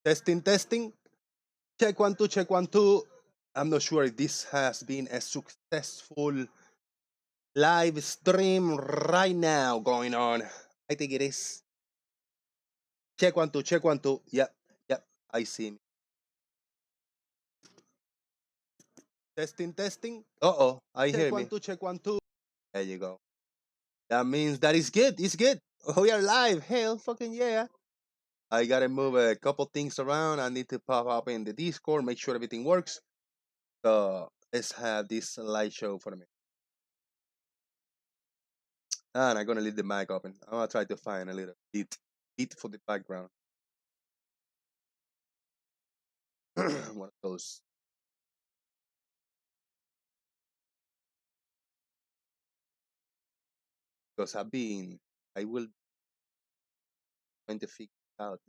Testing, testing. Check one, two, check one, two. I'm not sure if this has been a successful live stream right now going on. I think it is. Check one, two, check one, two. Yep, yep, I see me. Testing, testing. Uh-oh, I hear me. Check one, two, check one, two. There you go. That means that is good. It's good. We are live. Hell fucking yeah. I gotta move a couple things around. I need to pop up in the Discord, make sure everything works. So let's have this slideshow for me. And I'm gonna leave the mic open. I'm gonna try to find a little beat for the background. One of those. Because I will trying to figure it out.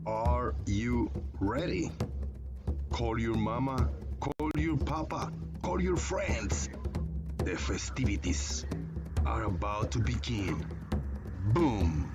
Are you ready? Call your mama, call your papa, call your friends. The festivities are about to begin. Boom!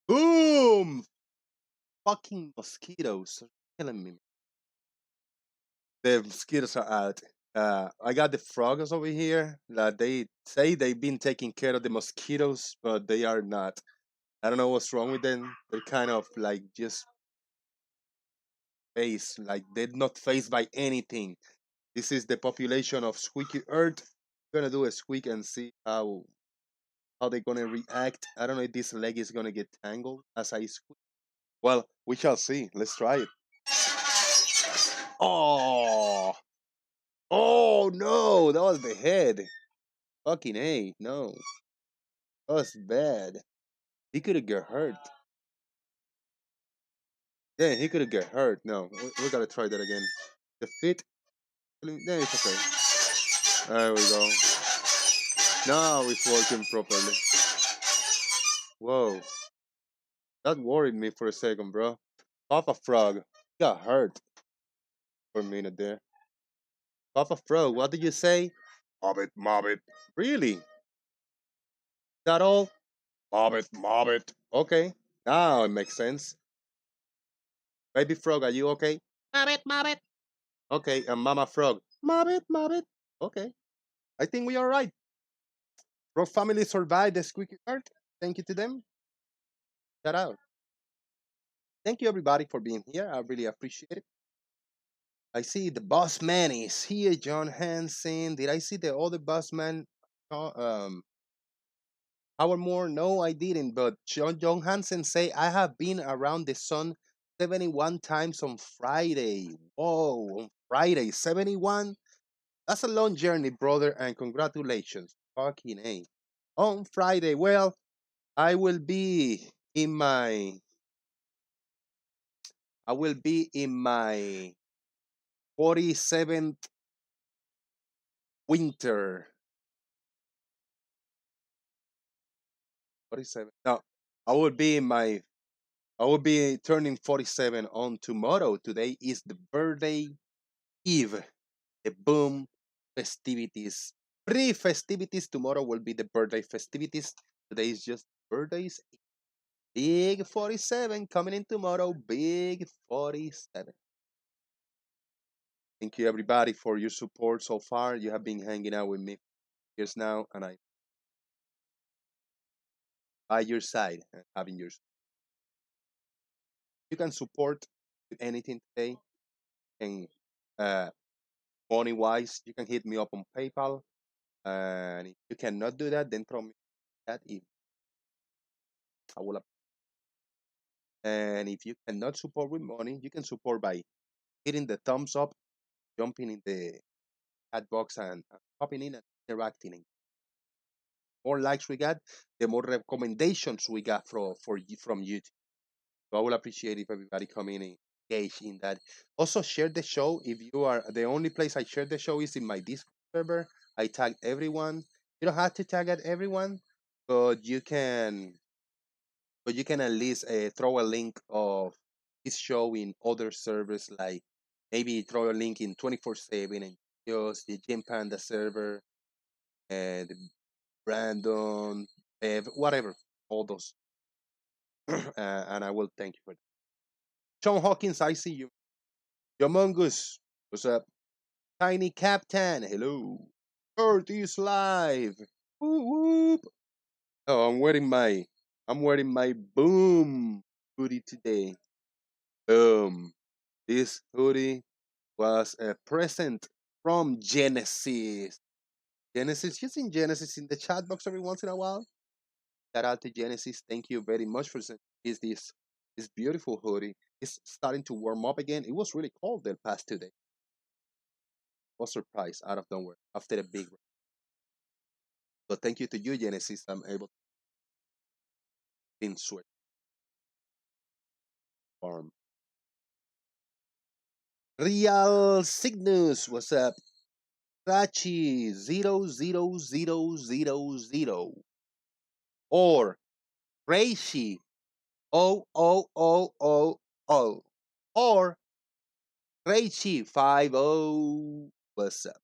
Boom! Fucking mosquitoes are killing me. The mosquitoes are out. I got the frogs over here. That they say they've been taking care of the mosquitoes, but they are not. I don't know what's wrong with them. They're kind of like just faced, like they're not faced by anything. This is the population of Squeaky Earth. We're gonna do a squeak and see how they're gonna react. I don't know if this leg is gonna get tangled as I squeak. Well, we shall see. Let's try it. Oh, oh no, that was the head. Fucking A, no, that was bad. He could have get hurt. Yeah, he could have get hurt. No, we gotta try that again. The feet. Yeah, it's okay. There we go. Now it's working properly. Whoa, that worried me for a second, bro. Papa Frog got hurt for a minute there. Papa Frog, what did you say? Mob it, mob it. Really? That all? Mob it, mob it. Okay, now it makes sense. Baby Frog, are you okay? Mob it, mob it. Okay, and Mama Frog, mob it, mob it. Okay, I think we are right. Frog family survived the squeaky earth. Thank you to them. Shout out. Thank you everybody for being here. I really appreciate it. I see the boss man is here, John Hansen. Did I see the other boss man? Howard Moore? No, I didn't. But John Hansen say I have been around the sun 71 times on Friday. Whoa, on Friday 71. That's a long journey, brother, and congratulations. Fucking A. On Friday, well, I will be in my I will be in my 47th winter. 47. No, I will be in my I will be turning 47 on tomorrow. Today is the birthday eve. The boom festivities. Pre-festivities. Tomorrow will be the birthday festivities. Today is just birthdays. Big 47 coming in tomorrow. Big 47. Thank you everybody for your support so far. You have been hanging out with me for years now, and I by your side and having your. You can support with anything today, and uh, money wise, you can hit me up on PayPal. And if you cannot do that, then throw me that if I will. And if you cannot support with money, you can support by hitting the thumbs up, jumping in the chat box, and popping in and interacting. The more likes we got, the more recommendations we got from YouTube. So I will appreciate if everybody come in and engage in that. Also, share the show. If you are the only place I share the show is in my Discord server. I tag everyone. You don't have to tag at everyone, but you can at least throw a link of this show in other servers, like maybe throw a link in 24/7 and just the Jim Panda server and Brandon, Ev, whatever, all those. and I will thank you for that. Sean Hawkins, I see you. Yomongus, what's up? Tiny Captain, hello. Earth is live. Whoop, whoop. Oh, I'm wearing my boom hoodie today. This hoodie was a present from Genesis. Genesis, using Genesis in the chat box every once in a while. Shout out to Genesis. Thank you very much for sending this beautiful hoodie. It's starting to warm up again. It was really cold the past 2 days. Was surprised out of nowhere after a big rain. But thank you to you, Genesis. I'm able to in sweat warm. Real Cygnus, what's up? Rachi 00000 or Reishi O or Reishi 50. What's up?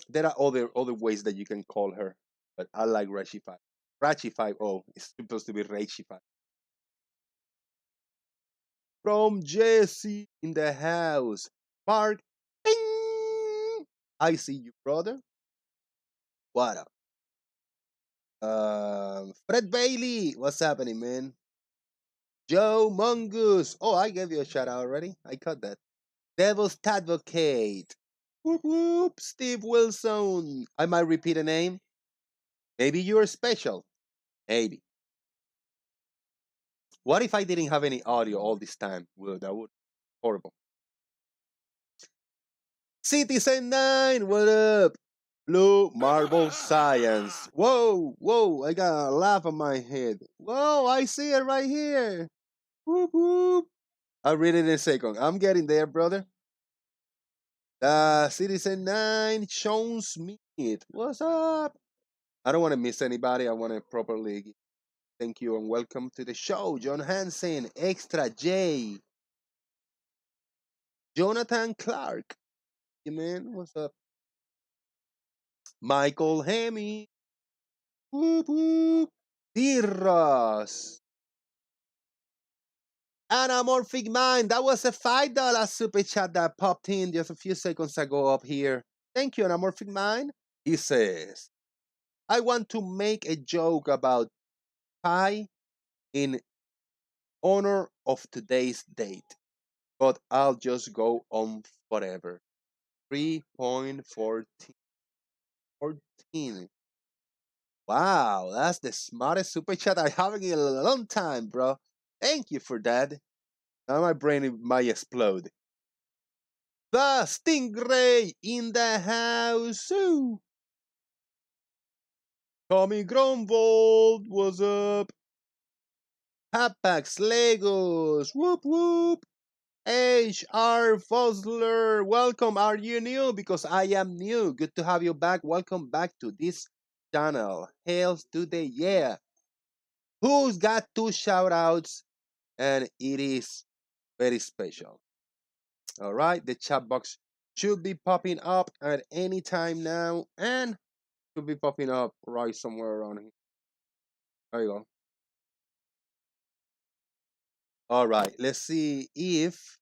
There are other ways that you can call her, but I like Reishi 5. Rachi 50 is supposed to be Reishi 5. From Jesse in the house. Mark, ding! I see you, brother. What up? Fred Bailey, what's happening, man? Joe Mongoose. Oh, I gave you a shout out already. I cut that. Devil's Advocate. Whoop whoop. Steve Wilson. I might repeat a name. Maybe you're special. Maybe. What if I didn't have any audio all this time? Well, that would be horrible. Citizen 9, what up? Blue Marble Science. Whoa, whoa, I got a laugh on my head. Whoa, I see it right here. Whoop whoop. I'll read it in a second. I'm getting there, brother. Citizen 9, Sean Smith. What's up? I don't want to miss anybody. I want to properly thank you and welcome to the show. John Hansen, Extra J, Jonathan Clark. You man, what's up? Michael Hemi. Whoop whoop. Tirras. Anamorphic Mind. That was a $5 super chat that popped in just a few seconds ago up here. Thank you, Anamorphic Mind. He says, I want to make a joke about pie in honor of today's date, but I'll just go on forever. 3.14. Wow, that's the smartest super chat I have in a long time, bro. Thank you for that. Now my brain might explode. The Stingray in the house. Ooh. Tommy Grunwald, what's up? Hapax Legos, whoop whoop. H.R. Fosler, welcome. Are you new? Because I am new. Good to have you back. Welcome back to this channel. Hails to the yeah. Who's got 2 shout outs? And it is very special. All right, the chat box should be popping up at any time now and should be popping up right somewhere around here. There you go. All right, let's see if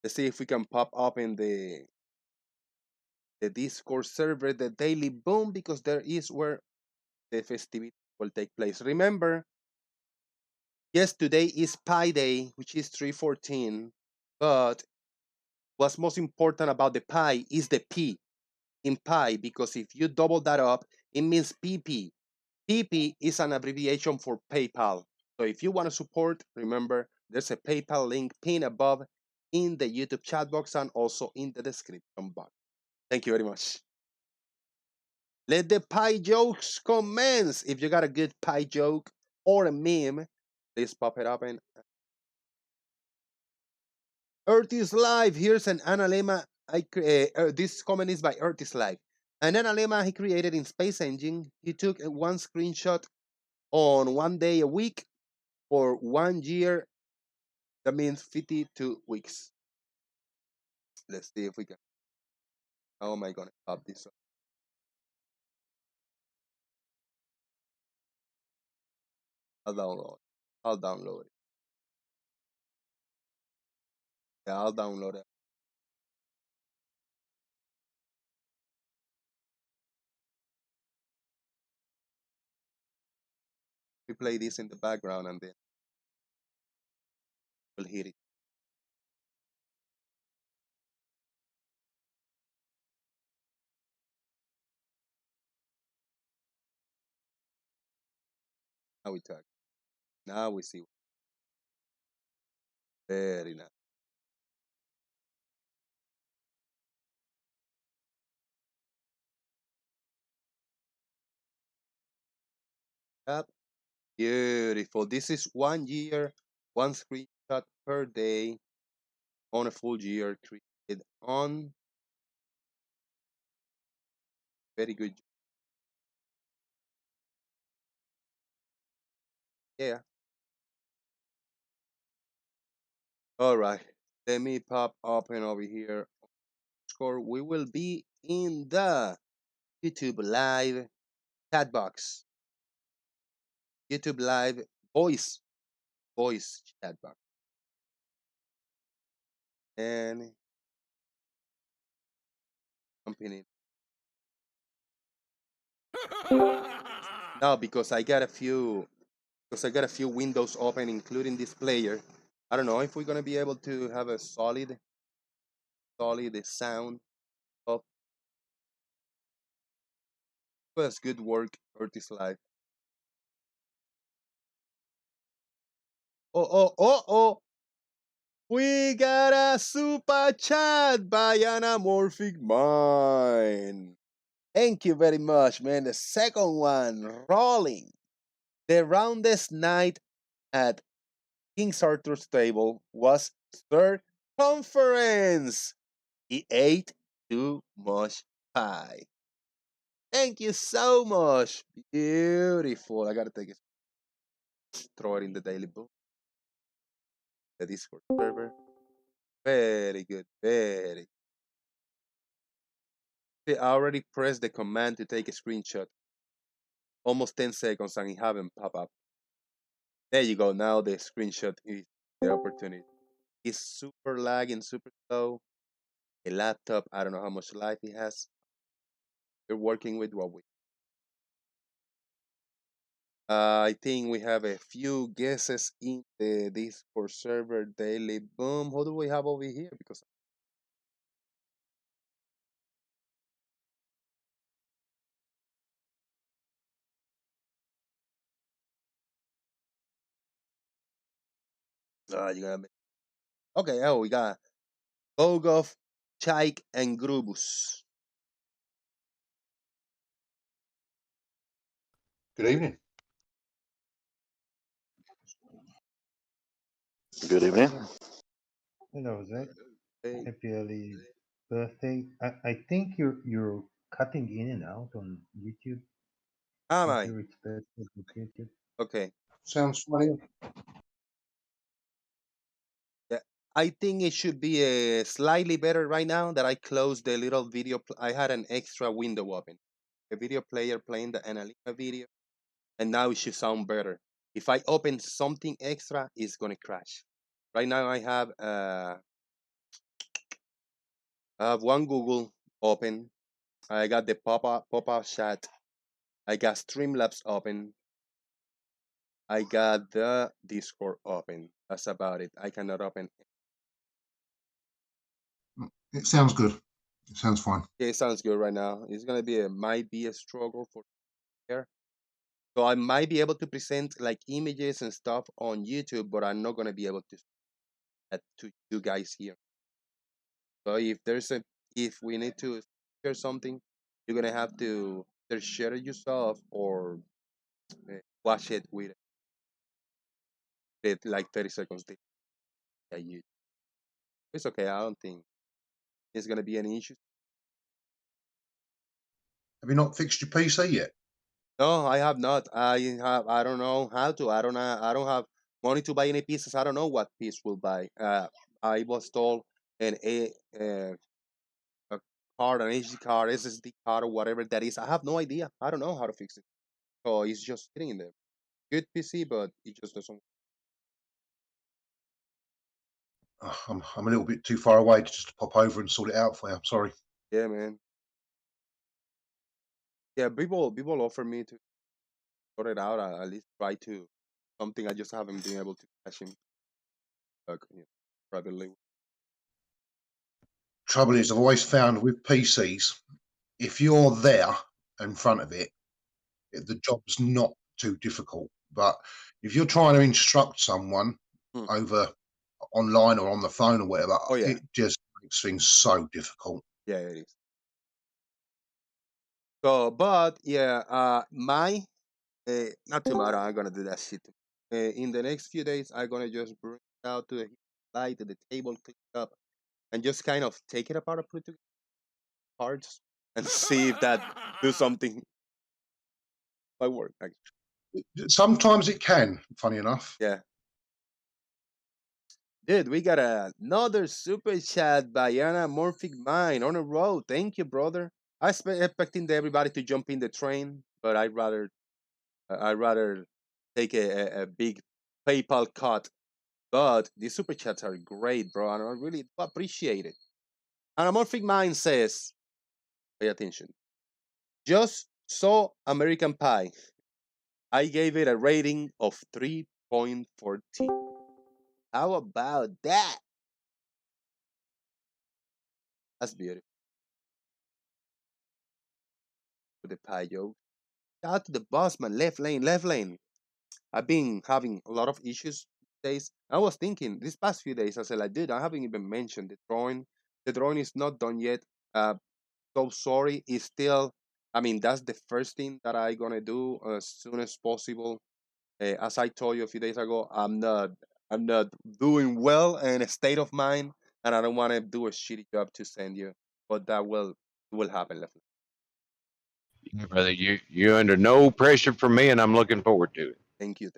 we can pop up in the Discord server, the Daily Boom, because there is where the festivity will take place. Remember, yes, today is Pi Day, which is 314, but what's most important about the pi is the P in pi, because if you double that up, it means PP. PP is an abbreviation for PayPal. So if you want to support, remember, there's a PayPal link pinned above in the YouTube chat box and also in the description box. Thank you very much. Let the pie jokes commence. If you got a good pie joke or a meme, please pop it up. And Earth is live. Here's an analema. This comment is by Earth is live. An analema he created in Space Engine. He took one screenshot on 1 day a week for 1 year. That means 52 weeks. Let's see if we can. How am I going to pop this up? I'll download. I'll download it. Yeah, I'll download it. We play this in the background and then we'll hit it. Now we talk. Now we see. Very nice. Yep. Beautiful. This is 1 year, one screenshot per day on a full year created on. Very good. Yeah. All right. Let me pop open over here. Score. We will be in the YouTube live chat box. YouTube live voice chat box. And company. Now because I got a few windows open, including this player. I don't know if we're gonna be able to have a solid sound. Of was good work, Curtis Live. Oh! We got a super chat by Anamorphic Mind. Thank you very much, man. The second one, rolling. The roundest night at King Arthur's table was third conference. He ate too much pie. Thank you so much. Beautiful. I gotta take it, throw it in the daily book, the Discord server. Very good. Very. See, I already pressed the command to take a screenshot. Almost 10 seconds and it haven't pop up. There you go. Now the screenshot is the opportunity. It's super lagging, super slow. A laptop, I don't know how much life it has. We're working with what we. I think we have a few guesses in the Discord server daily. Boom. Who do we have over here? Because you gotta make. Okay. Oh, we got Bogov, Chaik, and Grubus. Good evening. Good evening. Hello, Zach. Hey. Happy early birthday. I think you're cutting in and out on YouTube. Am Not I? sure it's best for YouTube. Okay. Sounds funny. Yeah, I think it should be slightly better right now that I closed the little video. I had an extra window open, a video player playing the Analima video, and now it should sound better. If I open something extra, it's gonna crash. Right now, I have one Google open. I got the pop up chat. I got Streamlabs open. I got the Discord open. That's about it. I cannot open. It sounds good. It sounds fine. Okay, it sounds good right now. It's gonna be might be a struggle for here. So I might be able to present like images and stuff on YouTube, but I'm not gonna be able to that to you guys here. So if we need to share something, you're gonna have to either share it yourself or watch it with it like 30 seconds. Yeah, you. It's okay. I don't think it's gonna be any issue. Have you not fixed your PC yet? No, I have not. I don't know how to. I don't have money to buy any pieces. I don't know what piece will buy. I was told an a card, an HD card, SSD card, or whatever that is. I have no idea. I don't know how to fix it. So it's just sitting in there. good PC, but it just doesn't. I'm a little bit too far away to just pop over and sort it out for you. I'm sorry. Yeah, man. Yeah, people offer me to sort it out. At least try to something I just haven't been able to cash in. Privately. Trouble is, I've always found with PCs, if you're there in front of it, the job's not too difficult. But if you're trying to instruct someone Hmm. over online or on the phone or whatever, Oh yeah, it just makes things so difficult. yeah, it is. So, but yeah, not tomorrow. I'm gonna do that shit. In the next few days, I'm gonna just bring it out to the light, to the table, clean it up, and just kind of take it apart, put it together parts, and see if that do something. Might work. Sometimes it can, funny enough. Yeah, dude, we got another super chat by Anamorphic Mind on a road. Thank you, brother. I expecting everybody to jump in the train, but I'd rather take a big PayPal cut. But these super chats are great, bro, and I really appreciate it. Anamorphic Mind says, pay attention. Just saw American Pie. I gave it a rating of 3.14. How about that? That's beautiful. With the pie joke. Shout out to the boss, man. Left lane, left lane. I've been having a lot of issues these days. I was thinking these past few days, I said, like, dude, I haven't even mentioned the drawing. The drawing is not done yet. So sorry. It's still, I mean, that's the first thing that I gonna do as soon as possible. As I told you a few days ago, I'm not doing well in a state of mind, and I don't want to do a shitty job to send you. But that will happen. Definitely. Yeah, brother, you're under no pressure from me, and I'm looking forward to it. Thank you.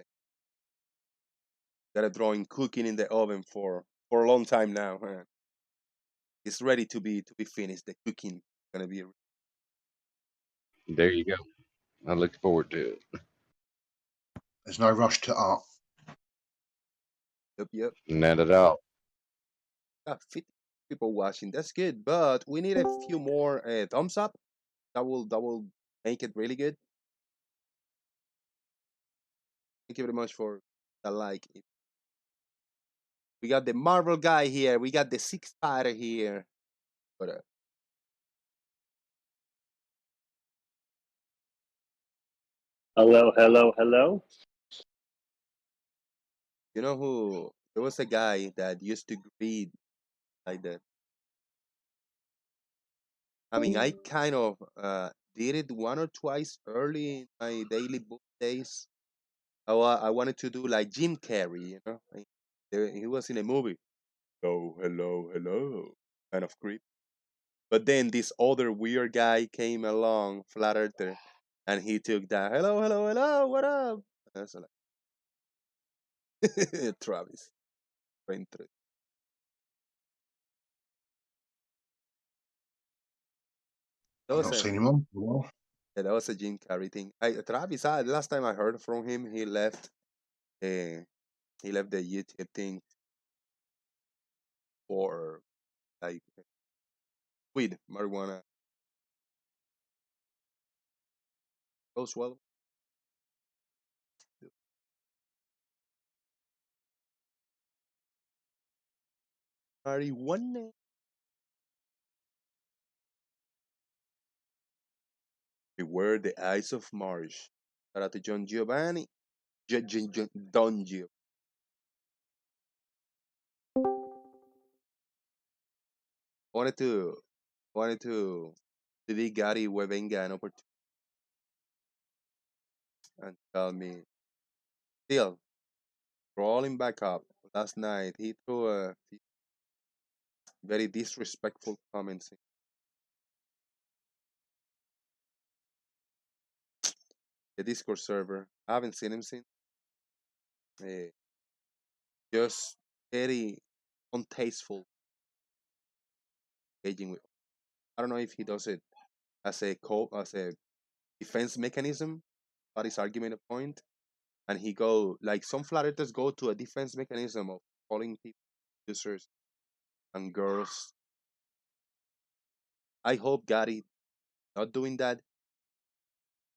Got a drawing cooking in the oven for a long time now. Man. It's ready to be finished. The cooking gonna be. There you go. I look forward to it. There's no rush to art. Yep, yep. Not at all. Got 50 people watching. That's good, but we need a few more thumbs up. That will make it really good. Thank you very much for the like. We got the Marvel guy here. We got the Six Spider here. But Hello, hello, hello. you know who? There was a guy that used to greet like that. I mean, I kind of did it one or twice early in my daily book days. I wanted to do like Jim Carrey, you know. He was in a movie. Oh, hello, hello, kind of creep. But then this other weird guy came along, flat earther, and he took that. Hello, hello, hello. What up? That's like Travis. Went through. That I've was not a seen him on for a while. yeah, that was a Jim Carrey thing. Travis, last time I heard from him, he left. Uh, he left the YouTube thing for like weed, marijuana. Goes well. Marijuana. Beware the eyes of Marsh. Shout out to John Giovanni. Don Gio. Wanted to wanted to be Gary Wevenga an opportunity and tell me still rolling back up. Last night he threw a very disrespectful comments in the Discord server. I haven't seen him since. Uh, just very untasteful engaging with. I don't know if he does it as a defense mechanism, but his argument point. and he go like some flat earthers go to a defense mechanism of calling people users and girls. I hope Gary not doing that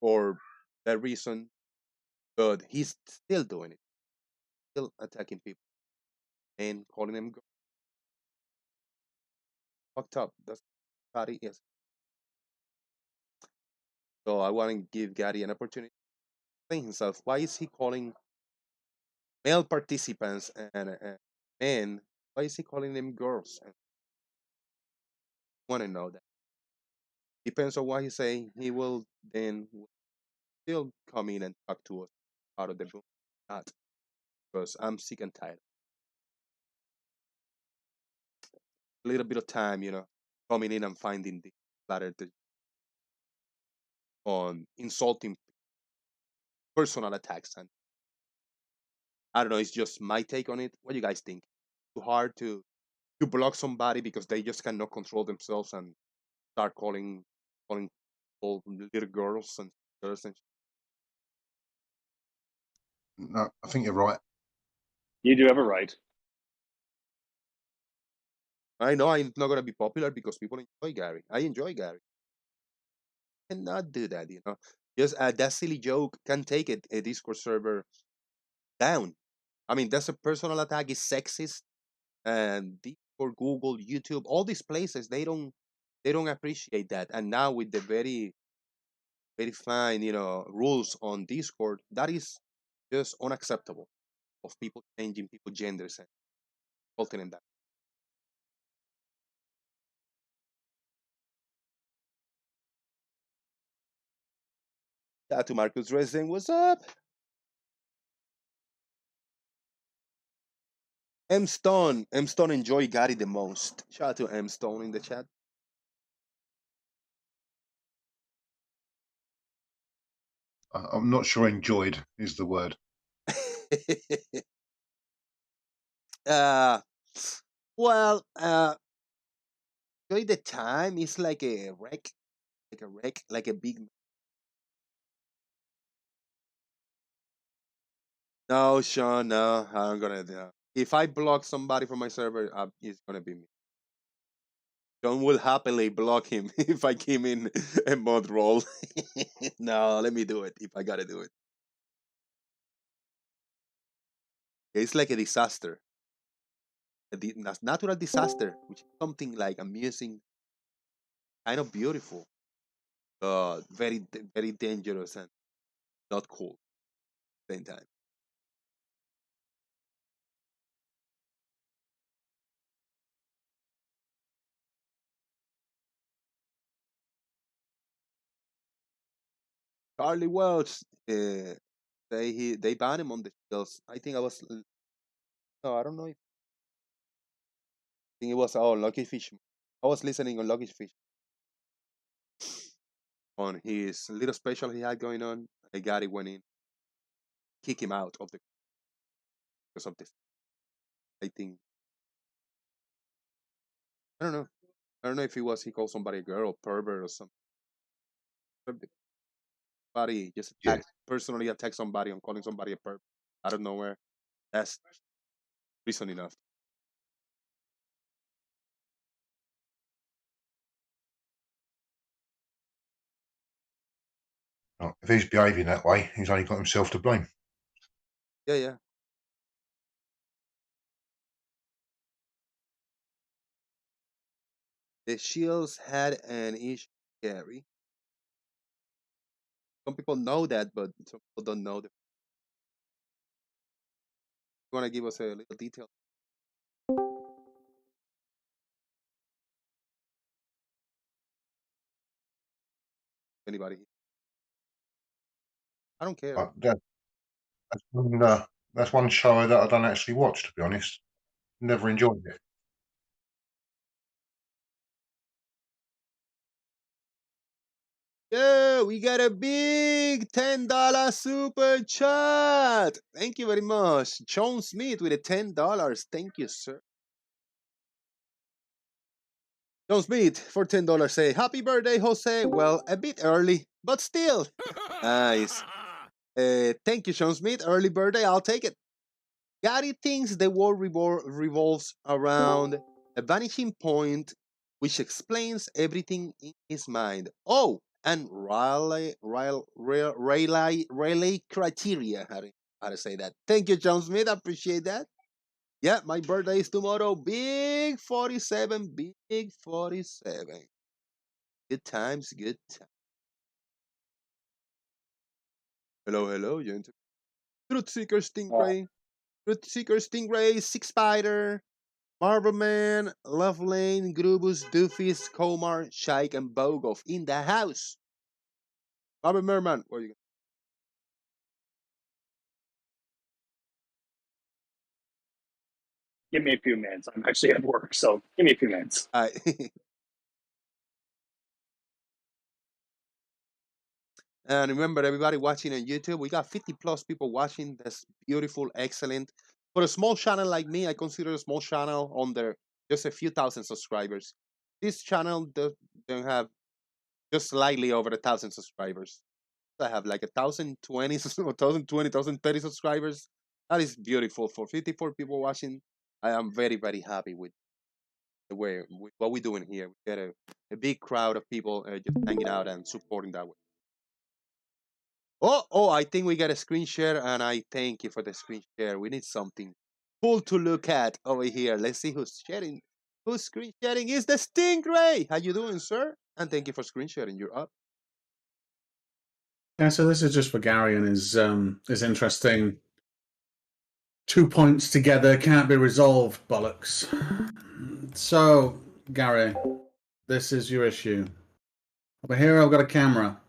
for that reason, but he's still doing it, still attacking people and calling them fucked up. That's what Gary is. So I want to give Gary an opportunity to explain himself. Why is he calling male participants and men? Why is he calling them girls? I want to know that. Depends on what he's saying. He will then still come in and talk to us out of the book. Not because I'm sick and tired. A little bit of time, coming in and finding the latter on insulting personal attacks. And I don't know, it's just my take on it. What do you guys think? Too hard to block somebody because they just cannot control themselves and start calling all little girls and girls and No, I think you're right. You do have a right. I know I'm not gonna be popular because people enjoy Gary. I enjoy Gary. Cannot do that. Just that silly joke can take a Discord server down. I mean, that's a personal attack. It's sexist, and Discord, Google, YouTube, all these places they don't appreciate that. And now with the very very fine rules on Discord, that is just unacceptable. Of people changing people genders and resulting in that. Yeah, to Marcus Resident, what's up? M Stone enjoy Gary the most. Shout out to M Stone in the chat. I'm not sure enjoyed is the word. uh, well, enjoy the time. It's like a wreck, like a big. No, Sean, no, I'm gonna do. If I block somebody from my server, it's gonna be me. John will happily block him if I came in a mod role. No, let me do it if I gotta do it. It's like a disaster, natural disaster, which is something like amusing, kind of beautiful, very dangerous and not cool at the same time. Charlie Welch, they banned him on the shells. I think I was no, I don't know. I think it was Lucky Fish. I was listening on Lucky Fish on his little special he had going on. I got it went in, kick him out of the because of this. I think I don't know. I don't know if he called somebody a girl or pervert or something. Somebody just personally attack somebody on calling somebody a pervert out of nowhere. That's reason enough. If he's behaving that way, he's only got himself to blame. Yeah. The shields had an issue, Gary. Some people know that, but some people don't know. You want to give us a little detail? Anybody? I don't care. That's one show that I don't actually watch, to be honest. Never enjoyed it. Yeah, we got a big $10 super chat. Thank you very much. John Smith with a $10. Thank you, sir. John Smith for $10 say, happy birthday, Jose. Well, a bit early, but still. Nice. Thank you, Sean Smith. Early birthday, I'll take it. Gary thinks the world revolves around a vanishing point, which explains everything in his mind. Oh, and Rayleigh criteria. How to say that? Thank you, John Smith. I appreciate that. Yeah, my birthday is tomorrow. Big 47. Big 47. Good times, good times. Hello, hello, gentlemen. Truth Seeker Stingray. Truth Seeker Stingray, Six Spider. Marble Man, Love Lane, Grubus, Doofus, Komar, Shaik, and Bogov in the house. Marble Merman, what are you Give me a few minutes. I'm actually at work, so give me a few minutes. And remember, everybody watching on YouTube, we got 50 plus people watching. That's beautiful, excellent. For a small channel like me, I consider a small channel on there, just a few thousand subscribers. This channel don't have just slightly over 1,000 subscribers. I have like 1,020, 1,020, 1,030 subscribers. That is beautiful. For 54 people watching, I am very, very happy with the way with what we're doing here. We get a big crowd of people just hanging out and supporting that way. Oh, I think we got a screen share, and I thank you for the screen share. We need something cool to look at over here. Let's see who's sharing. Who's screen sharing is the Stingray. How you doing, sir? And thank you for screen sharing. You're up. Yeah, so this is just for Gary and his interesting 2 points together can't be resolved bollocks. So, Gary, this is your issue. Over here I've got a camera.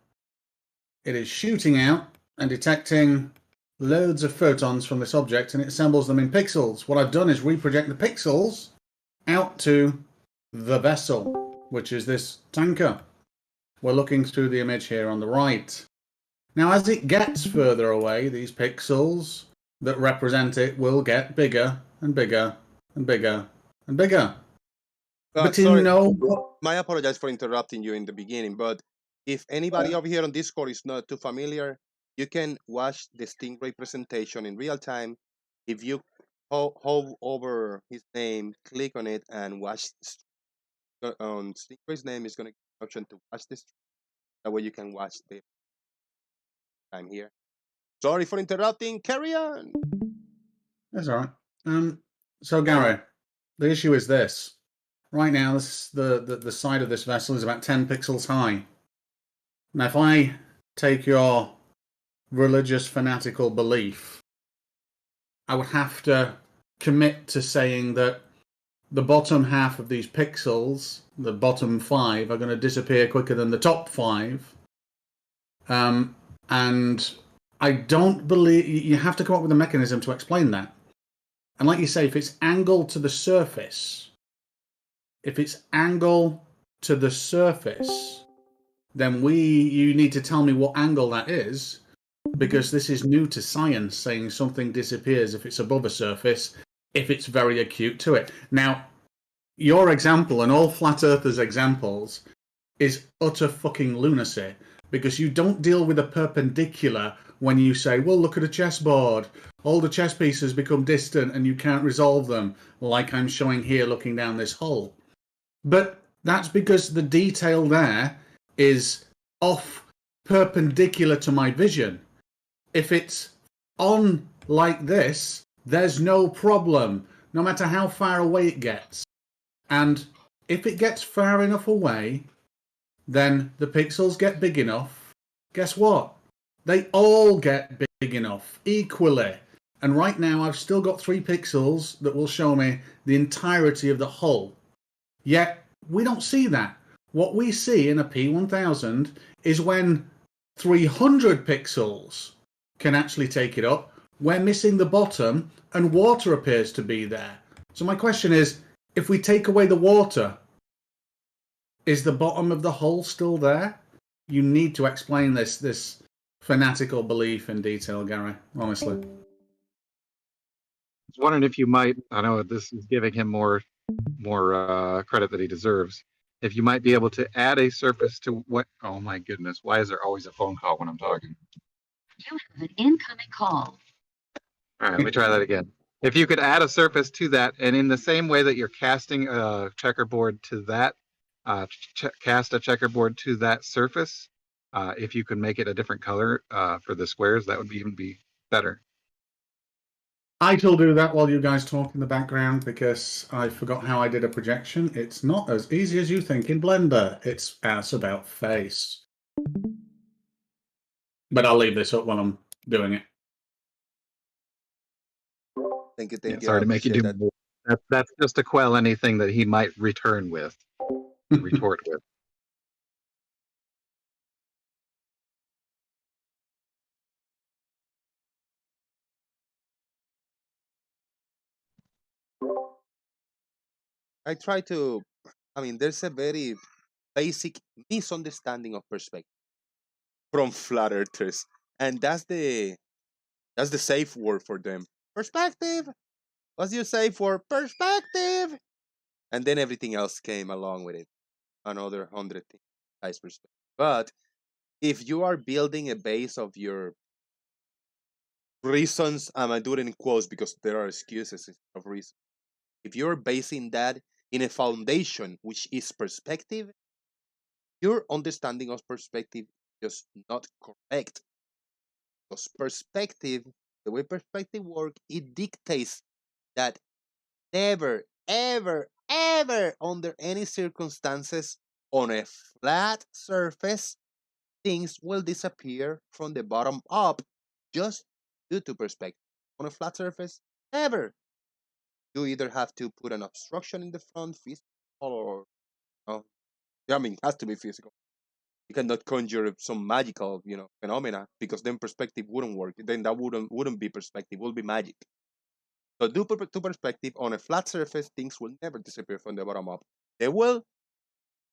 It is shooting out and detecting loads of photons from this object, and it assembles them in pixels. What I've done is reproject the pixels out to the vessel, which is this tanker. We're looking through the image here on the right. Now, as it gets further away, these pixels that represent it will get bigger and bigger and bigger and bigger. But sorry, no... I apologize for interrupting you in the beginning, but if anybody over here on Discord is not too familiar, you can watch the Stingray presentation in real time. If you hover over his name, click on it, and watch on Stingray's name is going to give you an option to watch this. That way you can watch the time here. Sorry for interrupting. Carry on. That's all right. So, Gary, the issue is this. Right now, the side of this vessel is about 10 pixels high. Now, if I take your religious fanatical belief, I would have to commit to saying that the bottom half of these pixels, the bottom 5, are going to disappear quicker than the top 5. And I don't believe... You have to come up with a mechanism to explain that. And like you say, if it's angled to the surface... then you need to tell me what angle that is, because this is new to science, saying something disappears if it's above a surface, if it's very acute to it. Now, your example, and all flat earthers' examples, is utter fucking lunacy, because you don't deal with a perpendicular when you say, well, look at a chessboard. All the chess pieces become distant and you can't resolve them, like I'm showing here looking down this hole. But that's because the detail there is off perpendicular to my vision. If it's on like this, there's no problem, no matter how far away it gets. And if it gets far enough away, then the pixels get big enough. Guess what? They all get big enough, equally. And right now I've still got 3 pixels that will show me the entirety of the hull. Yet, we don't see that. What we see in a P1000 is when 300 pixels can actually take it up, we're missing the bottom and water appears to be there. So my question is, if we take away the water, is the bottom of the hull still there? You need to explain this fanatical belief in detail, Gary, honestly. I was wondering if you might, I know this is giving him more credit that he deserves, if you might be able to add a surface to what, oh my goodness, why is there always a phone call when I'm talking? You have an incoming call. All right, let me try that again. If you could add a surface to that, and in the same way that you're casting a checkerboard to that, cast a checkerboard to that surface, if you could make it a different color for the squares, that would even be better. I shall do that while you guys talk in the background because I forgot how I did a projection. It's not as easy as you think in Blender. It's ass about face. But I'll leave this up while I'm doing it. Thank you. Sorry to make you do that. more. That's just to quell anything that he might return with, retort with. I try to, I mean, there's a very basic misunderstanding of perspective from flat earthers, and that's the safe word for them. Perspective. What's your safe word? Perspective. And then everything else came along with it. Another 100 things. Nice perspective. But if you are building a base of your reasons, I do it in quotes because there are excuses of reasons. If you're basing that in a foundation which is perspective, your understanding of perspective is just not correct. Because perspective, the way perspective works, it dictates that never, ever, ever, under any circumstances, on a flat surface, things will disappear from the bottom up just due to perspective. On a flat surface, never. You either have to put an obstruction in the front, physical, or it has to be physical. You cannot conjure some magical, phenomena because then perspective wouldn't work. Then that wouldn't be perspective. It would be magic. So due to perspective, on a flat surface, things will never disappear from the bottom up. They will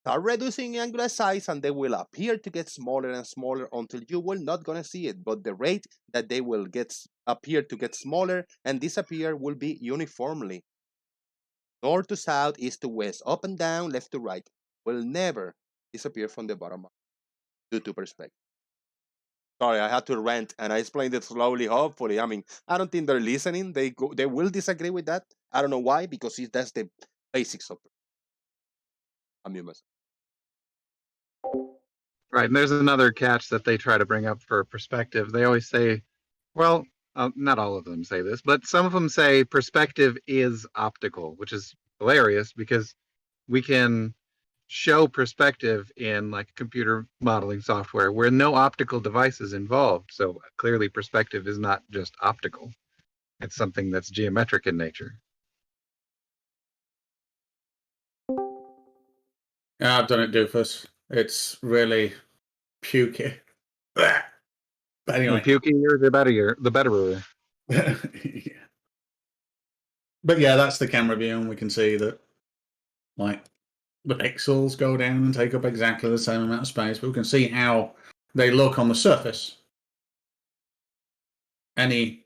start reducing angular size and they will appear to get smaller and smaller until you will not gonna see it. But the rate that they will appear to get smaller and disappear will be uniformly. North to south, east to west, up and down, left to right, will never disappear from the bottom up due to perspective. Sorry, I had to rant, and I explained it slowly. Hopefully, I don't think they're listening. They will disagree with that. I don't know why, because that's the basics of it. Right, and there's another catch that they try to bring up for perspective. They always say, well, not all of them say this, but some of them say perspective is optical, which is hilarious because we can show perspective in like computer modeling software where no optical device is involved. So clearly perspective is not just optical. It's something that's geometric in nature. Yeah, I've done it, Doofus. It's really pukey. But anyway. The pukier, the better. Yeah. But yeah, that's the camera view, and we can see that, like, the pixels go down and take up exactly the same amount of space, but we can see how they look on the surface. Any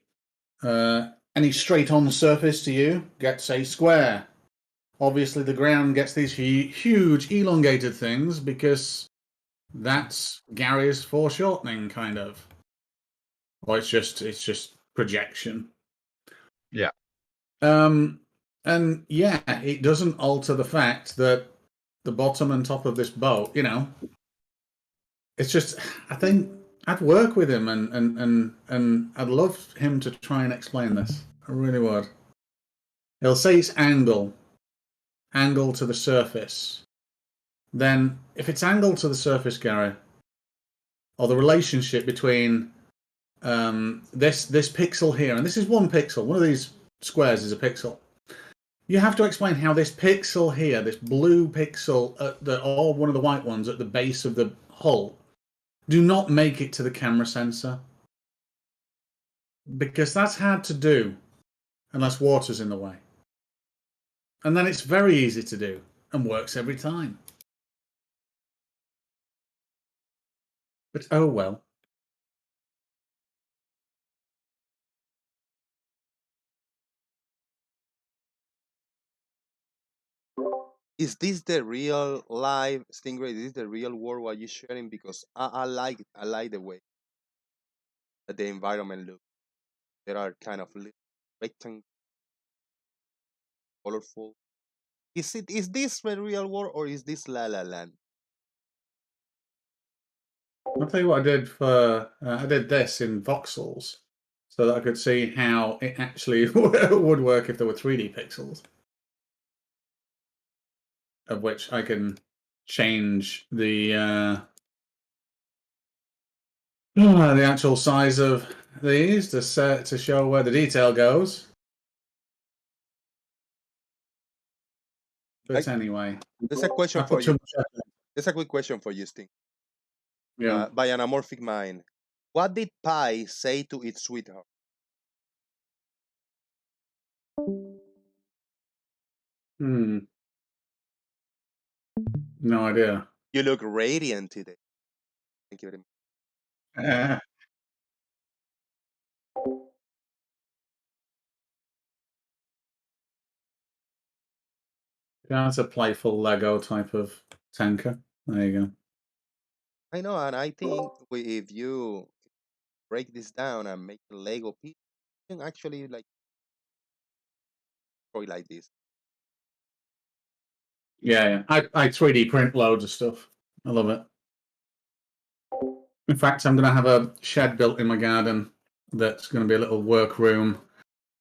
straight-on surface to you gets a square. Obviously, the ground gets these huge elongated things because that's Gary's foreshortening, kind of. Or it's just projection. Yeah. And yeah, it doesn't alter the fact that the bottom and top of this boat, it's just, I think I'd work with him and I'd love him to try and explain this. I really would. He'll say it's angle to the surface. Then if it's angle to the surface, Gary, or the relationship between this pixel here, and this is one pixel, one of these squares is a pixel. You have to explain how this pixel here, this blue pixel, or one of the white ones at the base of the hull, do not make it to the camera sensor. Because that's hard to do unless water's in the way. And then it's very easy to do and works every time. But oh well. Is this the real live Stingray? Is this the real world what you're sharing? Because I like it. I like the way. that the environment looks. There are kind of rectangle, colorful. Is this the real world or is this La La Land? I'll tell you what I did for. I did this in voxels so that I could see how it actually would work if there were 3D pixels, of which I can change the actual size of these to show where the detail goes. But anyway, there's a question for you. There's a quick question for you, Sting. Yeah. By an amorphic mind, what did Pi say to its sweetheart? No idea. You look radiant today. Thank you very much. That's a playful Lego type of tanker. There you go. I know, and I think if you break this down and make a Lego piece, you can actually like like this. Yeah. I 3D print loads of stuff. I love it. In fact, I'm going to have a shed built in my garden that's going to be a little workroom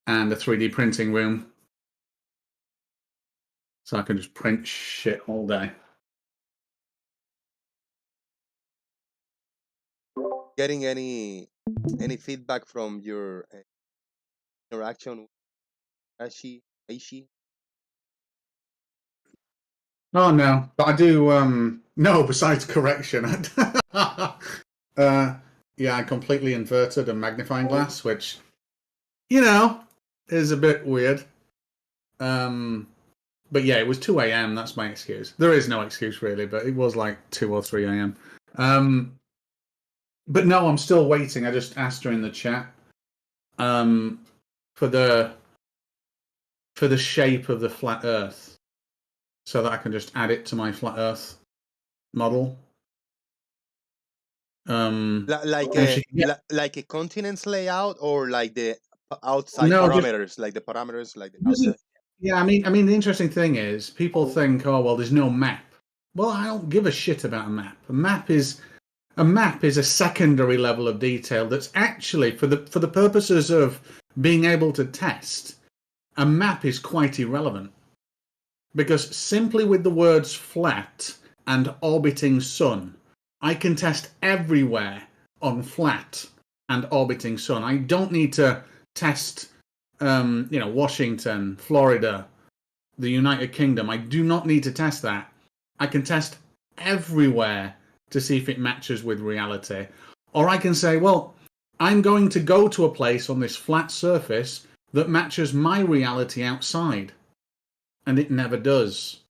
and a 3D printing room. So I can just print shit all day. Getting any feedback from your interaction with Aishi? Oh no, but I do. No, besides correction, yeah, I completely inverted a magnifying glass, which is a bit weird. But yeah, it was 2 a.m. That's my excuse. There is no excuse really, but it was like 2 or 3 a.m. But no, I'm still waiting. I just asked her in the chat for the shape of the flat Earth, so that I can just add it to my flat Earth model. Like a continent's layout, or like the outside parameters, like the parameters, like the outside. Yeah, I mean, the interesting thing is, people think, oh well, there's no map. Well, I don't give a shit about a map. A map is a secondary level of detail that's actually for the purposes of being able to test. A map is quite irrelevant, because simply with the words flat and orbiting sun, I can test everywhere on flat and orbiting sun. I don't need to test, Washington, Florida, the United Kingdom. I do not need to test that. I can test everywhere to see if it matches with reality. Or I can say, well, I'm going to go to a place on this flat surface that matches my reality outside. And it never does.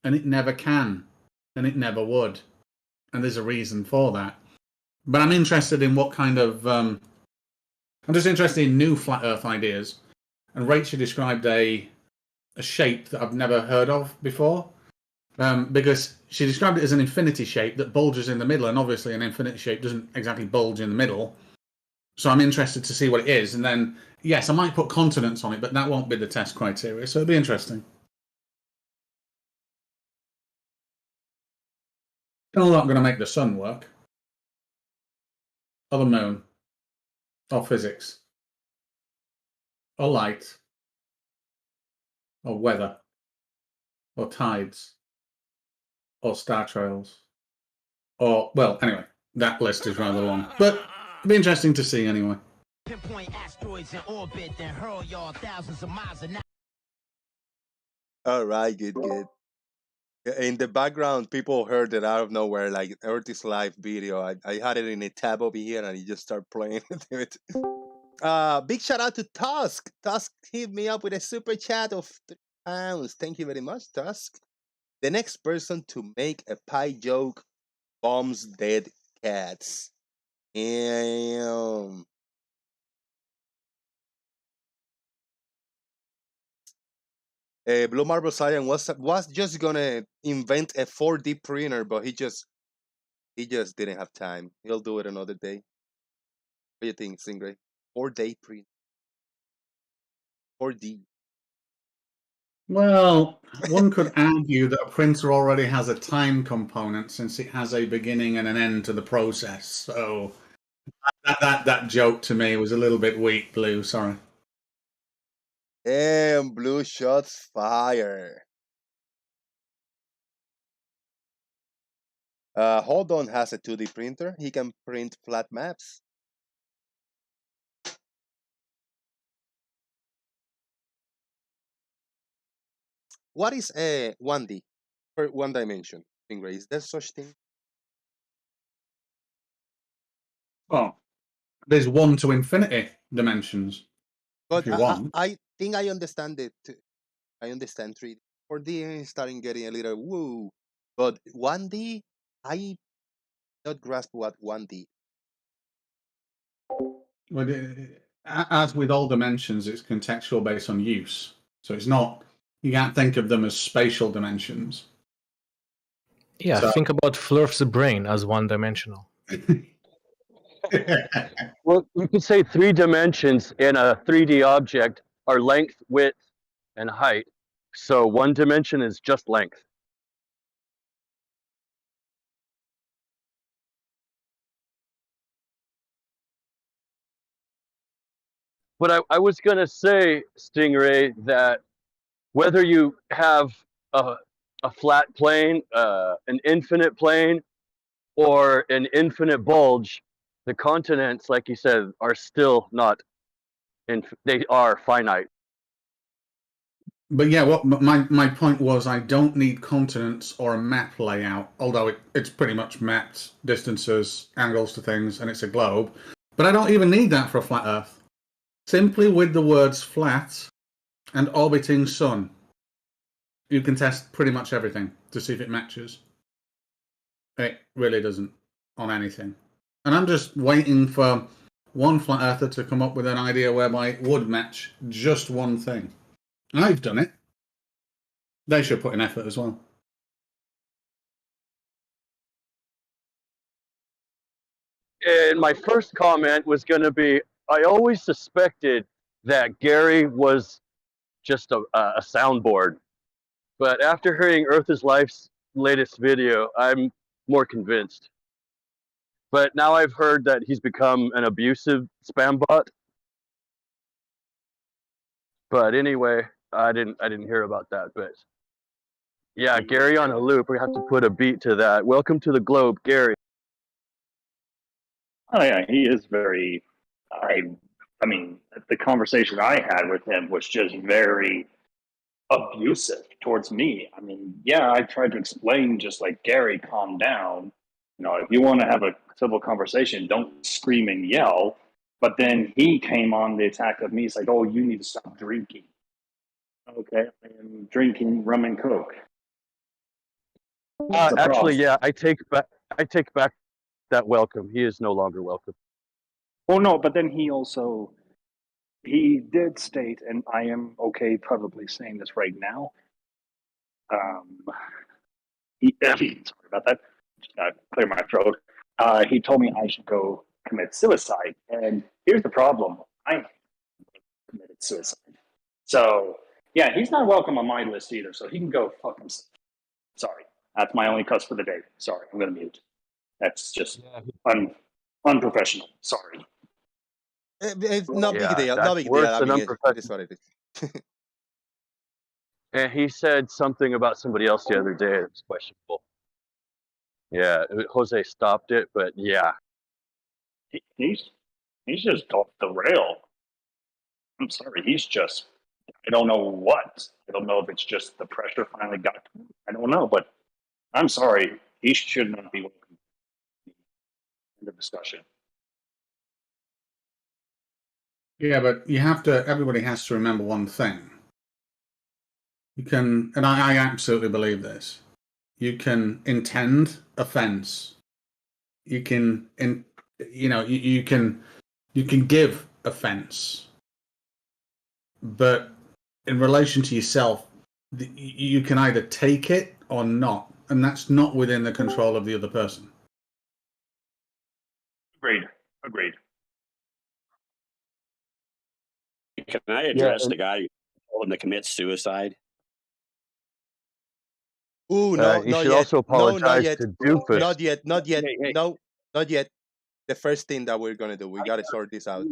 And it never can. And it never would. And there's a reason for that. But I'm interested in what kind of... I'm just interested in new flat Earth ideas. And Rachel described a shape that I've never heard of before. Because she described it as an infinity shape that bulges in the middle. And obviously an infinity shape doesn't exactly bulge in the middle. So I'm interested to see what it is. And then, yes, I might put continents on it, but that won't be the test criteria. So it'll be interesting. Still not going to make the sun work, or the moon, or physics, or light, or weather, or tides, or star trails, or, well, anyway, that list is rather long, but it'll be interesting to see anyway. Pinpoint asteroids in orbit, then hurl y'all thousands of miles an hour. All right, good. In the background, people heard it out of nowhere, like Earth is Live video. I had it in a tab over here, and it just started playing it. Big shout out to Tusk. Tusk hit me up with a super chat of £3. Thank you very much, Tusk. The next person to make a pie joke bombs dead cats. And Blue Marble Scion was just gonna invent a 4D printer, but he just didn't have time. He'll do it another day. do you think, Stingray? 4-day print. 4D. Well, one could argue that a printer already has a time component since it has a beginning and an end to the process. So that joke to me was a little bit weak, Blue. Sorry. Damn, Blue shots fire. Hold On has a 2D printer. He can print flat maps. What is a 1D for 1 dimension? Stingray, is there such thing? Well, there's 1 to infinity dimensions. But If you want. I think I understand it. I understand 3D. 4D is starting getting a little woo. But 1D, I not grasp what 1D. Well, as with all dimensions, it's contextual based on use. So it's not, you can't think of them as spatial dimensions. Yeah, So- think about Flurf's brain as one-dimensional. Well, you could say 3 dimensions in a 3D object are length, width, and height. So 1 dimension is just length. But I was going to say, Stingray, that whether you have a flat plane, an infinite plane, or an infinite bulge, the continents, like you said, are still not, they are finite. But yeah, what my point was, I don't need continents or a map layout, although it's pretty much mapped distances, angles to things, and it's a globe. But I don't even need that for a flat Earth. Simply with the words flat and orbiting sun, you can test pretty much everything to see if it matches. It really doesn't on anything. And I'm just waiting for one flat earther to come up with an idea whereby it would match just one thing. I've done it. They should put in effort as well. And my first comment was going to be, I always suspected that Gary was just a soundboard. But after hearing Earth is Life's latest video, I'm more convinced. But now I've heard that he's become an abusive spam bot. But anyway, I didn't hear about that. But yeah, Gary on a loop. We have to put a beat to that. Welcome to the globe, Gary. Oh yeah, he is very. I mean, the conversation I had with him was just very abusive towards me. I mean, yeah, I tried to explain, just like, Gary, calm down. You know, if you want to have a civil conversation, don't scream and yell. But then he came on the attack of me. He's like, "Oh, you need to stop drinking." Okay, I am drinking rum and coke. Actually, yeah, I take back that welcome. He is no longer welcome. Oh no, but then he did state, and I am okay probably saying this right now. Sorry about that. Just gotta clear my throat. He told me I should go commit suicide, and here's the problem: I committed suicide. So yeah, he's not welcome on my list either. So he can go fuck himself. Sorry, that's my only cuss for the day. Sorry, I'm gonna mute. That's just unprofessional. Sorry. It's no big deal. No big deal. I mean, it is what it is. And he said something about somebody else the other day that was questionable. Yeah, Jose stopped it, but yeah. He's just off the rail. I'm sorry. He's just, I don't know what. I don't know if it's just the pressure finally got to him. I don't know, but I'm sorry. He should not be welcome in the discussion. Yeah, but everybody has to remember one thing. You can, and I absolutely believe this, you can intend offense. You can, you can give offense. But in relation to yourself, you can either take it or not. And that's not within the control of the other person. Agreed. Can I address the guy who told him to commit suicide? Ooh, no, You not should yet. also No, not apologize yet. to Doofus. Not yet. Not yet. Hey, hey. No, not yet. The first thing that we're gonna do, we gotta sort this out.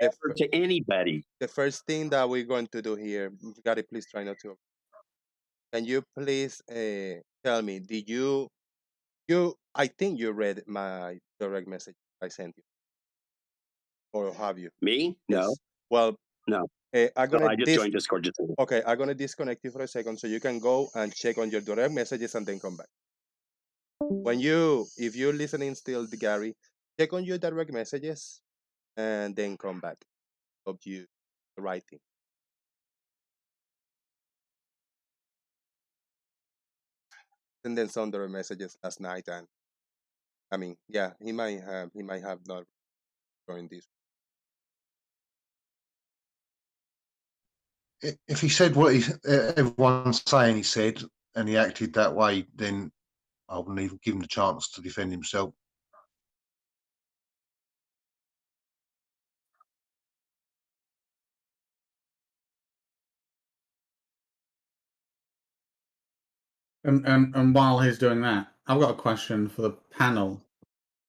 Ever to anybody. The first thing that we're going to do here, you gotta please try not to. Can you please tell me, did you I think you read my direct message I sent you, or have you? Me? No. Yes. Well, No. I'm gonna I just joined Discord just now. okay, I'm gonna disconnect you for a second so you can go and check on your direct messages and then come back. If you're listening still, Gary, check on your direct messages and then come back. Of you writing. And then some direct messages last night, and I mean, yeah, he might have not joined this. If he said what everyone's saying he said, and he acted that way, then I wouldn't even give him the chance to defend himself. And while he's doing that, I've got a question for the panel.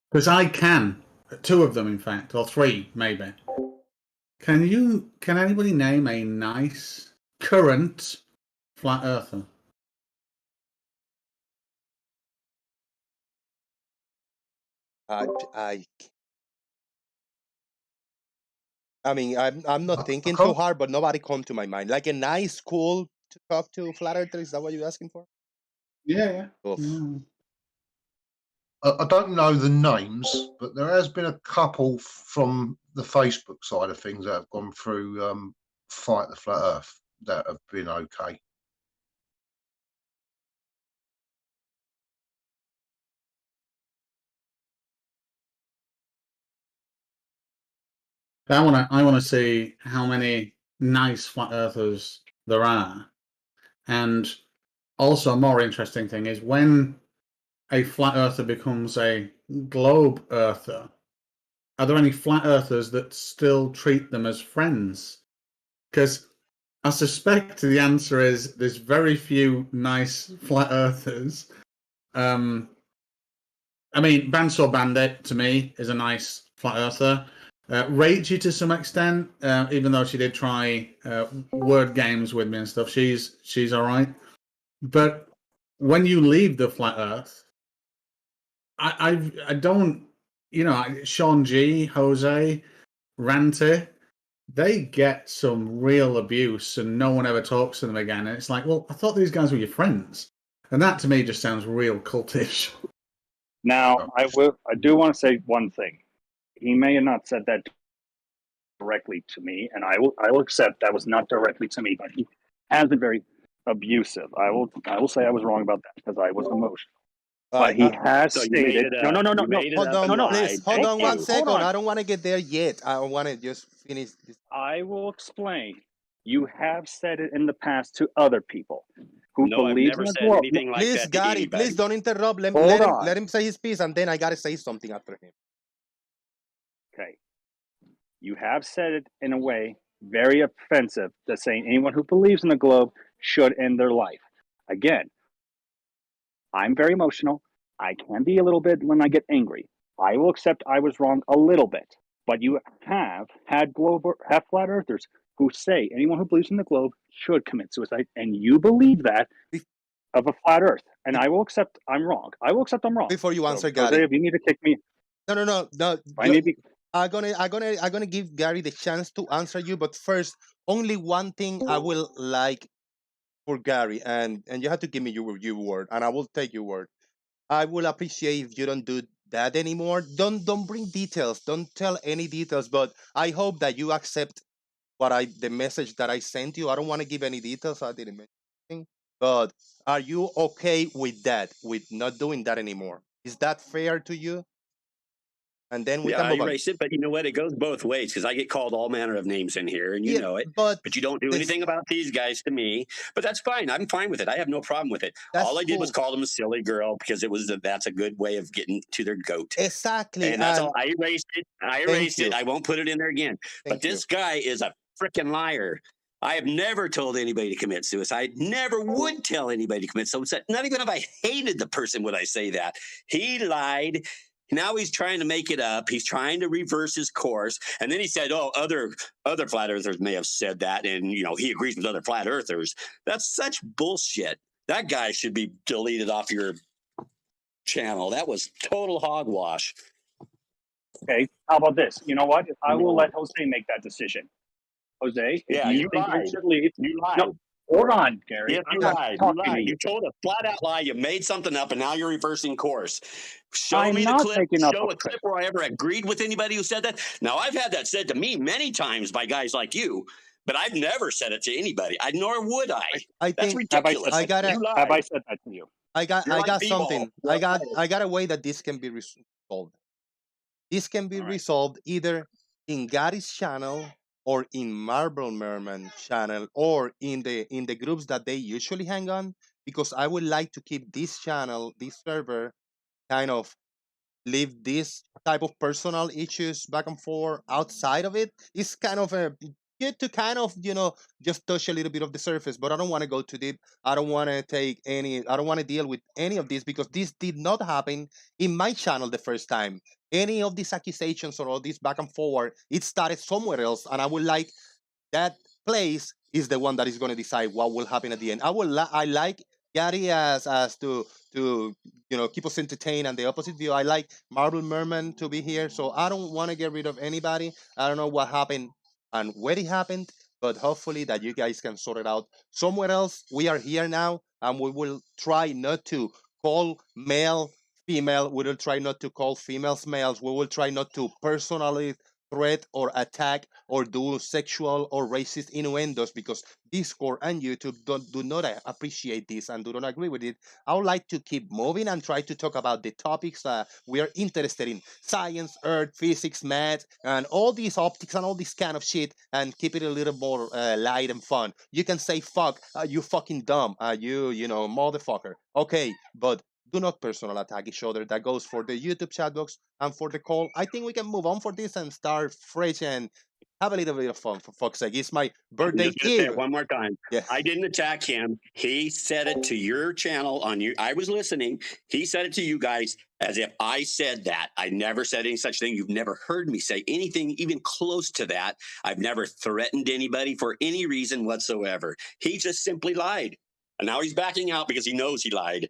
Because I can. 2 of them, in fact, or 3, maybe. Can anybody name a nice, current flat earther? I mean, I'm not thinking too hard, but nobody come to my mind. Like a nice, cool to talk to flat earther. Is that what you're asking for? Yeah. I don't know the names, but there has been a couple from the Facebook side of things that have gone through Fight the Flat Earth that have been okay. I want to see how many nice flat earthers there are, and also a more interesting thing is when a flat earther becomes a globe earther. Are there any flat earthers that still treat them as friends? Because I suspect the answer is there's very few nice flat earthers. I mean, Banso Bandit to me is a nice flat earther. Rachie to some extent, even though she did try word games with me and stuff, she's all right. But when you leave the flat Earth, I don't, Sean G, Jose, Ranty, they get some real abuse and no one ever talks to them again. And it's like, well, I thought these guys were your friends. And that to me just sounds real cultish. Now, I do want to say one thing. He may have not said that directly to me, and I will accept that was not directly to me, but he has been very abusive. I will say I was wrong about that because I was emotional. But he has stated no. Hold on, please. Hold on 1 second. I don't want to get there yet. I want to just finish this. I will explain. You have said it in the past to other people who believe in the globe. Please, Gary, please don't interrupt. Let him say his piece, and then I gotta say something after him. Okay. You have said it in a way very offensive that saying anyone who believes in the globe should end their life. Again, I'm very emotional. I can be a little bit when I get angry. I will accept I was wrong a little bit. But you have had flat earthers who say anyone who believes in the globe should commit suicide, and you believe that of a flat earth. And I will accept I'm wrong. I will accept I'm wrong. Before you answer, so, Gary, Jose, if you need to kick me. No. I'm gonna give Gary the chance to answer you, but first, only one thing I will like for Gary, and you have to give me your word, and I will take your word. I will appreciate if you don't do that anymore. Don't bring details. Don't tell any details. But I hope that you accept the message that I sent you. I don't want to give any details. I didn't mention anything. But are you okay with that? With not doing that anymore? Is that fair to you? And then we can move on. I erase it, but you know what? It goes both ways because I get called all manner of names in here, and you know it. But you don't do anything about these guys to me. But that's fine. I'm fine with it. I have no problem with it. All I did was call them a silly girl because that's a good way of getting to their goat. Exactly. And that's all. I erased it. I won't put it in there again. But this guy is a freaking liar. I have never told anybody to commit suicide. Never would tell anybody to commit suicide. Not even if I hated the person would I say that. He lied. Now he's trying to make it up. He's trying to reverse his course. And then he said, "Oh, other flat earthers may have said that, and he agrees with other flat earthers." That's such bullshit. That guy should be deleted off your channel. That was total hogwash. Okay, how about this? You know what? I will let Jose make that decision. Jose, if you think lied. we should leave, You lied. No, hold on, Gary. Yes, you lied. You lied. You told a flat out lie. You made something up, and now you're reversing course. Show me the clip. Show a clip where I ever agreed with anybody who said that. Now, I've had that said to me many times by guys like you, but I've never said it to anybody. Nor would I. That's ridiculous. Have I said that to you? I got something. I got a way that this can be resolved. This can be resolved either in Gary's channel or in Marble Merman channel or in the groups that they usually hang on, because I would like to keep this channel, this server, kind of leave this type of personal issues back and forth outside of it. It's kind of a good to kind of just touch a little bit of the surface, but I don't want to go too deep. I don't want to deal with any of this, because this did not happen in my channel the first time. Any of these accusations or all this back and forward, it started somewhere else, and I would like that place is the one that is going to decide what will happen at the end. I like Gary as to keep us entertained, and the opposite view. I like Marble Merman to be here, so I don't want to get rid of anybody. I don't know what happened and where it happened, but hopefully that you guys can sort it out somewhere else. We are here now, and we will try not to call male female. We will try not to call females males. We will try not to personally threat or attack or do sexual or racist innuendos, because Discord and YouTube do not appreciate this and do not agree with it. I would like to keep moving and try to talk about the topics we are interested in: science, earth, physics, math, and all these optics and all this kind of shit, and keep it a little more light and fun. You can say fuck, you fucking dumb, you know, motherfucker. Okay, but do not personal attack each other. That goes for the YouTube chat box and for the call. I think we can move on for this and start fresh and have a little bit of fun, for fuck's sake. It's my birthday I'm just gonna say eve. it one more time. Yeah. I didn't attack him. He said it to your channel on you. I was listening. He said it to you guys as if I said that. I never said any such thing. You've never heard me say anything even close to that. I've never threatened anybody for any reason whatsoever. He just simply lied. And now he's backing out because he knows he lied.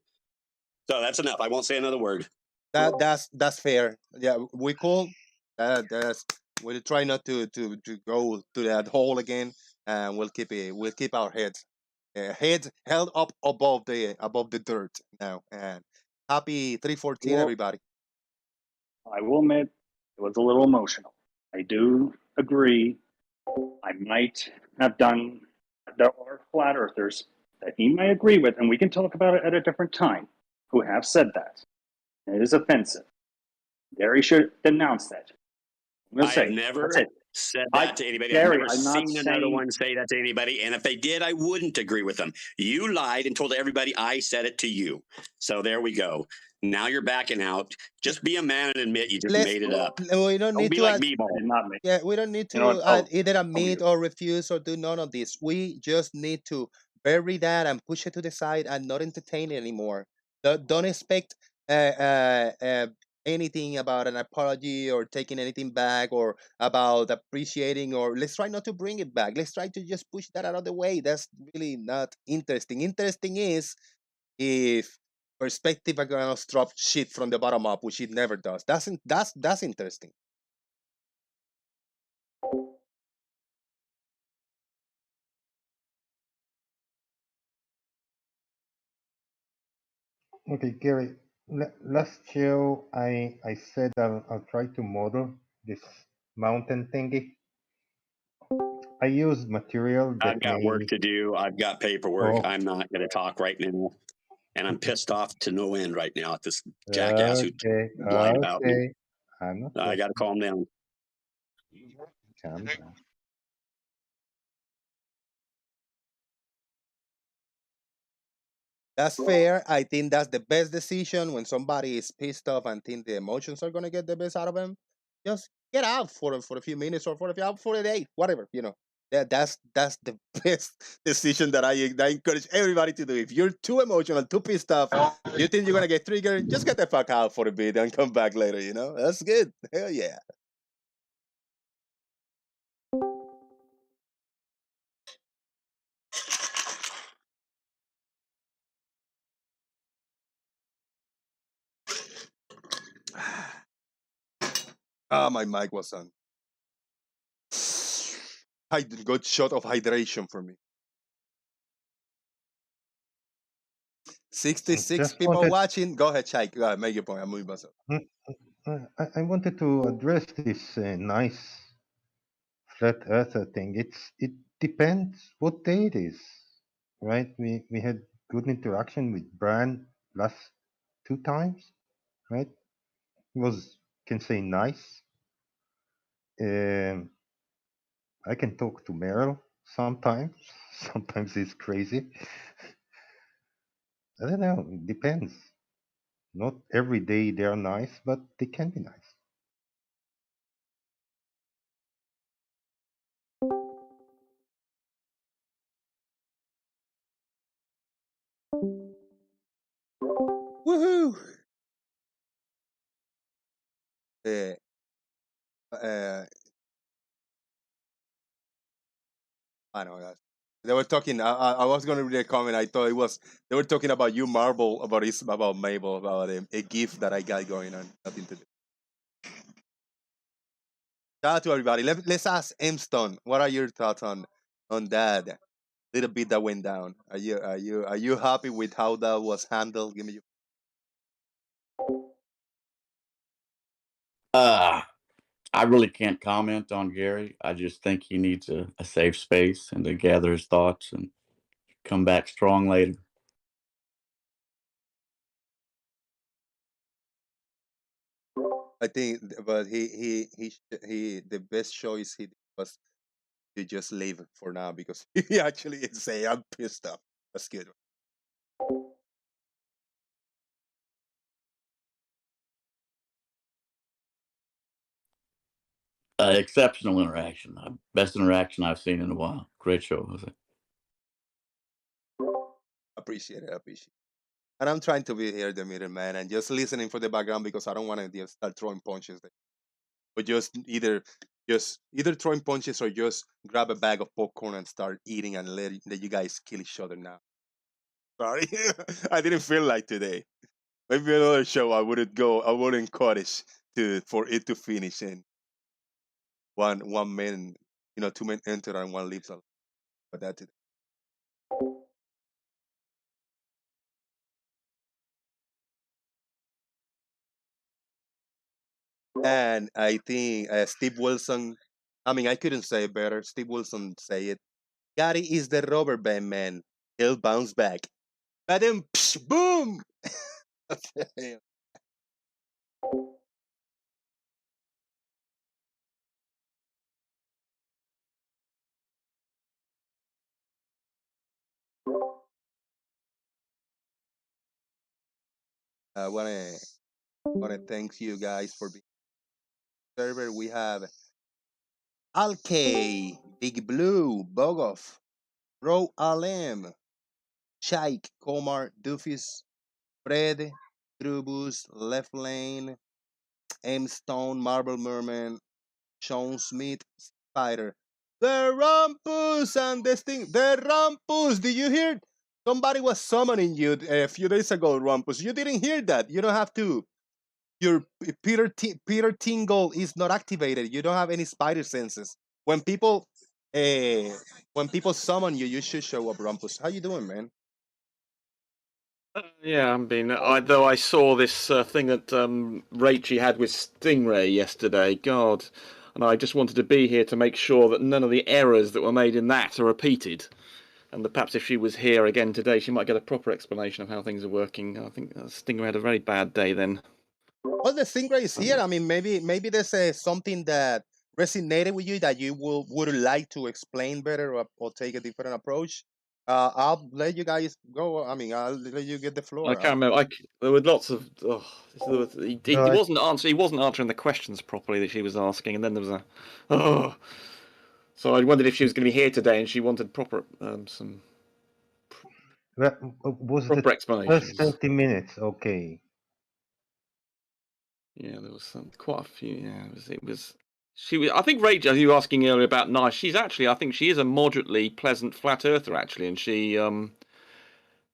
So that's enough. I won't say another word. That's fair. Yeah, we cool. We'll try not to go to that hole again, and we'll keep our heads held up above the dirt now. And happy 314, everybody. I will admit it was a little emotional. I do agree. I might have done. There are flat earthers that he may agree with, and we can talk about it at a different time, who have said that. It is offensive. Gary should denounce that. I have never said that to anybody. Gary, I've never seen another one say that to anybody. And if they did, I wouldn't agree with them. You lied and told everybody I said it to you. So there we go. Now you're backing out. Just be a man and admit you just made it up. We don't need to like B-ball. Yeah, we don't need to either admit or refuse or do none of this. We just need to bury that and push it to the side and not entertain it anymore. Don't expect anything about an apology or taking anything back or about appreciating, or let's try not to bring it back. Let's try to just push that out of the way. That's really not interesting. Interesting is if perspective are gonna drop shit from the bottom up, which it never does. That's interesting. Okay, Gary. Last show, I said I'll try to model this mountain thingy. I used material that I've got work to do. I've got paperwork. I'm not going to talk right now. And I'm pissed off to no end right now at this jackass who lied about me. I'm not. I got to calm down. Calm down. That's fair. I think that's the best decision when somebody is pissed off and think the emotions are gonna get the best out of them. Just get out for a few minutes or for a day, whatever, you know. That's the best decision that I encourage everybody to do. If you're too emotional, too pissed off, you think you're gonna get triggered, just get the fuck out for a bit and come back later. That's good. Hell yeah. My mic was on. Good shot of hydration for me. 66 people watching. Go ahead, Chai. Go ahead, make your point. I'm moving myself. I wanted to address this nice flat earther thing. It depends what day it is, right? We had good interaction with Bran last 2 times, right? It was, can say, nice. I can talk to Meryl sometimes. Sometimes it's crazy. I don't know. It depends. Not every day they are nice, but they can be nice. Woohoo! I know that. They were talking. I was going to read a comment. I thought they were talking about you, Marble, about Mabel, about a gift that I got going on. Nothing to do. Shout out to everybody. Let's ask M Stone. What are your thoughts on that little bit that went down? Are you happy with how that was handled? Give me your. I really can't comment on Gary. I just think he needs a safe space and to gather his thoughts and come back strong later. I think, but the best choice he did was to just leave for now because he actually say I'm pissed off. That's good. Exceptional interaction. Best interaction I've seen in a while. Great show, was it? Appreciate it. And I'm trying to be here, the middleman, and just listening for the background because I don't want to just start throwing punches. But just either throwing punches or just grab a bag of popcorn and start eating and let you guys kill each other now. Sorry, I didn't feel like today. Maybe another show I wouldn't encourage for it to finish in one man, 2 men enter and 1 leaves alone. But that's it. And I think Steve Wilson, I couldn't say it better. Steve Wilson say it. Gary is the rubber band man. He'll bounce back. But then, boom! I wanna thank you guys for being server. We have Alkay, Big Blue, Bogov, Ro Alem, Shaik, Komar, Doofus, Fred, Trubus, Left Lane, M Stone, Marble Merman, Sean Smith, Spider, the Rumpus, and this thing, the Rumpus. Did you hear? Somebody was summoning you a few days ago, Rumpus. You didn't hear that. You don't have to. Your Peter Tingle is not activated. You don't have any spider senses. When people summon you, you should show up, Rumpus. How you doing, man? Yeah, though I saw this thing that Rachie had with Stingray yesterday, God, and I just wanted to be here to make sure that none of the errors that were made in that are repeated, and that perhaps if she was here again today, she might get a proper explanation of how things are working. I think Stingray had a very bad day then. Well, the Stingray is here. Maybe there's something that resonated with you that you would like to explain better or take a different approach. I'll let you guys go. I'll let you get the floor. I can't remember. There were lots of. He wasn't answering the questions properly that she was asking, and then there was So I wondered if she was going to be here today and she wanted proper some Was proper the explanations. first 30 minutes okay? Yeah, there was quite a few. Yeah, it was. She was. I think Rachel, you were asking earlier about nice. She's actually. I think she is a moderately pleasant flat earther actually, and she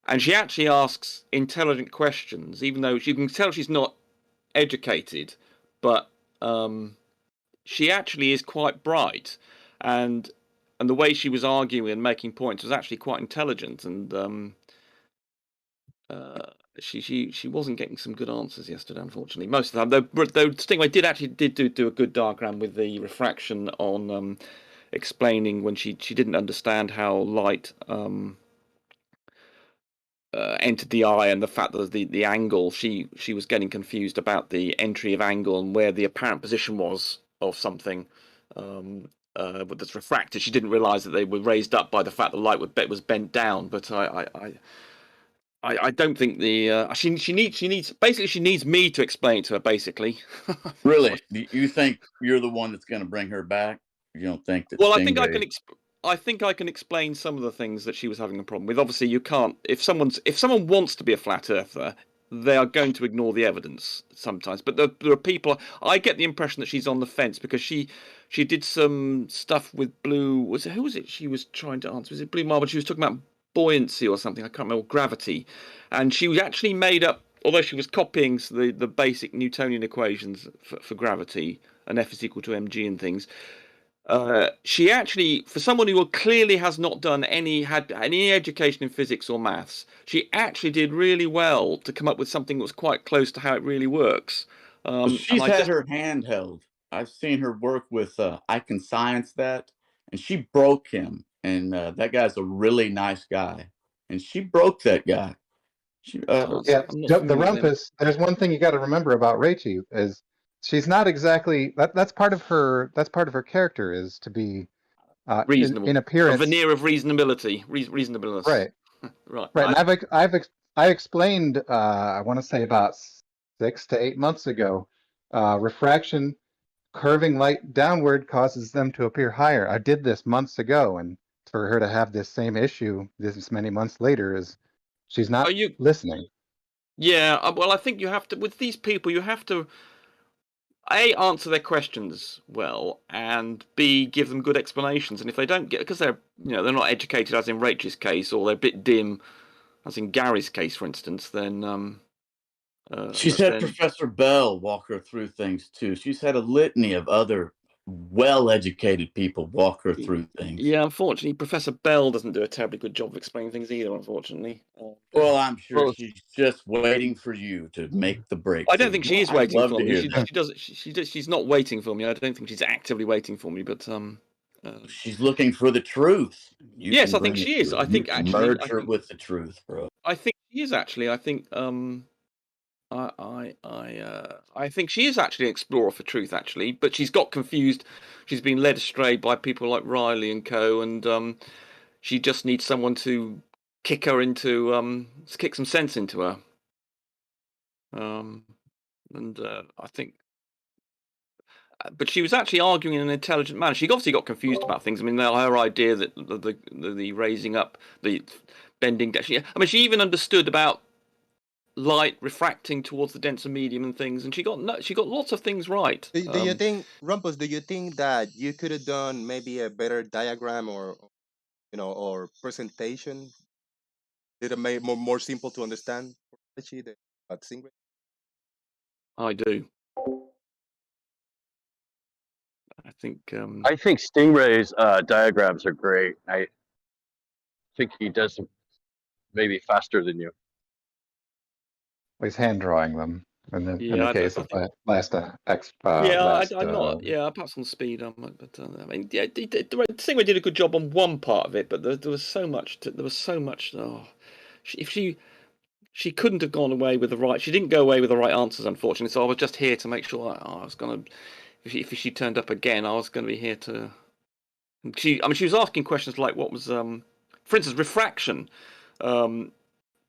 actually asks intelligent questions, even though you can tell she's not educated, but she actually is quite bright, and the way she was arguing and making points was actually quite intelligent, and she wasn't getting some good answers yesterday, unfortunately. Most of the time, though Stingray did do a good diagram with the refraction on explaining when she didn't understand how light entered the eye, and the fact that the angle, she was getting confused about the entry of angle and where the apparent position was of something that's refracted. She didn't realise that they were raised up by the fact the light was bent down. But I don't think she needs me to explain it to her, basically. Really? Do you think you're the one that's going to bring her back? You don't think that? Well, I think I can explain some of the things that she was having a problem with. Obviously, you can't. If someone wants to be a flat earther, they are going to ignore the evidence sometimes. But there are people. I get the impression that she's on the fence because she did some stuff with Blue. Who was it? She was trying to answer. Was it Blue Marble? She was talking about buoyancy or something. I can't remember. Gravity, and she was actually made up. Although she was copying the basic Newtonian equations for gravity and F is equal to mg and things. She actually, for someone who clearly has not had any education in physics or maths, she actually did really well to come up with something that was quite close to how it really works. She's had her hand held. I've seen her work with I Can Science That, and she broke him. And that guy's a really nice guy, and she broke that guy. The Rumpus. There's one thing you got to remember about Rachel is she's not exactly that's part of her character is to be reasonable in appearance, a veneer of reasonability, reasonableness. Right. Right. And I explained I want to say about 6 to 8 months ago, refraction, curving light downward causes them to appear higher. I did this months ago, and for her to have this same issue this many months later is she's not listening. Yeah, well, I think you have to, with these people, you have to A, answer their questions well, and B, give them good explanations. And if they don't get, because they're not educated, as in Rachel's case, or they're a bit dim, as in Gary's case, for instance, then she's had Professor Bell walk her through things too. She's had a litany of other well-educated people walk her through things. Yeah, unfortunately, Professor Bell doesn't do a terribly good job of explaining things either, unfortunately. Well, I'm sure she's just waiting for you to make the break. I don't think she is waiting for me. She's not waiting for me. I don't think she's actively waiting for me, but she's looking for the truth. Yes, I think she is. I think actually merge her with the truth, bro. I think she is actually. I think I think she is actually an explorer for truth, actually, but she's got confused. She's been led astray by people like Riley and co, and she just needs someone to kick her into kick some sense into her. And I think, but she was actually arguing in an intelligent manner. She obviously got confused about things. I mean, her idea that the raising up, the bending down. She even understood about light refracting towards the denser medium and things, and she got lots of things right. Do you think, Rumpus? Do you think that you could have done maybe a better diagram or presentation? Did it make more simple to understand? I do. I think Stingray's diagrams are great. I think he does them maybe faster than you. He's hand drawing them, and then in the case of perhaps on speed. But I mean, yeah, Stingray did a good job on one part of it, but there was so much. If she couldn't have gone away with the right. She didn't go away with the right answers, unfortunately. So I was just here to make sure I was going to. If she turned up again, I was going to be here to. She was asking questions like, what was, for instance, refraction.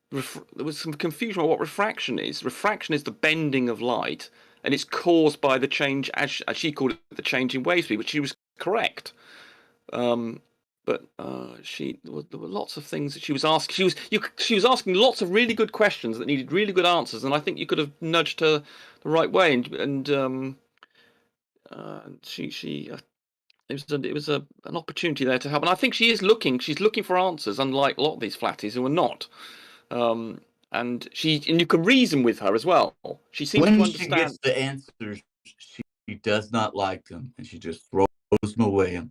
There was some confusion about what refraction is. Refraction is the bending of light, and it's caused by the change, as she called it, the change in wave speed, which she was correct. But there were lots of things that she was asking. She was asking lots of really good questions that needed really good answers, and I think you could have nudged her the right way. And it was an opportunity there to help. And I think she's looking for answers, unlike a lot of these flatties who are not. And you can reason with her as well. She seems to understand. When she gets the answers, she does not like them, and she just throws them away.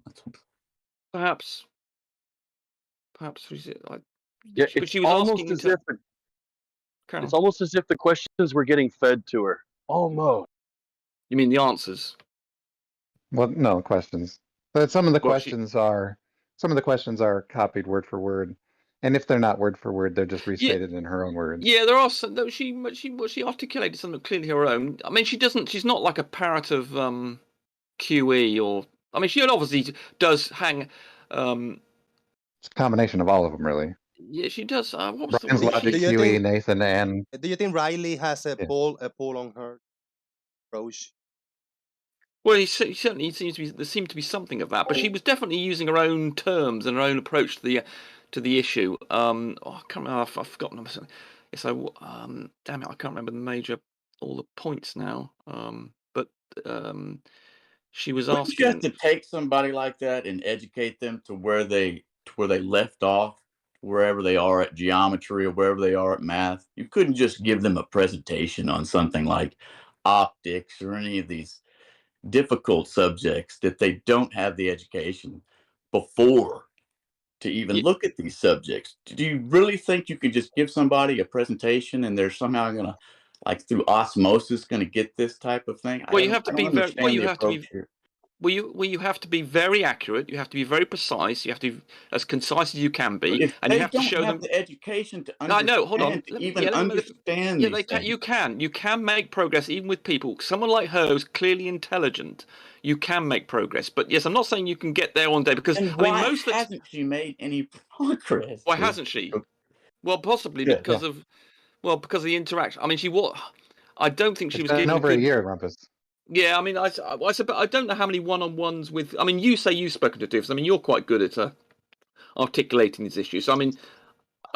Perhaps Yeah, but she was asking. It's almost as if the questions were getting fed to her. Almost. You mean the answers? Well, no questions. But some of the questions are copied word for word, and if they're not word for word, they're just restated in her own words. Yeah, there are some. She articulated something clearly her own. I mean, she's not like a parrot of QE or. I mean, she obviously does hang. It's a combination of all of them, really. Yeah, she does. What was Brian's the logic, QE, Nathan, and. Do you think Riley has a pull on her approach? Well, he certainly seems to be. There seemed to be something of that, but she was definitely using her own terms and her own approach to the issue. I can't remember. I've forgotten. Yes, damn it, I can't remember all the points now. But she was asking. You have to take somebody like that and educate them to where they left off, wherever they are at geometry or wherever they are at math. You couldn't just give them a presentation on something like optics or any of these difficult subjects that they don't have the education before to even look at these subjects. Do you really think you could just give somebody a presentation and they're somehow going to, like through osmosis, going to get this type of thing? Well, you have to be very. Well, you have to be. Well, you have to be very accurate. You have to be very precise. You have to be as concise as you can be, and you have to show them the education to understand. No, hold on. Understand. You can make progress even with people. Someone like her who's clearly intelligent. You can make progress, but yes, I'm not saying you can get there one day because hasn't she made any progress? Why hasn't she? Well, possibly because of the interaction. I mean, I don't think she was given over a year, Rumpus. Yeah, I mean, I don't know how many one-on-ones with. I mean, you say you've spoken to Diffs. I mean, you're quite good at articulating these issues. So, I mean,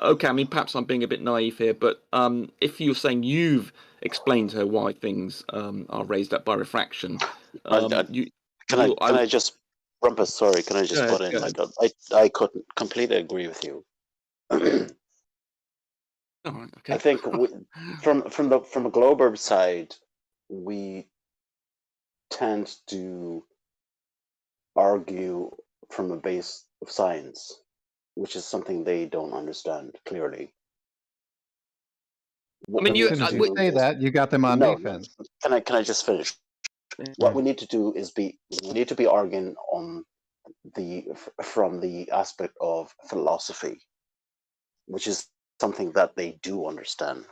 okay, I mean, perhaps I'm being a bit naive here, but if you're saying you've explained to her why things are raised up by refraction, can I just, Rumpus? Sorry, can I just put in? I couldn't completely agree with you. All right, okay. I think from a Glober side, we tend to argue from a base of science, which is something they don't understand clearly. I mean, you say that you got them on defense. Can I just finish? What we need to do is we need to be arguing on from the aspect of philosophy, which is something that they do understand.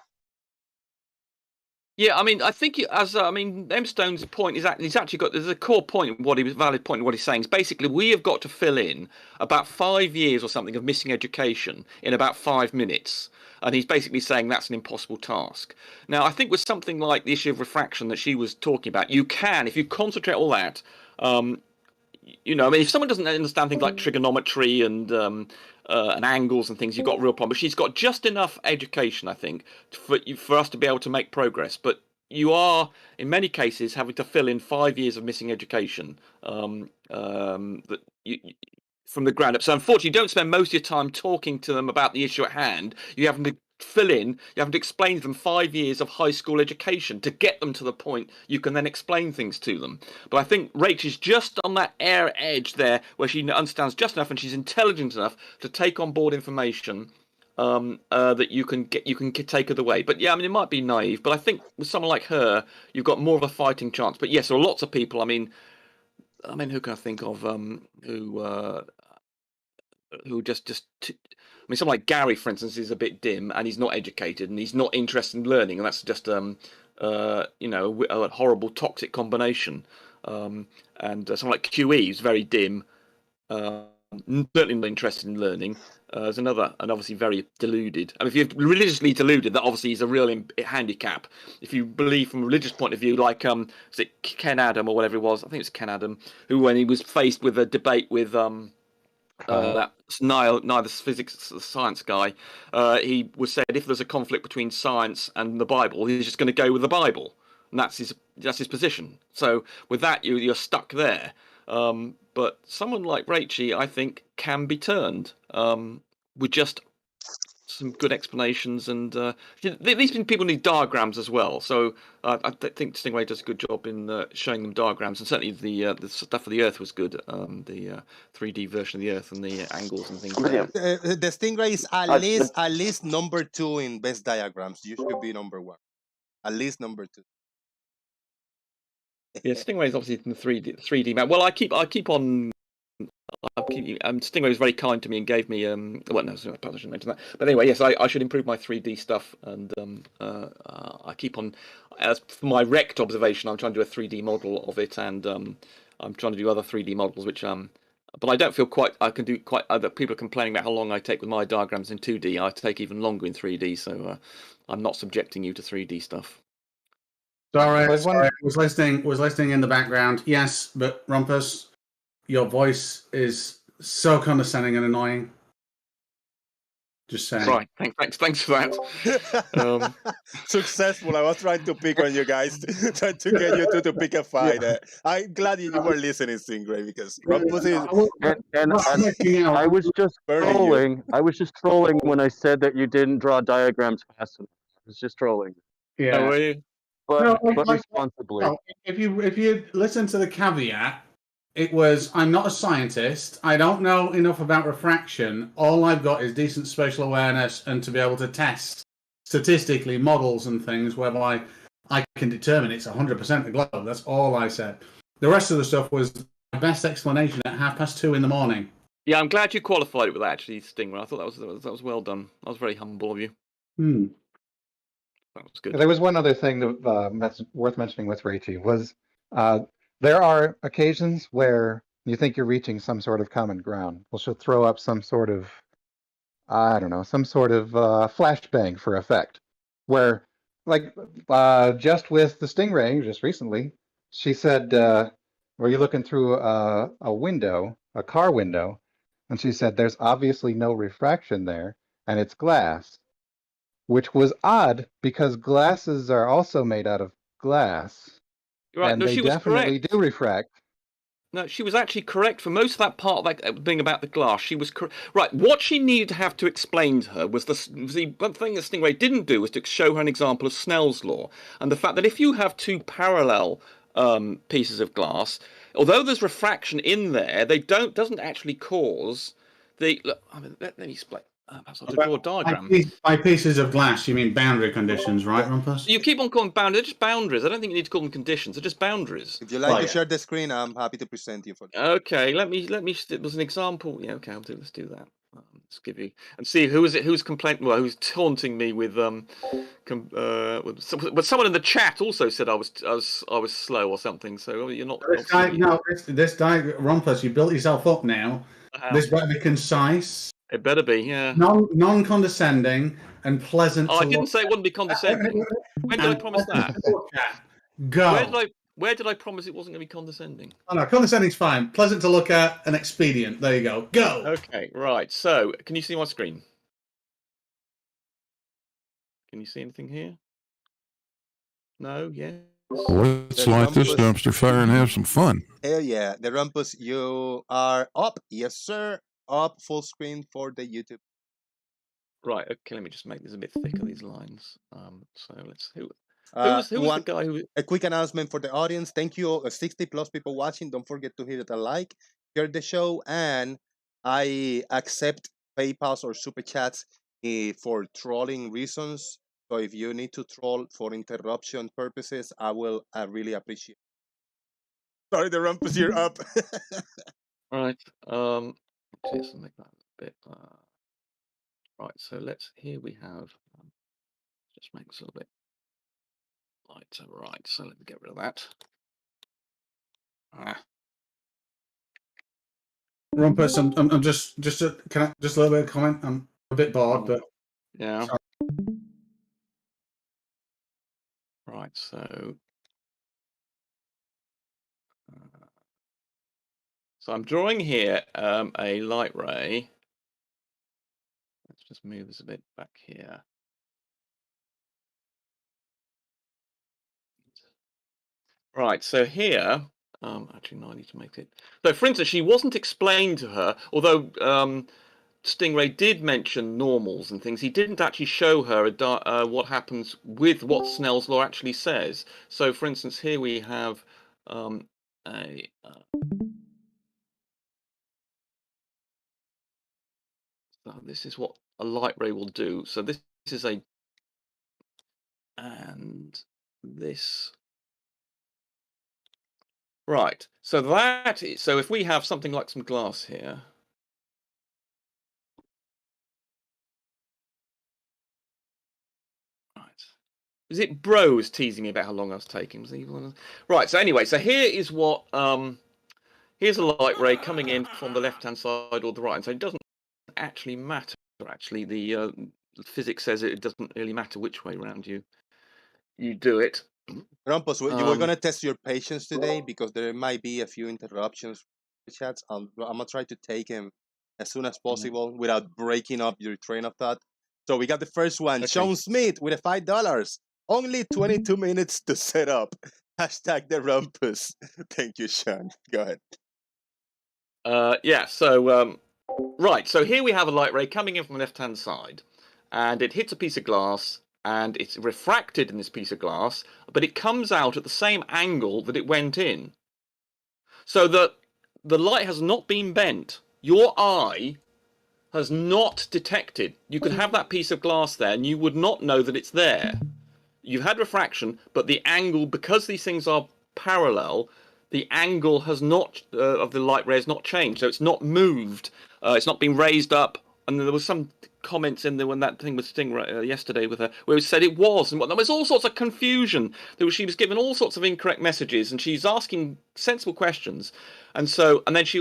Yeah, I mean, I think M. Stone's point is he's actually got. There's a core point. Valid point in what he's saying is basically we have got to fill in about 5 years or something of missing education in about 5 minutes, and he's basically saying that's an impossible task. Now, I think with something like the issue of refraction that she was talking about, you can, if you concentrate all that. I mean, if someone doesn't understand things like trigonometry and angles and things, you've got a real problem. But she's got just enough education, I think, for us to be able to make progress. But you are, in many cases, having to fill in 5 years of missing education from the ground up. So unfortunately, you don't spend most of your time talking to them about the issue at hand. You have to fill in, you have to explain to them 5 years of high school education to get them to the point you can then explain things to them. But I think Rach is just on that edge there where she understands just enough and she's intelligent enough to take on board information that you can take her away. But yeah, I mean, it might be naive, but I think with someone like her, you've got more of a fighting chance. But yes, there are lots of people. I mean, who can I think of who just I mean, someone like Gary, for instance, is a bit dim and he's not educated and he's not interested in learning, and that's just a horrible toxic combination. And someone like QE is very dim, certainly not interested in learning. There's another, and obviously very deluded. I mean, if you're religiously deluded, that obviously is a real handicap. If you believe from a religious point of view, like was it Ken Adam or whatever it was? I think it was Ken Adam, who when he was faced with a debate with that's neither physics or science guy. He was said if there's a conflict between science and the Bible, he's just going to go with the Bible, and that's his position. So with that, you're stuck there. But someone like Rachie, I think, can be turned with just some good explanations, and these people need diagrams as well. So I think Stingray does a good job in showing them diagrams, and certainly the stuff for the Earth was good. The 3D version of the Earth and the angles and things. The Stingray is at least number 2 in best diagrams. You should be number 1, at least number 2. Yeah, Stingray is obviously in the 3D map. Well, I keep on. Stingray was very kind to me and gave me well, no, I probably shouldn't mention that. But anyway, yes, I should improve my 3D stuff, and I keep on, as for my rect observation, I'm trying to do a 3D model of it, and I'm trying to do other 3D models, which but I don't feel quite. I can do quite. Other people are complaining about how long I take with my diagrams in 2D. I take even longer in 3D, so I'm not subjecting you to 3D stuff. Sorry, was listening in the background. Yes, but Rumpus, your voice is so condescending and annoying. Just saying. Right, thanks for that. Successful. I was trying to pick on you guys, trying to get you two to pick a fight. I'm glad you were listening, Stingray, because Rumpus is. And I was just trolling. I was just trolling when I said that you didn't draw diagrams fast enough. I was just trolling. Yeah. Oh, were you? But responsibly. No, if you listen to the caveat, it was, I'm not a scientist. I don't know enough about refraction. All I've got is decent spatial awareness and to be able to test statistically models and things whereby I can determine it's 100% the globe. That's all I said. The rest of the stuff was the best explanation at 2:30 in the morning. Yeah, I'm glad you qualified it with that, actually, Stingray. I thought that was well done. I was very humble of you. That was good. There was one other thing that's worth mentioning with Rachie was there are occasions where you think you're reaching some sort of common ground. Well, she'll throw up some sort of, I don't know, some sort of flashbang for effect. Where, like, just with the Stingray, just recently, she said, were you looking through a window, a car window? And she said, there's obviously no refraction there, and it's glass. Which was odd, because glasses are also made out of glass. Right, and no, they she was definitely correct. do refract. No, she was actually correct for most of that part, like being about the glass. She was correct. Right, what she needed to have to explain to her was the one thing that Stingray didn't do was to show her an example of Snell's law and the fact that if you have two parallel pieces of glass, although there's refraction in there, they doesn't actually cause the. Look, I mean, let me explain. Perhaps I'll draw a diagram. By pieces of glass, you mean boundary conditions, right, Rumpus? You keep on calling boundaries. They're just boundaries. I don't think you need to call them conditions. They're just boundaries. If you like to share the screen, I'm happy to present you for that. Okay, let me. There's an example. Yeah, okay, let's do that. Let's give you and see who's complaining. Well, who's taunting me with but someone in the chat also said I was slow or something. So you're not. This guy Rumpus, you built yourself up now. This better be concise. It better be, yeah. Non-condescending and pleasant. Oh, I didn't say it wouldn't be condescending. When did I promise that? Go. Where did I promise it wasn't going to be condescending? Oh no, condescending's fine. Pleasant to look at and expedient. There you go. Go. Okay, right. So, can you see my screen? Can you see anything here? No. Yes. Let's light this dumpster fire and have some fun. Hell yeah. The Rumpus, you are up. Yes, sir. Up full screen for the YouTube. Right. Okay. Let me just make this a bit thicker. These lines. So let's. Who was the guy who? A quick announcement for the audience. Thank you, 60+ people watching. Don't forget to hit a like, share the show, and I accept PayPals or super chats for trolling reasons. So if you need to troll for interruption purposes, I will really appreciate it. Sorry, the Rumpus, you're up. Right. Let's make that a bit. Right. So here we have. Just make this a little bit lighter. Right. So let me get rid of that. Rumpus, I'm just a little bit of comment. I'm a bit bored, but yeah. Right. So So I'm drawing here a light ray. Let's just move this a bit back here. Right, so here, actually, no, I need to make it. So, for instance, she wasn't explained to her, although Stingray did mention normals and things. He didn't actually show her what happens with what Snell's law actually says. So, for instance, here we have so this is what a light ray will do. So this is and this. Right, so so if we have something like some glass here. Right. Is it Bros teasing me about how long I was taking? Right, so anyway, so here is what here's a light ray coming in from the left-hand side or the right-hand side. It doesn't actually matter, actually. The physics says it doesn't really matter which way around you do it. Rumpus, you were going to test your patience today because there might be a few interruptions. Chats. I'm going to try to take him as soon as possible without breaking up your train of thought. So we got the first one. Okay. Sean Smith with a $5. Only 22 minutes to set up. Hashtag the Rumpus. Thank you, Sean. Go ahead. Yeah, so, right. So here we have a light ray coming in from the left-hand side. And it hits a piece of glass. And it's refracted in this piece of glass. But it comes out at the same angle that it went in. So that the light has not been bent. Your eye has not detected. You could have that piece of glass there and you would not know that it's there. You've had refraction, but the angle, because these things are parallel, the angle has not of the light ray has not changed. So it's not moved. It's not been raised up. And there was some comments in there when that thing was Stingray yesterday with her, where it said it was, and there was all sorts of confusion. She was given all sorts of incorrect messages, and she's asking sensible questions, and then she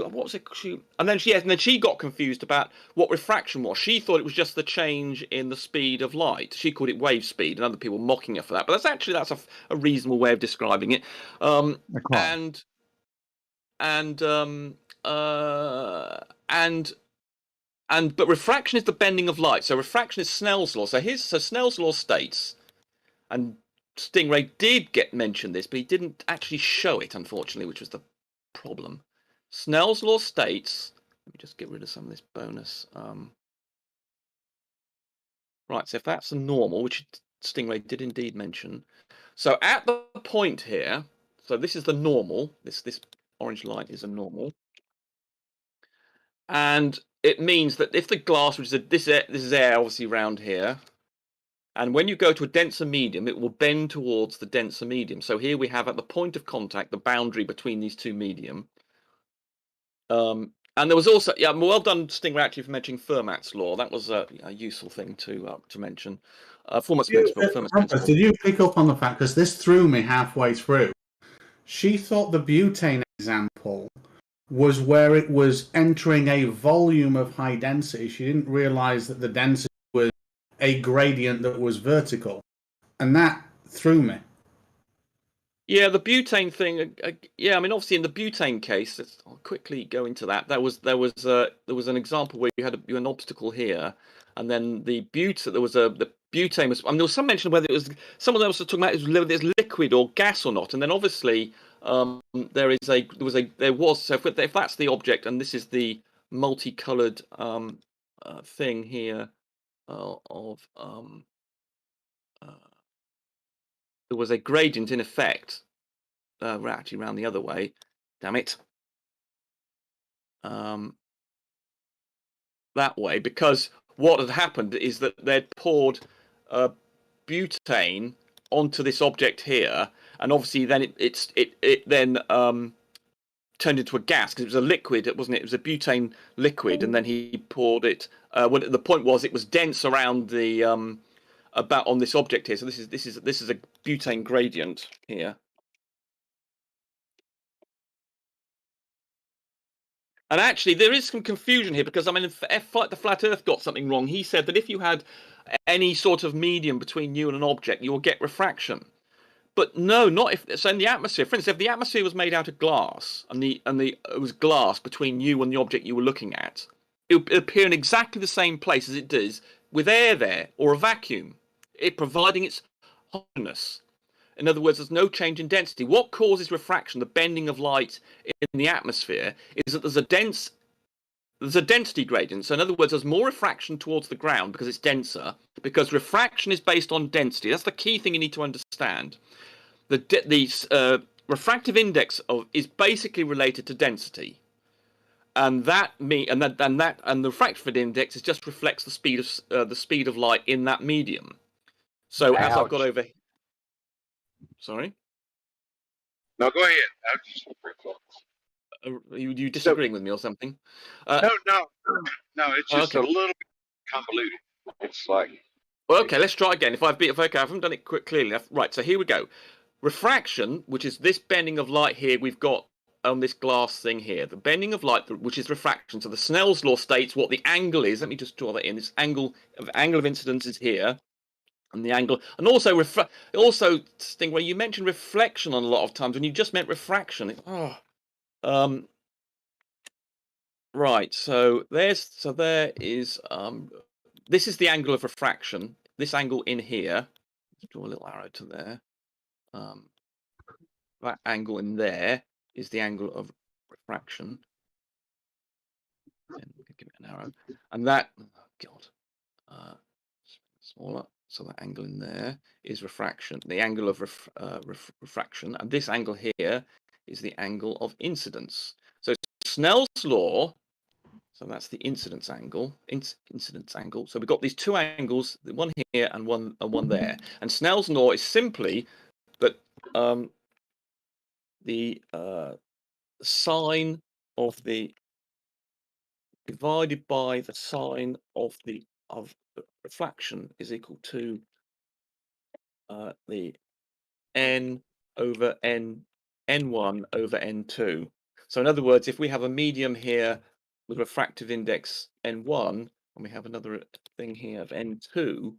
got confused about what refraction was. She thought it was just the change in the speed of light. She called it wave speed, and other people mocking her for that. But that's a reasonable way of describing it. But refraction is the bending of light. So refraction is Snell's law. So Snell's law states, and Stingray did mention this, but he didn't actually show it, unfortunately, which was the problem. Snell's law states. Let me just get rid of some of this bonus. Right. So if that's a normal, which Stingray did indeed mention. So at the point here, so this is the normal. This orange light is a normal, and it means that if the glass, which is this is air, obviously around here, and when you go to a denser medium, it will bend towards the denser medium. So here we have at the point of contact the boundary between these two medium. And there was also, well done, Stingray, actually, for mentioning Fermat's law. That was a useful thing to mention. Fermat's principle. Did you pick up on the fact, because this threw me halfway through? She thought the butane example was where it was entering a volume of high density. She didn't realize that the density was a gradient that was vertical, and that threw me. Yeah, the butane thing. I mean, obviously, in the butane case, I'll quickly go into that. There was an example where you had an obstacle here, and then the butane was. I mean, there was some mention of whether it was someone else was talking about whether it's liquid or gas or not, and then obviously. So if that's the object and this is the multicolored thing here there was a gradient in effect actually round the other way, damn it, that way, because what had happened is that they'd poured butane onto this object here, and obviously then it then turned into a gas because it was a liquid, wasn't it? It was a butane liquid, and then he poured it. When the point was, it was dense around the about on this object here. So this is a butane gradient here. And actually, there is some confusion here because I mean, the Flat Earth got something wrong. He said that if you had any sort of medium between you and an object, you will get refraction. But no, not if. So in the atmosphere, for instance, if the atmosphere was made out of glass and it was glass between you and the object you were looking at, it would appear in exactly the same place as it does with air there or a vacuum, it providing its hollowness. In other words, there's no change in density. What causes refraction, the bending of light in the atmosphere, is that there's a density gradient. So in other words, there's more refraction towards the ground because it's denser, because refraction is based on density. That's the key thing you need to understand. The refractive index is basically related to density, and the refractive index just reflects the speed of light in that medium. So as I've got over, sorry. No, go ahead. Are you disagreeing with me or something? No. It's just okay. a little bit convoluted. It's like. Well, okay, let's try again. If I haven't done it clearly enough. Right, so here we go. Refraction, which is this bending of light here, we've got on this glass thing here. The bending of light, which is refraction. So the Snell's law states what the angle is. Let me just draw that in. This angle of incidence is here, and the angle, and also Stingray, you mentioned reflection on a lot of times when you just meant refraction. Right. So there is this is the angle of refraction. This angle in here. Let's draw a little arrow to there. That angle in there is the angle of refraction. And give it an arrow, and that smaller. So that angle in there is refraction. The angle of refraction, and this angle here is the angle of incidence. So Snell's law. So that's the incidence angle. Incidence angle. So we've got these two angles, one here and one there. And Snell's law is simply that the sine of the divided by the sine of the refraction is equal to the n over n1 over n2. So in other words, if we have a medium here with refractive index n1 and we have another thing here of n2,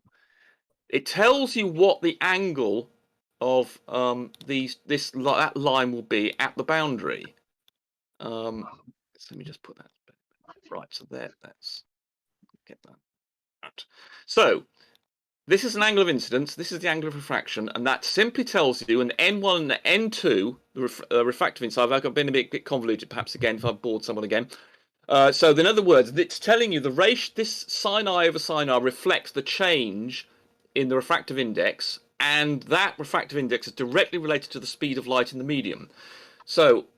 it tells you what the angle of that line will be at the boundary. So let me just put that right. So there, let's get that out. So this is an angle of incidence. This is the angle of refraction, and that simply tells you an n1 and n2, the refractive index. I've been a bit convoluted, perhaps again if I've bored someone again. So in other words, it's telling you the ratio. This sin I over sin r reflects the change in the refractive index, and that refractive index is directly related to the speed of light in the medium. So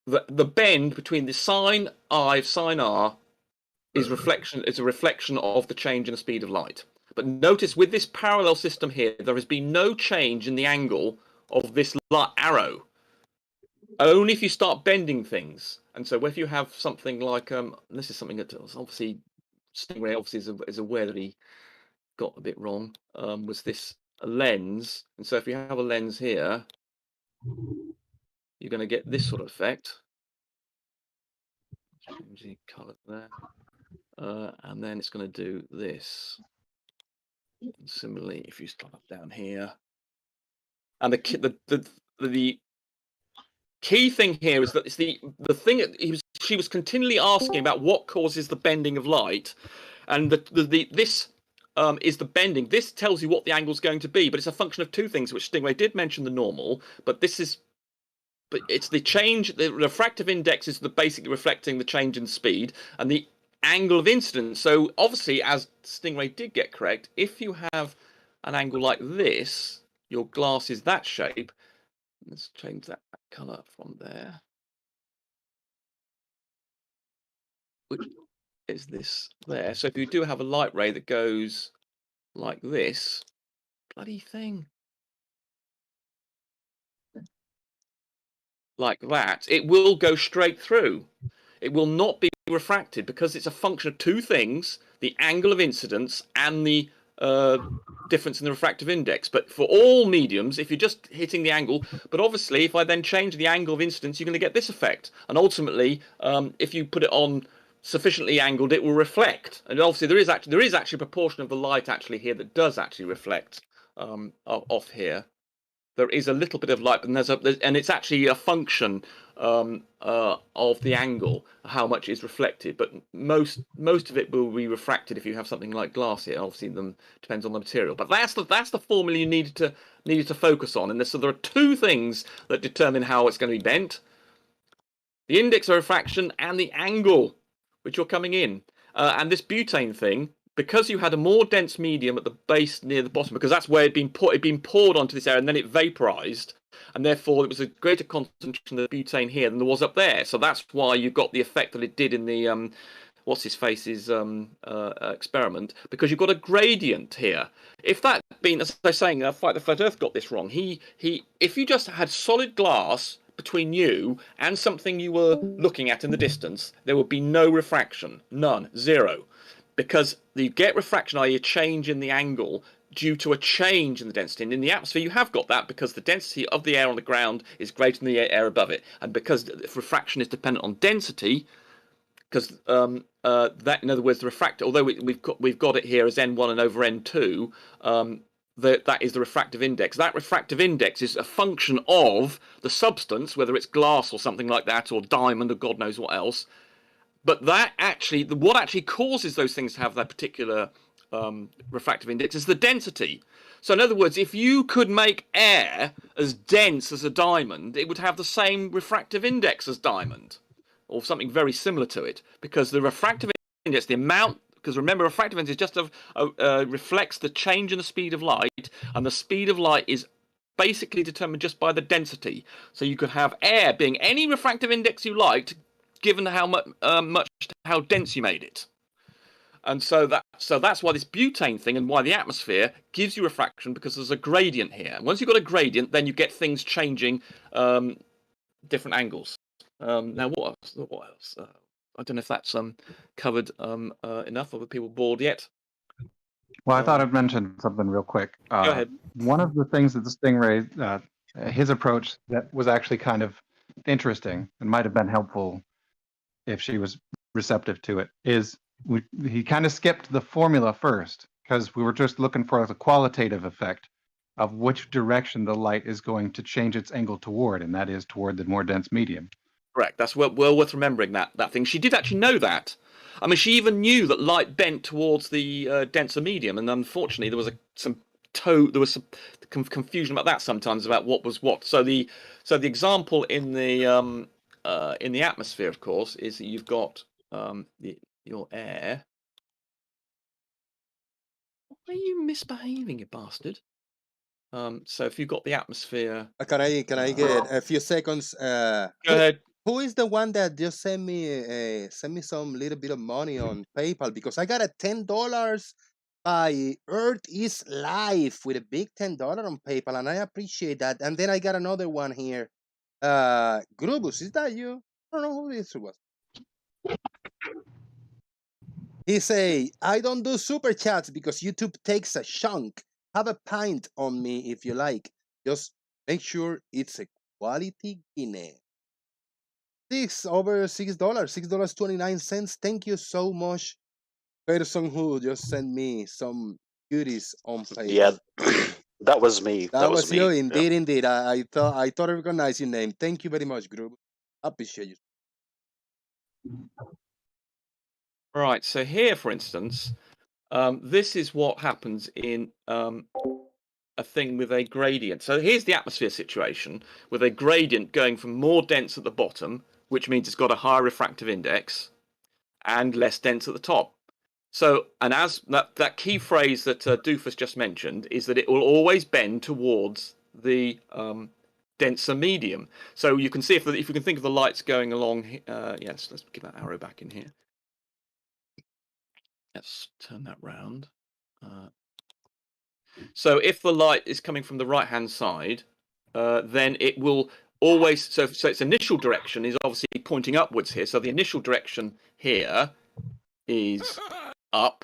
the bend between the sin I of sin r is a reflection of the change in the speed of light. But notice with this parallel system here, there has been no change in the angle of this arrow. Only if you start bending things. And so if you have something like this is something that obviously Stingray is aware that he got a bit wrong, was this a lens. And so if you have a lens here, you're going to get this sort of effect. Change the color there. And then it's going to do this. And similarly, if you start up down here, and the key thing here is that it's the thing that she was continually asking about what causes the bending of light, and this is the bending. This tells you what the angle is going to be, but it's a function of two things, which Stingray did mention the normal, but it's the change. The refractive index is basically reflecting the change in speed, and the angle of incidence. So obviously, as Stingray did get correct, if you have an angle like this, your glass is that shape. Let's change that color from there, which is this there. So if you do have a light ray that goes like this, bloody thing, like that, it will go straight through. It will not be refracted because it's a function of two things: the angle of incidence and the difference in the refractive index. But for all mediums, if you're just hitting the angle, but obviously if I then change the angle of incidence, you're going to get this effect. And ultimately, if you put it on sufficiently angled, it will reflect. And obviously there is actually a proportion of the light actually here that does actually reflect off here. there is a little bit of light, and and it's actually a function of the angle, how much is reflected. But most of it will be refracted if you have something like glass here. Obviously, depends on the material. But that's the formula you needed to focus on. And so there are two things that determine how it's going to be bent: the index of refraction and the angle which you're coming in. And this butane thing, because you had a more dense medium at the base near the bottom, because that's where it'd been poured onto this area and then it vaporized, and therefore it was a greater concentration of butane here than there was up there. So that's why you got the effect that it did in the what's his face's experiment, because you've got a gradient here. If that been, as they're saying, Fight the Flat Earth got this wrong. If you just had solid glass between you and something you were looking at in the distance, there would be no refraction, none, zero. Because you get refraction, i.e. a change in the angle, due to a change in the density. And in the atmosphere, you have got that because the density of the air on the ground is greater than the air above it. And because refraction is dependent on density, because that, in other words, the refractor, although we've got it here as N1 and over N2, that is the refractive index. That refractive index is a function of the substance, whether it's glass or something like that, or diamond or God knows what else. But that what actually causes those things to have that particular refractive index is the density. So in other words, if you could make air as dense as a diamond, it would have the same refractive index as diamond, or something very similar to it, because the refractive index, the amount, because remember, refractive index just reflects the change in the speed of light, and the speed of light is basically determined just by the density. So you could have air being any refractive index you liked, given how dense you made it. And so that's why this butane thing and why the atmosphere gives you refraction, because there's a gradient here. Once you've got a gradient, then you get things changing different angles. Now, what else? I don't know if that's covered enough. Are people bored yet? Well, I thought I'd mention something real quick. Go ahead. One of the things that the Stingray, his approach that was actually kind of interesting and might have been helpful if she was receptive to it, is he kind of skipped the formula first, because we were just looking for the qualitative effect of which direction the light is going to change its angle toward, and that is toward the more dense medium. Correct. That's well worth remembering that thing. She did actually know that. I mean, she even knew that light bent towards the denser medium, and unfortunately, there was some confusion about that sometimes, about what was what. So the example in the atmosphere, of course, is that you've got your air. Why are you misbehaving, you bastard? So if you've got the atmosphere, can I get a few seconds? Go ahead. Who is the one that just sent me some little bit of money on PayPal, because I got a $10 by Earth is Life with a big $10 on PayPal, and I appreciate that. And then I got another one here. Grubus, is that you? I don't know who this was. He say, I don't do super chats because YouTube takes a chunk. Have a pint on me if you like. Just make sure it's a quality Guinea. Over $6, $6.29. Thank you so much, person who just sent me some goodies on PayPal. Yeah, that was me. That was you, indeed, yeah. Indeed. I thought I recognized your name. Thank you very much, Group. Appreciate you. Right. So here, for instance, this is what happens in a thing with a gradient. So here's the atmosphere situation with a gradient going from more dense at the bottom, which means it's got a higher refractive index, and less dense at the top. So, and as that key phrase that Doofus just mentioned is that it will always bend towards the denser medium. So you can see if you can think of the lights going along. Yes, let's give that arrow back in here. Let's turn that round. So if the light is coming from the right-hand side, then it will always, so its initial direction is obviously pointing upwards here. So the initial direction here is up.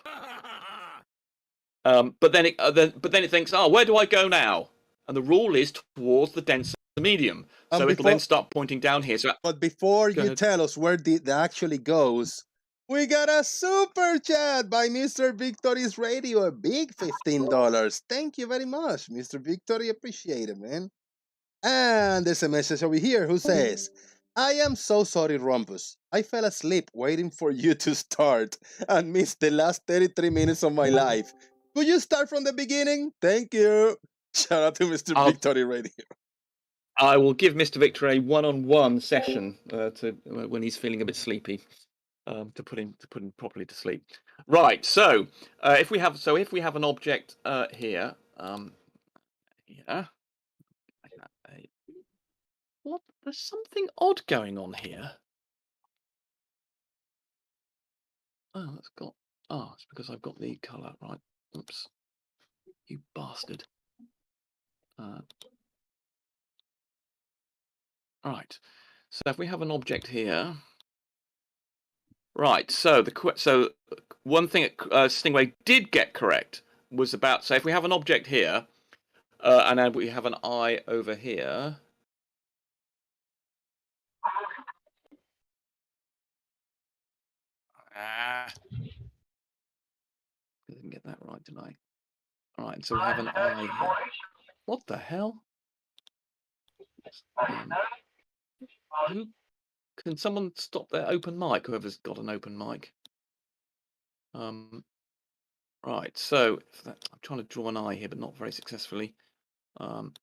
But then it thinks, oh, where do I go now? And the rule is towards the denser medium. So it'll then start pointing down here. So, but before you tell us where it actually goes, we got a super chat by Mr. Victory's Radio, a big $15. Thank you very much, Mr. Victory. Appreciate it, man. And there's a message over here who says, I am so sorry, Rumpus. I fell asleep waiting for you to start and missed the last 33 minutes of my life. Could you start from the beginning? Thank you. Shout out to Mr. Victory Radio. I will give Mr. Victor a one-on-one session to when he's feeling a bit sleepy, to put him properly to sleep. Right. So if we have an object here, yeah. What? There's something odd going on here. Oh, it's got. Oh, it's because I've got the colour right. Oops. You bastard. Right. So if we have an object here. Right. So one thing Stingray did get correct was about. So if we have an object here, and then we have an eye over here. Didn't get that right, did I? All right, so we have an eye here. What the hell? Who can someone stop their open mic? Whoever's got an open mic. Right. So I'm trying to draw an eye here, but not very successfully. Right.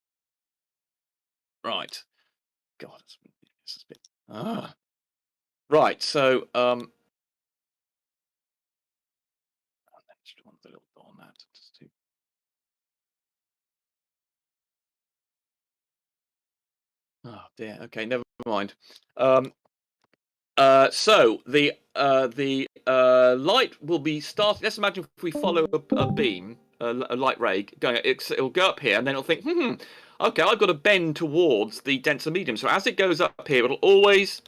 God, it's a bit. Right. So let's draw the little dot on that. Just to... Oh dear. Okay, never mind. So the light will be starting. Let's imagine if we follow a beam, a light ray going. It'll go up here, and then it'll think, okay, I've got to bend towards the denser medium. So as it goes up here, it'll always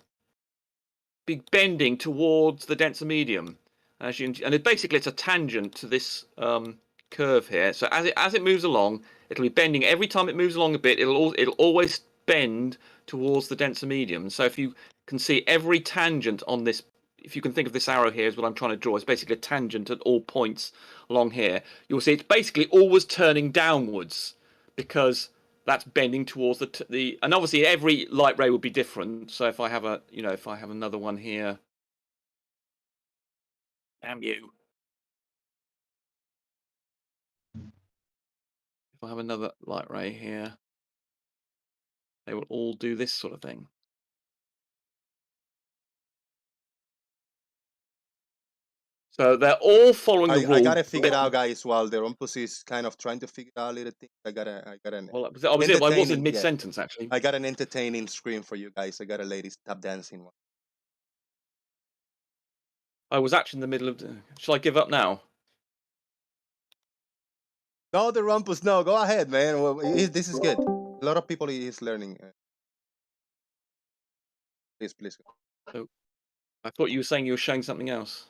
be bending towards the denser medium. Basically it's a tangent to this curve here. So as it moves along, it'll be bending every time it moves along a bit. It'll always bend towards the denser medium. So if you can see every tangent on this, if you can think of this arrow here is what I'm trying to draw, it's basically a tangent at all points along here. You'll see it's basically always turning downwards because that's bending towards the and obviously every light ray will be different. So if I have if I have another one here, damn you. If I have another light ray here, they will all do this sort of thing. So they're all following the rule. I gotta figure it out, guys. While the Rumpus is kind of trying to figure out little things, I got an. Well, I was in mid-sentence actually. I got an entertaining screen for you guys. I got a ladies tap dancing one. I was actually in the middle of. Shall I give up now? No, the Rumpus. No, go ahead, man. Well, this is good. A lot of people is learning. Please. So, I thought you were saying you were showing something else.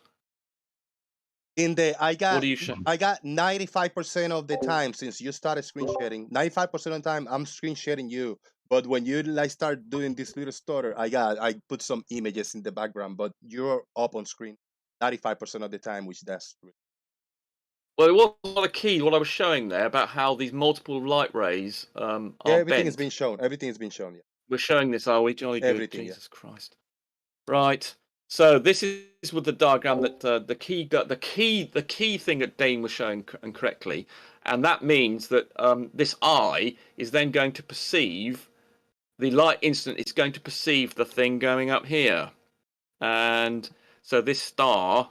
I got 95% of the time since you started screen sharing. 95% of the time I'm screen sharing you. But when you start doing this little stutter, I put some images in the background. But you're up on screen 95% of the time, which that's. Well, it was the key. What I was showing there about how these multiple light rays are everything bent. has been shown. Everything has been shown. Yeah. We're showing this, are we? Jolly good. Everything. Jesus Christ. Right. So this is with the diagram that the key thing that Dane was showing correctly, and that means that this eye is then going to perceive the light instant. It's going to perceive the thing going up here, and so this star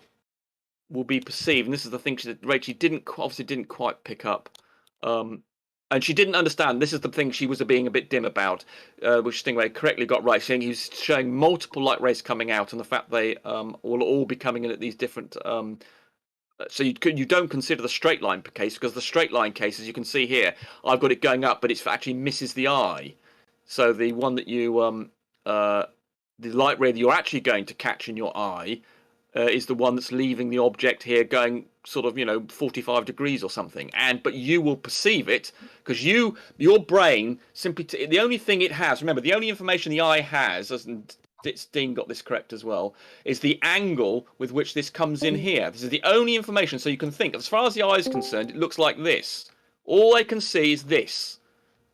will be perceived. And this is the thing that Rachel obviously didn't quite pick up. And she didn't understand. This is the thing she was being a bit dim about, which Stingray correctly got right. Saying he was showing multiple light rays coming out, and the fact they will all be coming in at these different. So you don't consider the straight line case, because the straight line case, as you can see here, I've got it going up, but it actually misses the eye. So the one that you the light ray that you're actually going to catch in your eye is the one that's leaving the object here, going sort of 45 degrees or something, but you will perceive it because your brain simply the only thing it has, remember, the only information the eye has, and Dean got this correct as well, is the angle with which this comes in here. This is the only information. So you can think, as far as the eye is concerned, it looks like this. All they can see is this.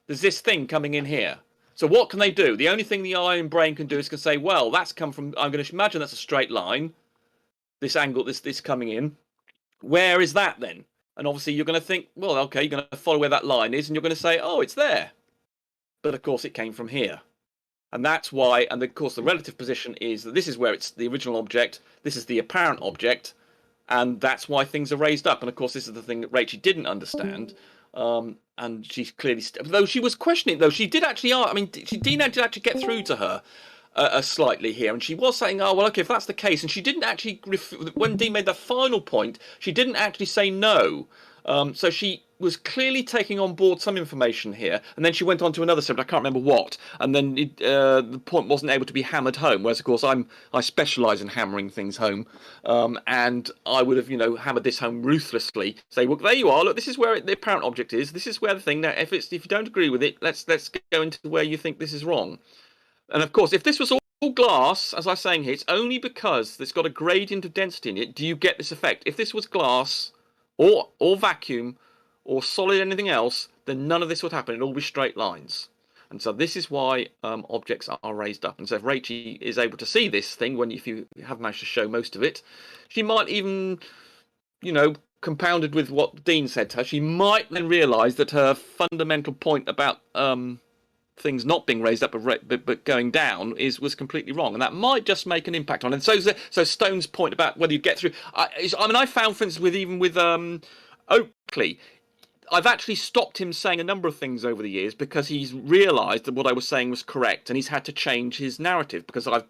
There's this thing coming in here. So what can they do? The only thing the iron brain can do is can say, well, that's come from, I'm going to imagine that's a straight line. This angle, this coming in. Where is that then? And obviously you're going to think, well, okay, you're going to follow where that line is, and you're going to say, oh, it's there. But of course it came from here. And that's why, and of course the relative position is that this is where it's the original object, this is the apparent object, and that's why things are raised up. And of course this is the thing that Rachel didn't understand. And she's clearly, though she was questioning, though she did actually, Dean did actually get through to her slightly here, and she was saying, oh, well, okay, if that's the case, and she didn't actually, when Dean made the final point, she didn't actually say no. So she was clearly taking on board some information here, and then she went on to another subject, I can't remember what, and then the point wasn't able to be hammered home, whereas, of course, I specialise in hammering things home, and I would have, hammered this home ruthlessly, say, well, there you are, look, this is where the apparent object is, this is where the thing, now, if you don't agree with it, let's go into where you think this is wrong. And, of course, if this was all glass, as I was saying here, it's only because it's got a gradient of density in it do you get this effect. If this was glass or vacuum or solid anything else, then none of this would happen. It'd all be straight lines. And so this is why objects are raised up. And so if Rachel is able to see this thing, if you have managed to show most of it, she might even, compounded with what Dean said to her, she might then realise that her fundamental point about things not being raised up but going down was completely wrong, and that might just make an impact on it. And so Stone's point about whether you get through, I found, for instance, with Oakley, I've actually stopped him saying a number of things over the years because he's realised that what I was saying was correct, and he's had to change his narrative because I've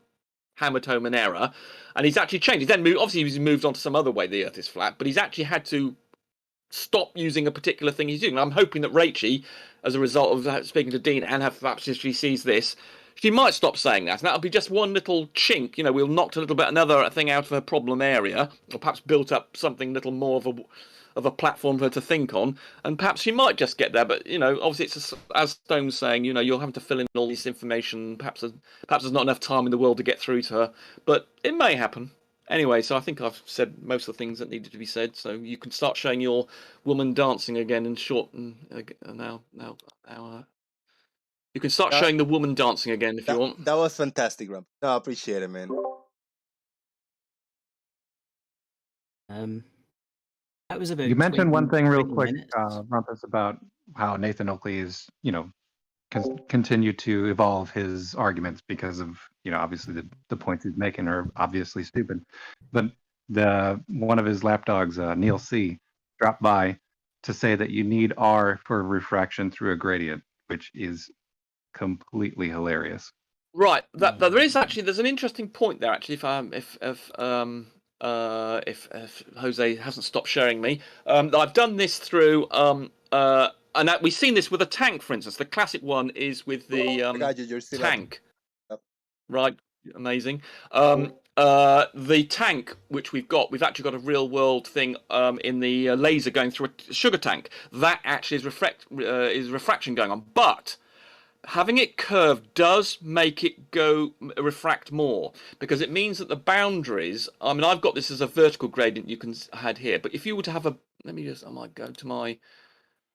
hammered home an error, and he's actually changed. He's then he's moved on to some other way the Earth is flat, but he's actually had to stop using a particular thing he's doing. I'm hoping that Rachel, as a result of speaking to Dean and perhaps if she sees this, she might stop saying that, and that'll be just one little chink. We'll knock a little bit another thing out of her problem area, or perhaps built up something little more of a platform for her to think on, and perhaps she might just get there. But obviously, it's as Stone's saying, you'll have to fill in all this information. Perhaps there's not enough time in the world to get through to her, but it may happen. Anyway, so I think I've said most of the things that needed to be said. So you can start showing your woman dancing again and shorten now. You can start showing the woman dancing again if you want. That was fantastic, Rumpus. No, I appreciate it, man. That was about. You mentioned one thing real quick, Rumpus, about how Nathan Oakley is, continue to evolve his arguments because of, obviously the points he's making are obviously stupid. But one of his lapdogs, Neil C, dropped by to say that you need R for refraction through a gradient, which is completely hilarious. Right. There's an interesting point there actually. If Jose hasn't stopped sharing me, I've done this through and we've seen this with a tank, for instance. The classic one is with the tank. Yep. Right, amazing. The tank, which we've actually got a real world thing in the laser going through a sugar tank. That actually is refraction going on, but having it curved does make it refract more, because it means that the boundaries, I've got this as a vertical gradient you can add here, but if you were to have I might go to my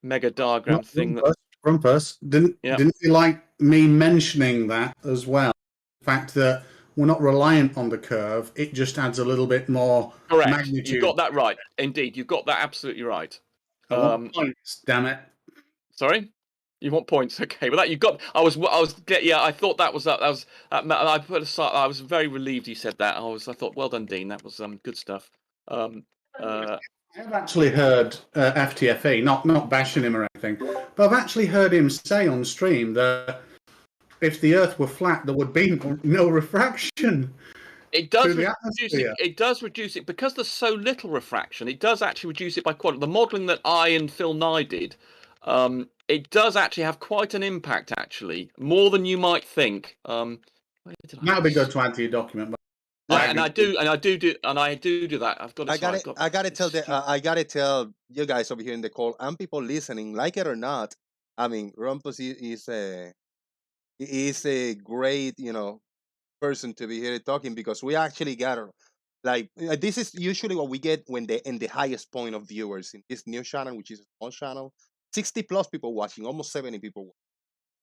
mega diagram thing. Rumpus, didn't you like me mentioning that as well? The fact that we're not reliant on the curve, it just adds a little bit more magnitude. You got that right. Indeed, you've got that absolutely right. I want points, damn it. Sorry? You want points? Okay, well that you got. I thought that was I put aside. I was very relieved you said that. I thought, well done, Dean. That was good stuff. I've actually heard FTFE, not bashing him or anything, but I've actually heard him say on stream that if the Earth were flat, there would be no refraction. It does reduce it. It does reduce it because there's so little refraction. It does actually reduce it by quite. The modelling that I and Phil Nye did, it does actually have quite an impact. Actually, more than you might think. That'll be good to add to your document. I do that. I gotta tell you guys over here in the call and people listening, like it or not. Rumpus is a great, person to be here talking, because we actually got this is usually what we get when in the highest point of viewers in this new channel, which is a small channel, 60+ people watching, almost 70 people.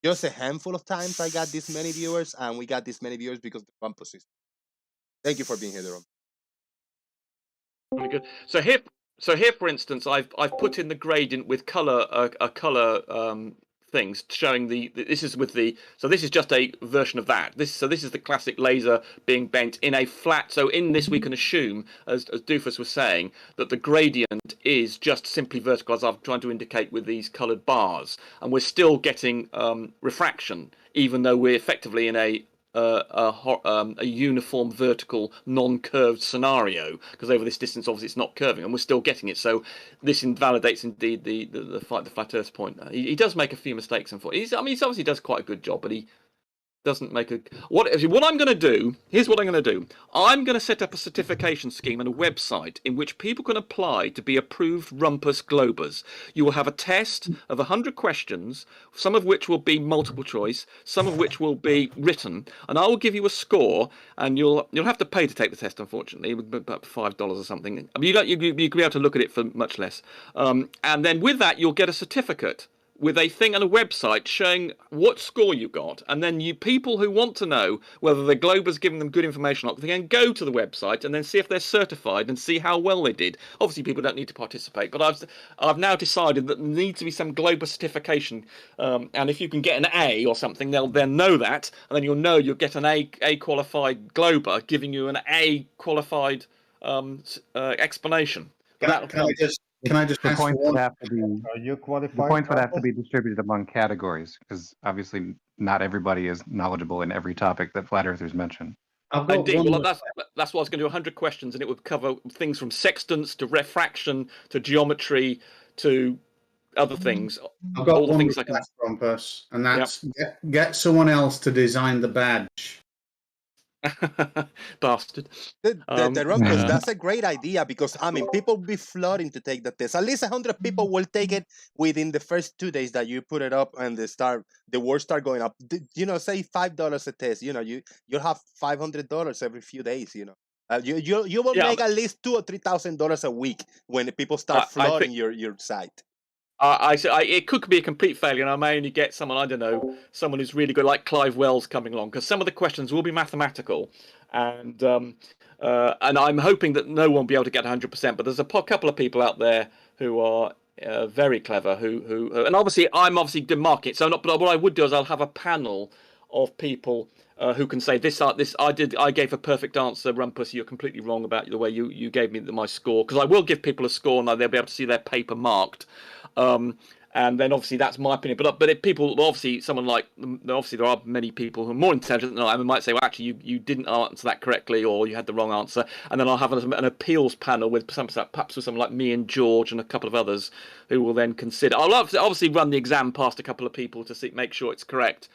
just a handful of times I got this many viewers, and we got this many viewers because the Rumpus system. Thank you for being here, the Rumpus. Really good. So here, for instance, I've put in the gradient with color things showing this is with the this is just a version of that. This is the classic laser being bent in a flat. So in this we can assume, as Doofus was saying, that the gradient is just simply vertical, as I've tried to indicate with these coloured bars, and we're still getting refraction, even though we're effectively in a uniform vertical non-curved scenario, because over this distance obviously it's not curving and we're still getting it. So this invalidates indeed the flat earth point. He does make a few mistakes, unfortunately. He obviously does quite a good job, but he doesn't make a what I'm going to do. Here's what I'm going to do. I'm going to set up a certification scheme and a website in which people can apply to be approved Rumpus Globers. You will have a test of 100 questions, some of which will be multiple choice, some of which will be written, and I will give you a score. And you'll have to pay to take the test, unfortunately, about $5 or something. I mean, you'll be able to look at it for much less. And then with that, you'll get a certificate with a thing and a website showing what score you got, and then people who want to know whether the Glober's giving them good information or not, they can go to the website and then see if they're certified and see how well they did. Obviously, people don't need to participate, but I've now decided that there needs to be some Glober certification, and if you can get an A or something, they'll then know that, and then you'll get an A qualified Glober giving you an A qualified explanation. Can I just the ask points one? would have to be Are you qualified? the points would have to be distributed among categories, because obviously not everybody is knowledgeable in every topic that flat earthers mention. Indeed, well, that's what I was going to do. 100 questions, and it would cover things from sextants to refraction to geometry to other things. I've got all the one things I can. Rumpus, and that's get someone else to design the badge. Bastard. The Rumpus, that's a great idea, because I mean people will be flooding to take the test. At least 100 people will take it within the first 2 days that you put it up, and the words start going up. Say $5 a test. You'll have $500 every few days. You will make at least $2,000 or $3,000 a week when people start flooding your site. It could be a complete failure, and I may only get someone, I don't know, someone who's really good, like Clive Wells, coming along, because some of the questions will be mathematical, and I'm hoping that no one will be able to get 100%. But there's a couple of people out there who are very clever, who and obviously I'm demarking it. So, but what I would do is I'll have a panel of people who can say I gave a perfect answer, Rumpus. You're completely wrong about the way you gave me my score, because I will give people a score and they'll be able to see their paper marked. And then obviously that's my opinion. But if people, obviously someone like, obviously there are many people who are more intelligent than I am and might say, well, actually you didn't answer that correctly, or you had the wrong answer. And then I'll have an appeals panel with perhaps with someone like me and George and a couple of others who will then consider. I'll obviously run the exam past a couple of people to make sure it's correct.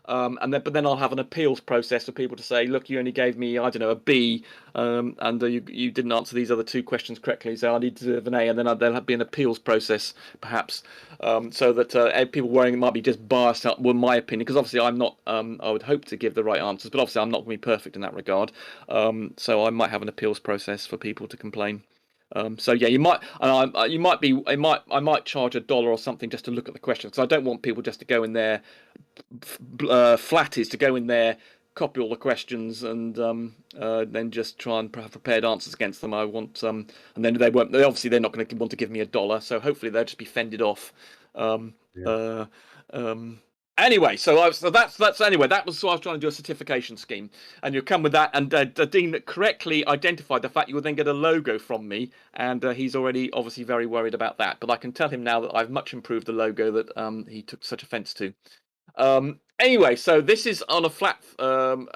But then I'll have an appeals process for people to say, look, you only gave me, I don't know, a B, and you didn't answer these other two questions correctly, so I need to have an A, and then there'll be an appeals process, perhaps, so that people worrying it might be just biased up with my opinion, because obviously I'm not, I would hope to give the right answers, but obviously I'm not going to be perfect in that regard, so I might have an appeals process for people to complain. So yeah, I might charge $1 or something just to look at the questions, because I don't want people just to go in there, flatties to go in there, copy all the questions, and then just try and have prepared answers against them. I want and then they're not going to want to give me $1, so hopefully they'll just be fended off. Anyway, so that's anyway. That was what I was trying to do, a certification scheme, and you come with that. And Dean correctly identified the fact you would then get a logo from me, and he's already obviously very worried about that. But I can tell him now that I've much improved the logo that he took such offence to. Anyway, so this is on a flat, in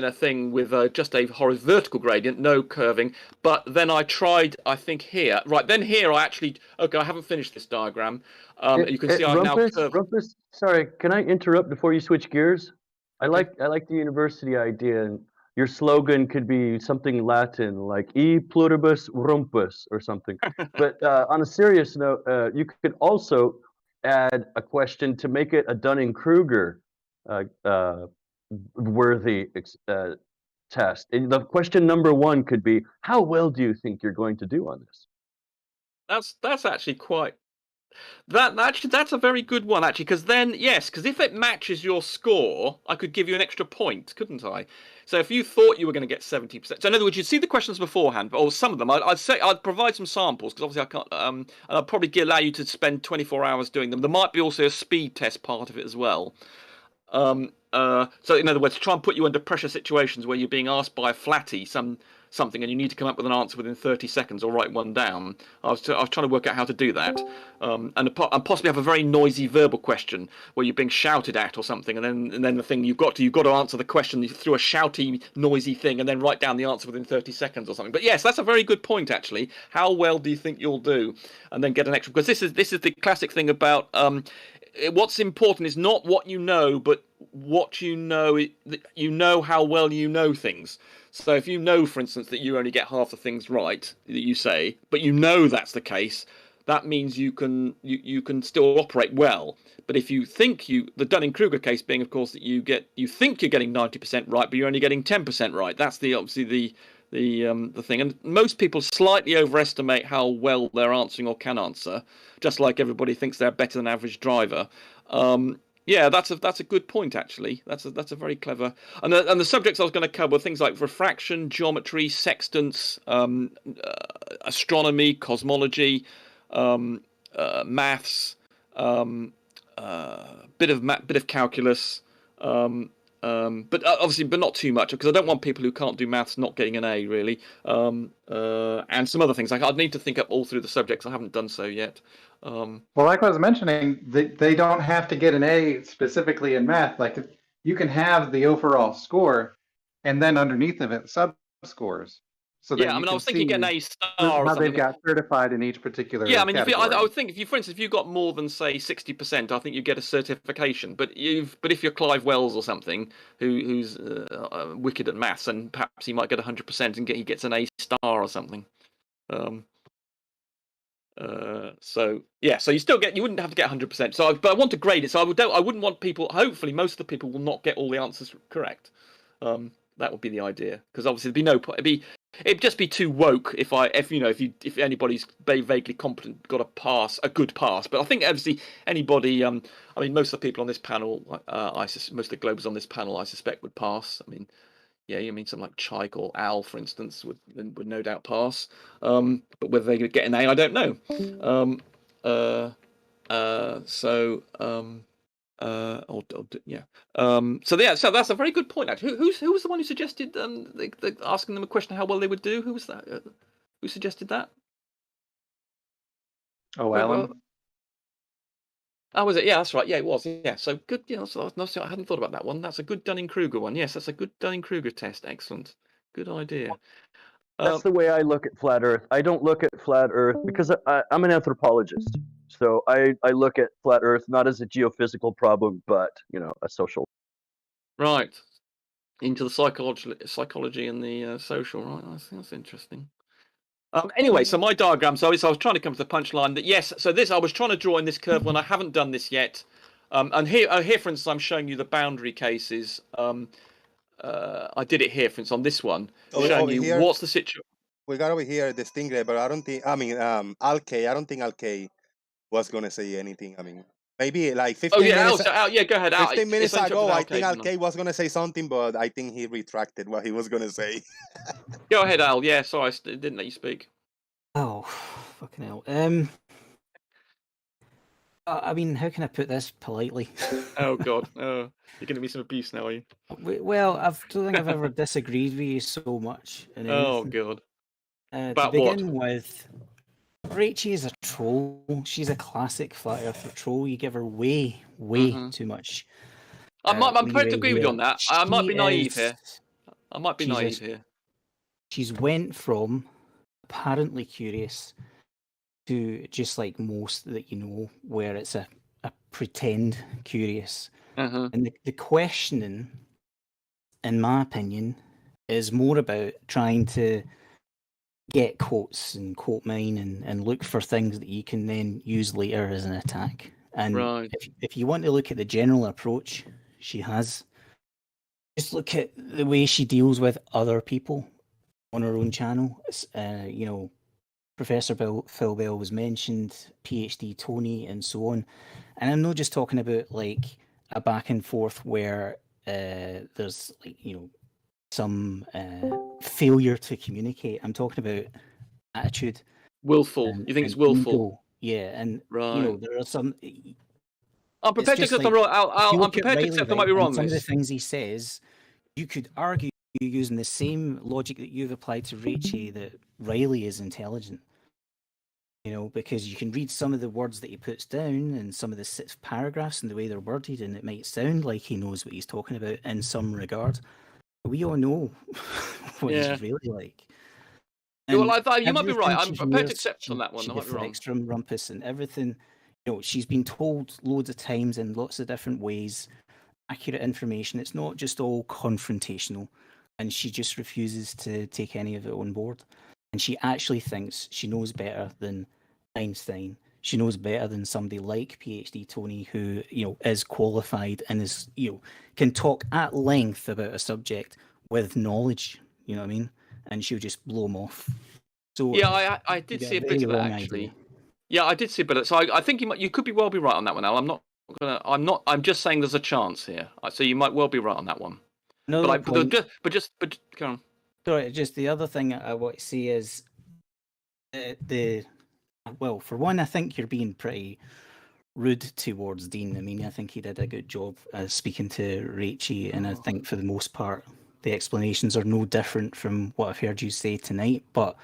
a thing with just a vertical gradient, no curving. But then I tried, I think here, right? Then here I actually, I haven't finished this diagram. You can see I'm now curved. Rumpus, sorry, can I interrupt before you switch gears? I like the university idea, and your slogan could be something Latin like "E pluribus rumpus" or something. But on a serious note, you could also add a question to make it a Dunning-Kruger worthy test. And the question number 1 could be, how well do you think you're going to do on this? That's actually quite. That's a very good one, actually, because then, yes, because if it matches your score, I could give you an extra point, couldn't I? So if you thought you were going to get 70%, so in other words, you'd see the questions beforehand, or some of them. I'd provide some samples, because obviously I can't, and I'd probably allow you to spend 24 hours doing them. There might be also a speed test part of it as well. So in other words, try and put you under pressure situations where you're being asked by a flatty something and you need to come up with an answer within 30 seconds or write one down. I was trying to work out how to do that, and possibly have a very noisy verbal question where you're being shouted at or something, and then the thing you've got to answer the question through a shouty, noisy thing, and then write down the answer within 30 seconds or something. But yes, that's a very good point, actually. How well do you think you'll do? And then get an extra, because this is the classic thing about what's important is not what you know, but what you know. You know how well you know things. So if you know, for instance, that you only get half the things right that you say, but you know that's the case, that means you can still operate well. But if you think the Dunning-Kruger case being, of course, that you think you're getting 90% right, but you're only getting 10% right. That's obviously the thing. And most people slightly overestimate how well they're answering or can answer, just like everybody thinks they're better than average driver. Yeah, that's a good point, actually. That's a very clever. And the subjects I was going to cover were things like refraction, geometry, sextants, astronomy, cosmology, maths, bit of calculus, but obviously, but not too much, because I don't want people who can't do maths not getting an A, really. And some other things. I'd need to think up all through the subjects. I haven't done so yet. Well, like I was mentioning, they don't have to get an A specifically in math. Like, you can have the overall score, and then underneath of it, sub scores. So that I was thinking get an A star or how something. they've got certified in each particular. Yeah, I mean, category. I would think for instance, if you got more than say 60%, I think you get a certification. But if you're Clive Wells or something, who's wicked at maths, and perhaps he might get 100% and he gets an A star or something. So you wouldn't have to get 100%. But I want to grade it, so I wouldn't want people. Hopefully, most of the people will not get all the answers correct. That would be the idea, because obviously there'd be no point. It'd just be too woke if anybody's vaguely competent got a good pass. But I think obviously anybody, I mean, most of the people on this panel, most of the Globers on this panel, I suspect would pass. I mean, yeah, you mean something like Chike or Al, for instance, would no doubt pass. But whether they could get an A, I don't know. So that's a very good point, actually. Who was the one who suggested asking them a question how well they would do? Who was that? Who suggested that? Oh, Alan. Oh, was it? Yeah, that's right. Yeah, it was. Yeah, so good. Yeah, I hadn't thought about that one. That's a good Dunning-Kruger one. Yes, that's a good Dunning-Kruger test. Excellent. Good idea. That's the way I look at flat Earth. I don't look at flat Earth because I'm an anthropologist. So I look at flat Earth not as a geophysical problem, but a social. Right. Into the psychology and the social. Right. That's interesting. Anyway, so my diagram. So I was trying to come to the punchline that yes. So I was trying to draw in this curve when I haven't done this yet. And here, for instance, I'm showing you the boundary cases. I did it here, for instance, on this one, showing you here, what's the situation. We got over here the Stingray, but I don't think. I mean, Alk. I don't think Alk was gonna say anything. I mean, maybe like 15 minutes. Yeah, go ahead. 15 minutes ago, I think Alk was gonna say something, but I think he retracted what he was gonna say. Go ahead, Al. Yeah, sorry, I didn't let you speak. Oh, fucking hell. I mean, how can I put this politely? Oh God, you're going to be some abuse now, are you? Well, I don't think I've ever disagreed with you so much. Oh God. To begin with, Rachie is a troll. She's a classic flat earther troll. You give her way too much. I'm prepared to agree with you on that. I might be naive here. She's went from apparently curious to just like most that you know, where it's a pretend curious. And the questioning, in my opinion, is more about trying to get quotes and quote mine and look for things that you can then use later as an attack. And if you want to look at the general approach she has, just look at the way she deals with other people on her own channel. Professor Phil Bell was mentioned, PhD Tony, and so on. And I'm not just talking about like a back and forth where there's like, you know, some failure to communicate. I'm talking about attitude. Willful. You think it's willful? Ego. Yeah, and right. You know, there are some. I'm prepared to accept. Like, I'm prepared to accept I might be wrong. Some of the things he says, you could argue using the same logic that you've applied to Rachie that Riley is intelligent. You know, because you can read some of the words that he puts down and some of the paragraphs and the way they're worded, and it might sound like he knows what he's talking about in some regard. But we all know what he's really like. And well, you might be right. I'm prepared to accept on that one. She I might be wrong. From Rumpus and everything. You know, she's been told loads of times in lots of different ways, accurate information. It's not just all confrontational, and she just refuses to take any of it on board. And she actually thinks she knows better than Einstein. She knows better than somebody like PhD Tony, who, you know, is qualified and is, you know, can talk at length about a subject with knowledge. You know what I mean? And she'll just blow them off. So yeah, I did see a bit of that actually. Idea. Yeah, I did see a bit of it. So I think you could well be right on that one, Al. I'm just saying there's a chance here. So you might well be right on that one. No, but go on. Sorry, just the other thing I want to say is well, for one, I think you're being pretty rude towards Dean. I mean, I think he did a good job speaking to Rachie, and I think for the most part, the explanations are no different from what I've heard you say tonight. But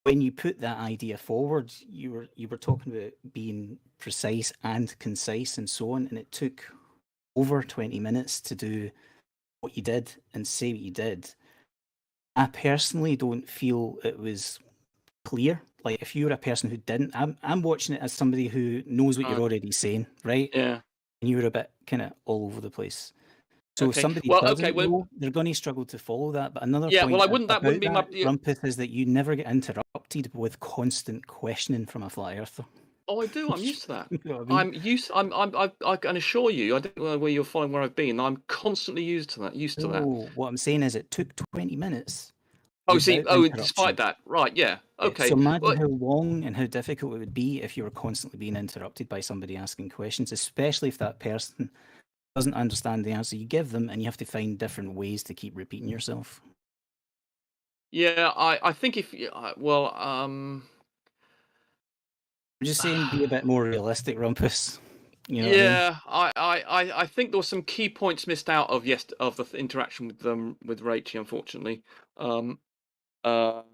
when you put that idea forward, you were talking about being precise and concise and so on, and it took over 20 minutes to do what you did and say what you did. I personally don't feel it was clear. Like, if you were a person who didn't, I'm watching it as somebody who knows what you're already saying, right? Yeah. And you were a bit kind of all over the place. So if somebody doesn't know, they're going to struggle to follow that. But another point that wouldn't be my Rumpus is that you never get interrupted with constant questioning from a flat earther. Oh, I do. I'm used to that. You know what I mean? I can assure you. I don't know where you're following where I've been. I'm constantly used to that. What I'm saying is, it took 20 minutes. Despite that, right? Yeah. Okay. So imagine how long and how difficult it would be if you were constantly being interrupted by somebody asking questions, especially if that person doesn't understand the answer you give them, and you have to find different ways to keep repeating yourself. Yeah, I think if I'm just saying, be a bit more realistic, Rumpus. You know yeah, I think there were some key points missed out of the interaction with Rachie, unfortunately. But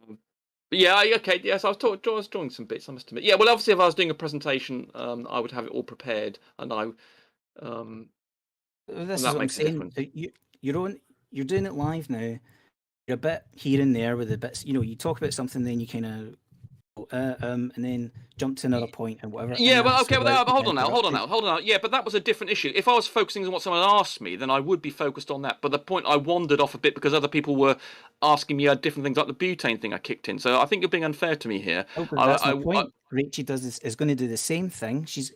yeah, okay, yes, I was drawing some bits, I must admit. Yeah, well, obviously, if I was doing a presentation, I would have it all prepared, and this is what I'm saying. You're doing it live now. You're a bit here and there with the bits. You know, you talk about something, then you kind of and then jump to another point and whatever. Yeah, well, okay, hold on now. Yeah, but that was a different issue. If I was focusing on what someone asked me, then I would be focused on that. But the point, I wandered off a bit because other people were asking me different things, like the butane thing I kicked in. So I think you're being unfair to me here. Oh, that's my point. Rachie is going to do the same thing. She's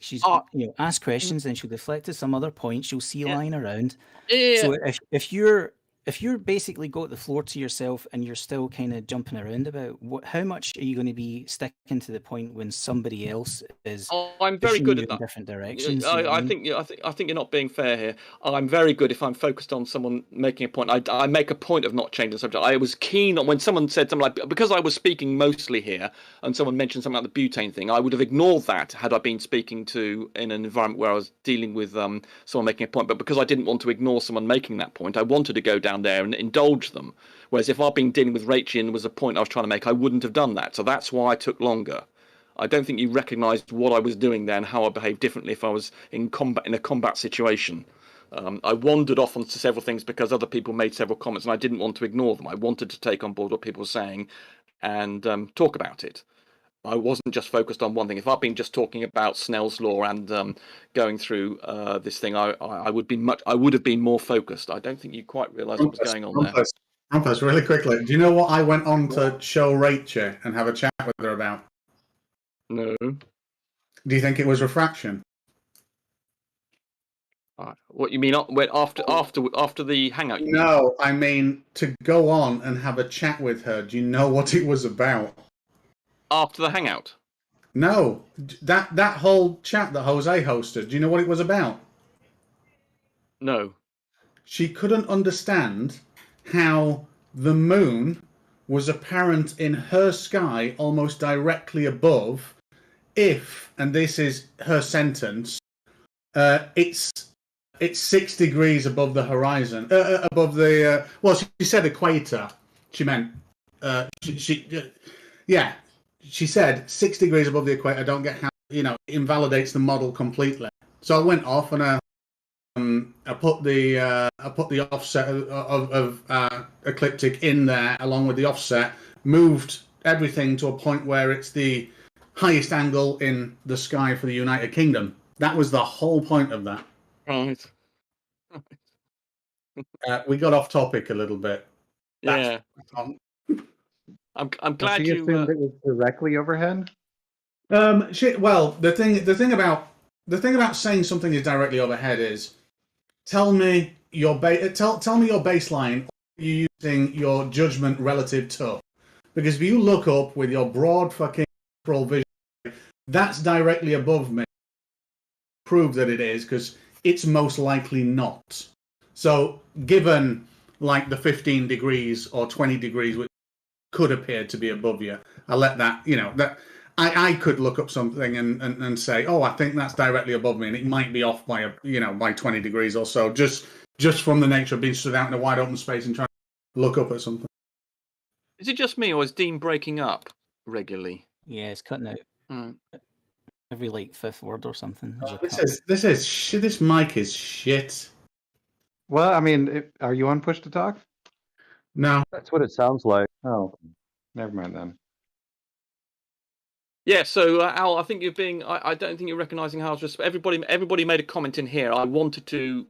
ask questions, and she'll deflect to some other point. She'll see line around. Yeah. So if you're basically got the floor to yourself and you're still kind of jumping around about how much are you going to be sticking to the point when somebody else is I'm very good at that. Different directions. I think you're not being fair here. I'm very good if I'm focused on someone making a point. I make a point of not changing the subject. I was keen on when someone said something like, because I was speaking mostly here and someone mentioned something like the butane thing, I would have ignored that had I been speaking in an environment where I was dealing with someone making a point. But because I didn't want to ignore someone making that point, I wanted to go down there and indulge them. Whereas if I'd been dealing with Rachie and there was a point I was trying to make, I wouldn't have done that. So that's why I took longer. I don't think you recognised what I was doing there and how I behaved differently if I was in a combat situation. I wandered off onto several things because other people made several comments and I didn't want to ignore them. I wanted to take on board what people were saying and talk about it. I wasn't just focused on one thing. If I'd been just talking about Snell's law and going through this thing, I would have been more focused. I don't think you quite realise what was going on there. Rumpus, really quickly, do you know what I went on to show Rachel and have a chat with her about? No. Do you think it was refraction? What you mean after the hangout? No, I mean to go on and have a chat with her. Do you know what it was about? After the hangout? No, that whole chat that Jose hosted. Do you know what it was about? No. She couldn't understand how the moon was apparent in her sky almost directly above if, and this is her sentence, it's 6 degrees above the horizon, above the, well, she said equator. She meant, yeah, she said 6 degrees above the equator. I don't get how, it invalidates the model completely. So I went off and I put the offset of ecliptic in there along with the offset, moved everything to a point where it's the highest angle in the sky for the United Kingdom. That was the whole point of that. Right. We got off topic a little bit. Yeah. I'm glad you you assumed it was directly overhead. Well, the thing about saying something is directly overhead is tell me your baseline. You're using your judgment relative to, because if you look up with your broad fucking vision, that's directly above me. Prove that it is, because it's most likely not. So, given like the 15 degrees or 20 degrees, which could appear to be above you, I let that, that I could look up something and say, oh, I think that's directly above me, and it might be off by by 20 degrees or so, just from the nature of being stood out in a wide open space and trying to look up at something. Is it just me, or is Dean breaking up regularly? Yeah, it's cutting out. Every like fifth word or something. This mic is shit. Well, I mean, are you on push to talk? No, that's what it sounds like. Oh, never mind then. Yeah, so Al, I think you're being. I don't think you're recognising how everybody made a comment in here. I wanted to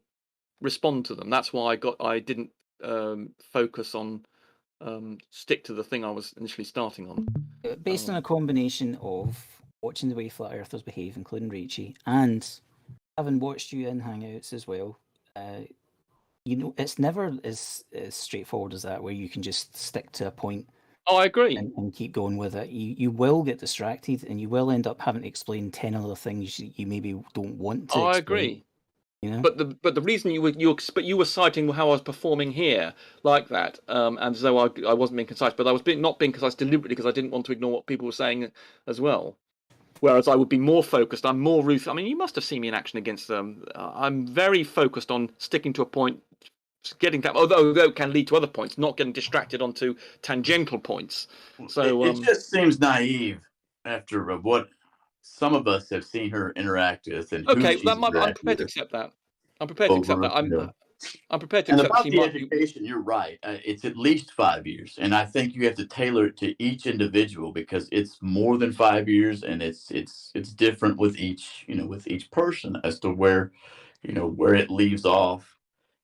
respond to them. That's why I didn't focus on stick to the thing I was initially starting on. Based on a combination of watching the way flat earthers behave, including Rachie, and having watched you in Hangouts as well, it's never as straightforward as that, where you can just stick to a point. Oh, I agree. And keep going with it. You will get distracted, and you will end up having to explain 10 other things you maybe don't want to. Oh, I explain, agree. But the reason you were citing how I was performing here like that, and as though I wasn't being concise, but I was not being concise deliberately because I didn't want to ignore what people were saying as well. Whereas I would be more focused. I'm more ruthless. I mean, you must have seen me in action against them. I'm very focused on sticking to a point. Getting that, although it can lead to other points, not getting distracted onto tangential points. So it just seems naive after what some of us have seen her interact with, and okay, I'm prepared to accept that. I'm prepared to accept that. I'm prepared to and accept. About the education, you're right. It's at least 5 years, and I think you have to tailor it to each individual because it's more than 5 years, and it's different with each person as to where it leaves off.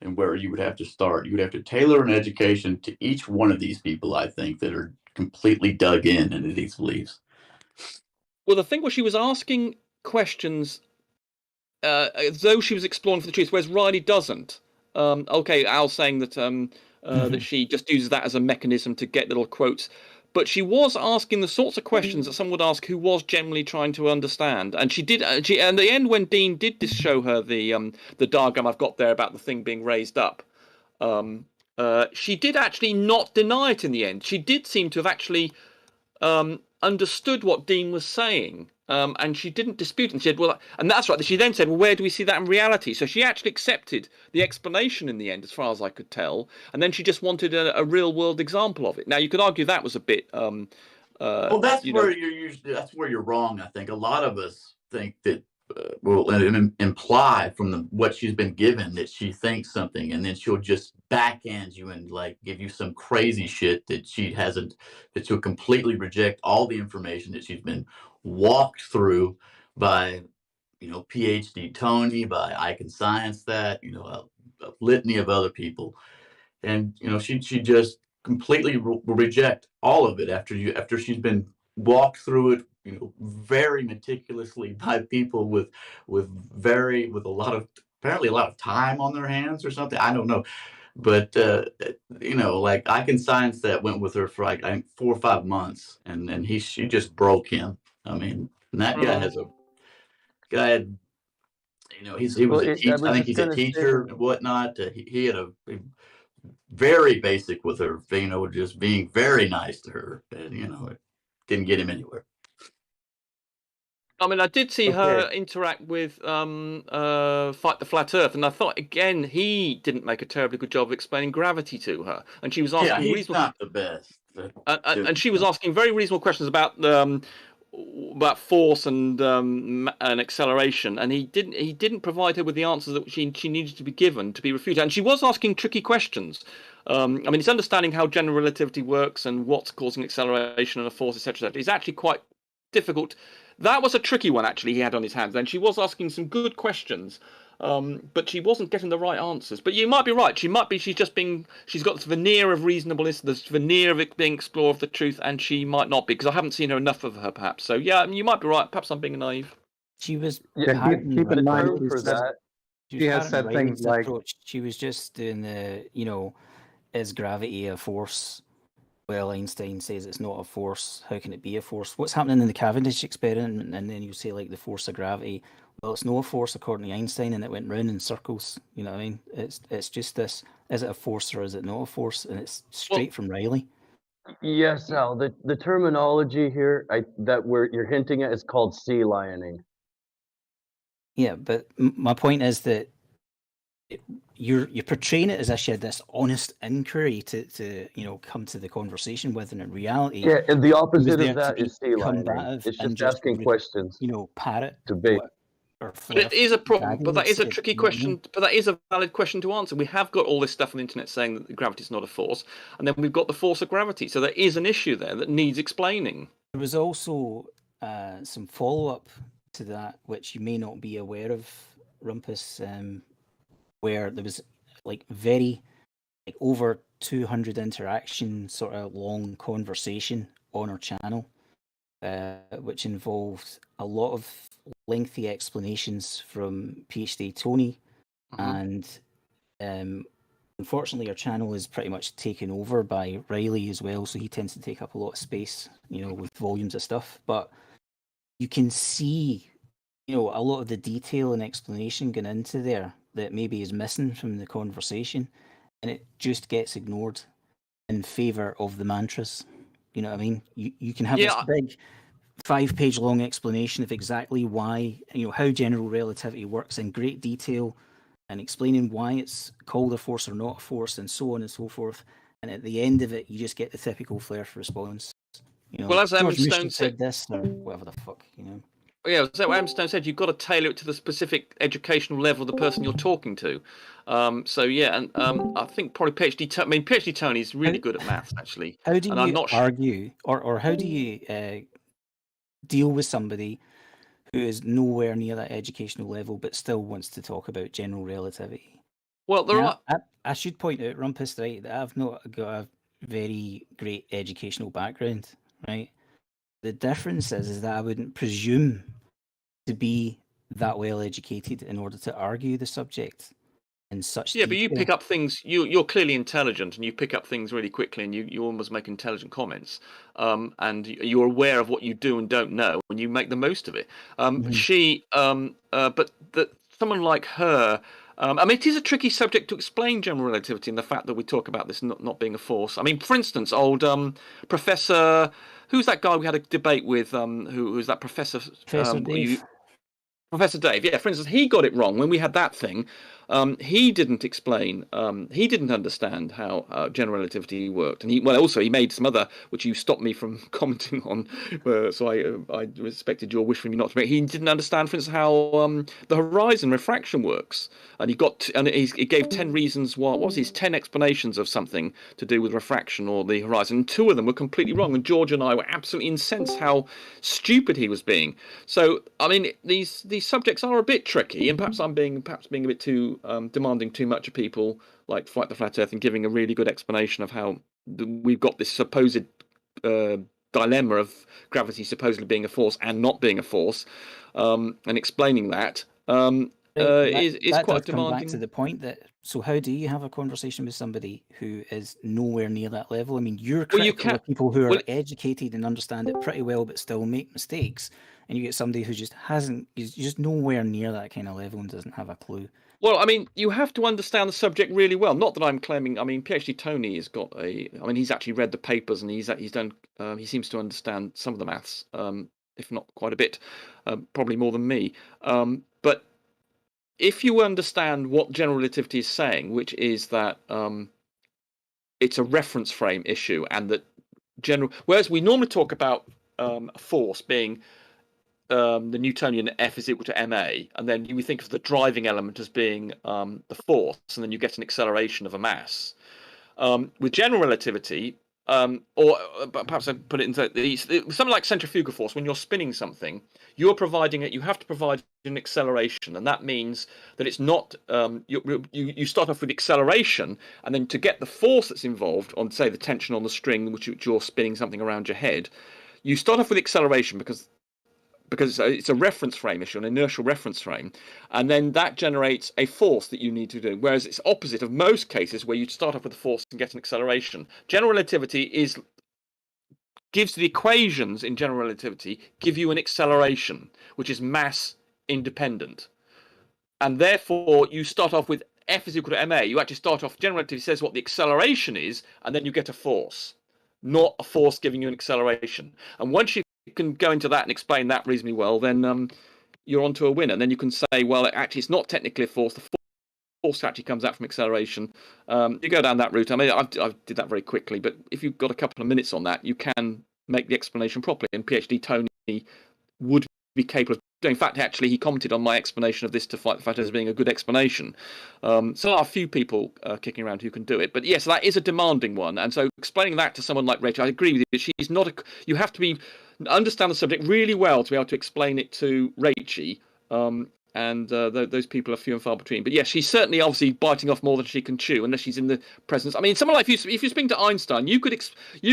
And where you would have to start. You would have to tailor an education to each one of these people, I think, that are completely dug into these beliefs. Well, the thing was, she was asking questions as though she was exploring for the truth, whereas Riley doesn't. Okay, Al's saying that that she just uses that as a mechanism to get little quotes. But she was asking the sorts of questions that someone would ask who was generally trying to understand, and she did. And at the end, when Dean did show her the diagram I've got there about the thing being raised up, she did actually not deny it in the end. She did seem to have actually understood what Dean was saying, and she didn't dispute it. And she said, "Well," and that's right. She then said, "Well, where do we see that in reality?" So she actually accepted the explanation in the end, as far as I could tell. And then she just wanted a real world example of it. Now you could argue that was a bit. Well, that's where you're wrong. I think a lot of us think that will imply from what she's been given that she thinks something, and then she'll just backhand you and like give you some crazy shit that she hasn't. That she'll completely reject all the information that she's been walked through by, PhD Tony, by I Can Science That, a litany of other people, and she just completely reject all of it after she's been walked through it, very meticulously by people with apparently a lot of time on their hands or something. I don't know, But like I Can Science that went with her for like 4 or 5 months, and she just broke him. I mean, and that guy has a guy had, he was a teacher. I think he's a teacher and whatnot. He had a very basic with her, just being very nice to her, and it didn't get him anywhere. I mean, I did see her interact with Fight the Flat Earth, and I thought again he didn't make a terribly good job of explaining gravity to her, and she was asking Yeah, he's reasonable. not the best. And she was asking very reasonable questions about force and acceleration, and he didn't provide her with the answers that she needed to be given to be refuted. And she was asking tricky questions. I mean, it's understanding how general relativity works and what's causing acceleration and a force, etc. Is actually quite difficult. That was a tricky one, actually, he had on his hands. And she was asking some good questions, but she wasn't getting the right answers. But you might be right. She's got this veneer of reasonableness, this veneer of it being explorer of the truth, and she might not be, because I haven't seen her enough of her, perhaps. So, yeah, you might be right. Perhaps I'm being naive. She was... keep in mind for that. She has said things like... She was just doing is gravity a force? Well, Einstein says it's not a force. How can it be a force? What's happening in the Cavendish experiment? And then you say, like, the force of gravity. Well, it's no force according to Einstein, and it went round in circles. You know what I mean? It's just this: is it a force or is it not a force? And it's straight from Riley. Yes, Al. The terminology here you're hinting at is called sea lioning. Yeah, but my point is that you're portraying it as if she had this honest inquiry to come to the conversation with, and in reality, yeah, and the opposite of that is sea lioning. It's just asking questions. Parrot debate. But it is a problem. But that is a tricky question. But that is a valid question to answer. We have got all this stuff on the internet saying that gravity is not a force, and then we've got the force of gravity. So there is an issue there that needs explaining. There was also some follow-up to that, which you may not be aware of, Rumpus, where there was over 200 interaction, sort of long conversation on our channel, which involved a lot of lengthy explanations from PhD Tony, and unfortunately our channel is pretty much taken over by Riley as well, so he tends to take up a lot of space, with volumes of stuff. But you can see, a lot of the detail and explanation going into there that maybe is missing from the conversation, and it just gets ignored in favor of the mantras. You know what I mean? You can have this big 5-page long explanation of exactly why, how general relativity works in great detail, and explaining why it's called a force or not a force, and so on and so forth. And at the end of it, you just get the typical Flair response. Well, as George Stone said this, or whatever the fuck, Yeah, so what Stone said, you've got to tailor it to the specific educational level of the person you're talking to. So yeah, and I think probably PhD Tony's really good at maths, actually. How do you argue, or how do you deal with somebody who is nowhere near that educational level but still wants to talk about general relativity? Well, I should point out, Rumpus, right, that I've not got a very great educational background, right? The difference is that I wouldn't presume to be that well educated in order to argue the subject in such detail. But you pick up things, you're clearly intelligent, and you pick up things really quickly, and you almost make intelligent comments, and you're aware of what you do and don't know, and you make the most of it. But someone like her, I mean, it is a tricky subject to explain general relativity, and the fact that we talk about this not being a force. I mean, for instance, old Professor, who's that guy we had a debate with? Who's that Professor? Professor Dave. Professor Dave, yeah, for instance, he got it wrong when we had that thing. He didn't explain, he didn't understand how general relativity worked. And he made some other, which you stopped me from commenting on, so I respected your wish for me not to make. He didn't understand, for instance, how the horizon refraction works. And he gave 10 reasons why, what was his 10 explanations of something to do with refraction or the horizon. And 2 of them were completely wrong. And George and I were absolutely incensed how stupid he was being. So, I mean, these subjects are a bit tricky, and perhaps I'm being a bit too demanding too much of people like Fight the Flat Earth and giving a really good explanation of how we've got this supposed dilemma of gravity supposedly being a force and not being a force, and explaining that. that quite does come back demanding. to the point that, so how do you have a conversation with somebody who is nowhere near that level? I mean, you're critical of people who are educated and understand it pretty well but still make mistakes, and you get somebody who just is just nowhere near that kind of level and doesn't have a clue. Well, I mean, you have to understand the subject really well. Not that I'm claiming. I mean, PhD Tony has got a. I mean, he's actually read the papers and he's done. He seems to understand some of the maths, if not quite a bit, probably more than me. But if you understand what general relativity is saying, which is that it's a reference frame issue, and that whereas we normally talk about a force being the Newtonian F is equal to ma, and then you think of the driving element as being the force, and then you get an acceleration of a mass. With general relativity, or perhaps I put it into something like centrifugal force. When you're spinning something, you have to provide an acceleration, and that means that it's not you start off with acceleration, and then to get the force that's involved on, say, the tension on the string which you're spinning something around your head, you start off with acceleration because it's a reference frame issue, an inertial reference frame, and then that generates a force that you need to do. Whereas it's opposite of most cases where you start off with a force and get an acceleration. General relativity gives the equations in general relativity give you an acceleration, which is mass independent, and therefore you start off with F is equal to ma. You actually start off, general relativity says what the acceleration is, and then you get a force, not a force giving you an acceleration. And once you can go into that and explain that reasonably well, then you're onto a winner. And then you can say, well, actually, it's not technically a force. The force actually comes out from acceleration. You go down that route. I mean, I did that very quickly, but if you've got a couple of minutes on that, you can make the explanation properly. And PhD Tony would be capable of doing. In fact, actually, he commented on my explanation of this to fight the fact as being a good explanation. So there are a few people kicking around who can do it. But yes, that is a demanding one. And so explaining that to someone like Rachel, I agree with you. She's not you have to understand the subject really well to be able to explain it to Rachie. And those people are few and far between. But yes, she's certainly obviously biting off more than she can chew, unless she's in the presence. I mean, someone like if you speak to Einstein, you could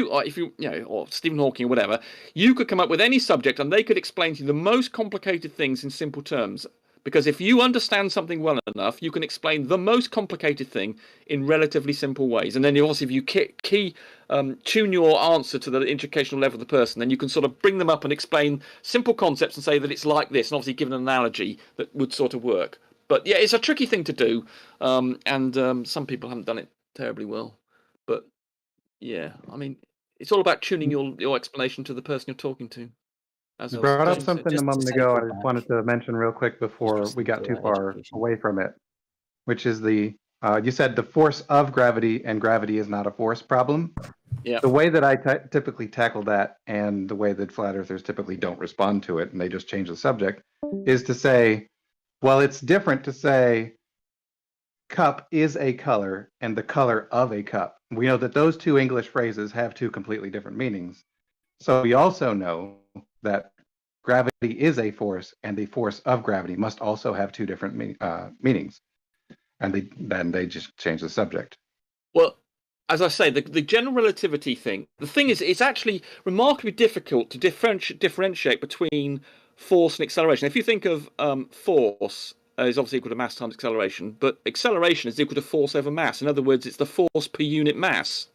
or Stephen Hawking or whatever, you could come up with any subject, and they could explain to you the most complicated things in simple terms. Because if you understand something well enough, you can explain the most complicated thing in relatively simple ways. And then obviously, if you tune your answer to the educational level of the person, then you can sort of bring them up and explain simple concepts and say that it's like this, and obviously give an analogy that would sort of work. But yeah, it's a tricky thing to do, and some people haven't done it terribly well. But yeah, I mean, it's all about tuning your explanation to the person you're talking to. You brought up something a moment ago I just wanted to mention real quick before we got too far away from it, which is you said the force of gravity, and gravity is not a force problem. Yeah. The way that I typically tackle that, and the way that flat earthers typically don't respond to it, and they just change the subject, is to say, well, it's different to say cup is a color and the color of a cup. We know that those two English phrases have two completely different meanings. So we also know that gravity is a force, and the force of gravity must also have two different meanings. And then they just change the subject. Well, as I say, the general relativity thing, the thing is, it's actually remarkably difficult to differentiate between force and acceleration. If you think of force is obviously equal to mass times acceleration, but acceleration is equal to force over mass. In other words, it's the force per unit mass.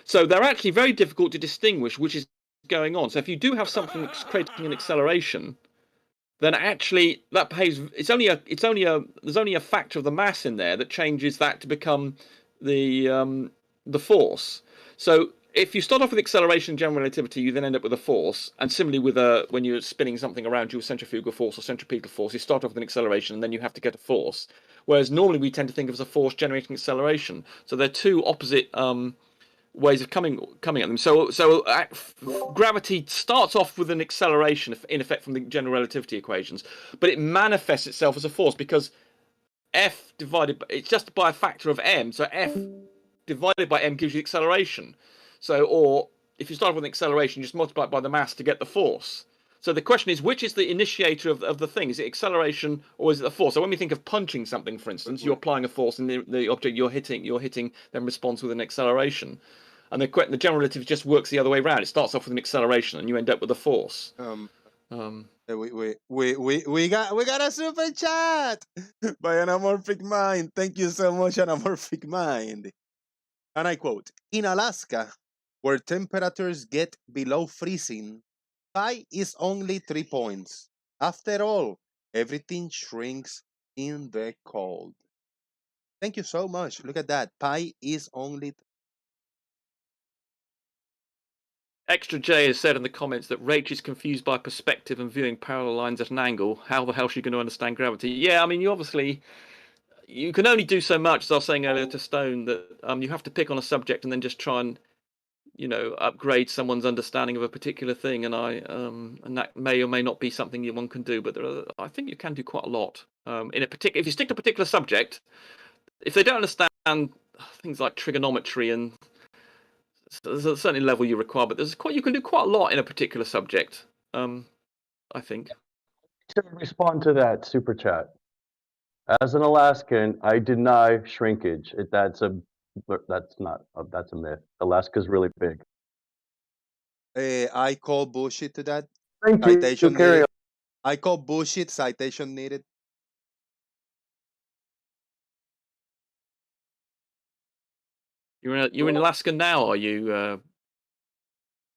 So they're actually very difficult to distinguish which is going on. So if you do have something that's creating an acceleration, then actually that behaves. There's only a factor of the mass in there that changes that to become the force. So if you start off with acceleration in general relativity, you then end up with a force. And similarly with when you're spinning something around you with centrifugal force or centripetal force, you start off with an acceleration and then you have to get a force. Whereas normally we tend to think of as a force generating acceleration. So they're two opposite ways of coming at them. So gravity starts off with an acceleration, in effect, from the general relativity equations, but it manifests itself as a force because F it's just by a factor of m. So F divided by m gives you acceleration. So, or if you start with an acceleration, you just multiply it by the mass to get the force. So the question is, which is the initiator of the thing? Is it acceleration or is it the force? So when we think of punching something, for instance, you're applying a force, and the object you're hitting then responds with an acceleration. And the general relativity just works the other way around. It starts off with an acceleration, and you end up with a force. We got a super chat by Anamorphic Mind. Thank you so much, Anamorphic Mind. And I quote, in Alaska, where temperatures get below freezing, pi is only 3 points. After all, everything shrinks in the cold. Thank you so much. Look at that. Pi is only... Extra J has said in the comments that Rach is confused by perspective and viewing parallel lines at an angle. How the hell is she going to understand gravity? Yeah, I mean, you can only do so much, as I was saying earlier to Stone, that you have to pick on a subject and then just try and, upgrade someone's understanding of a particular thing. And and that may or may not be something one can do, but I think you can do quite a lot. If you stick to a particular subject, if they don't understand things like trigonometry and there's a certain level you require, but you can do quite a lot in a particular subject. I think. To respond to that super chat, as an Alaskan, I deny shrinkage. That's a myth. Alaska's really big. I call bullshit to that. Thank you. Citation Carry needed. on. I call bullshit. Citation needed. You're in Alaska now, are you,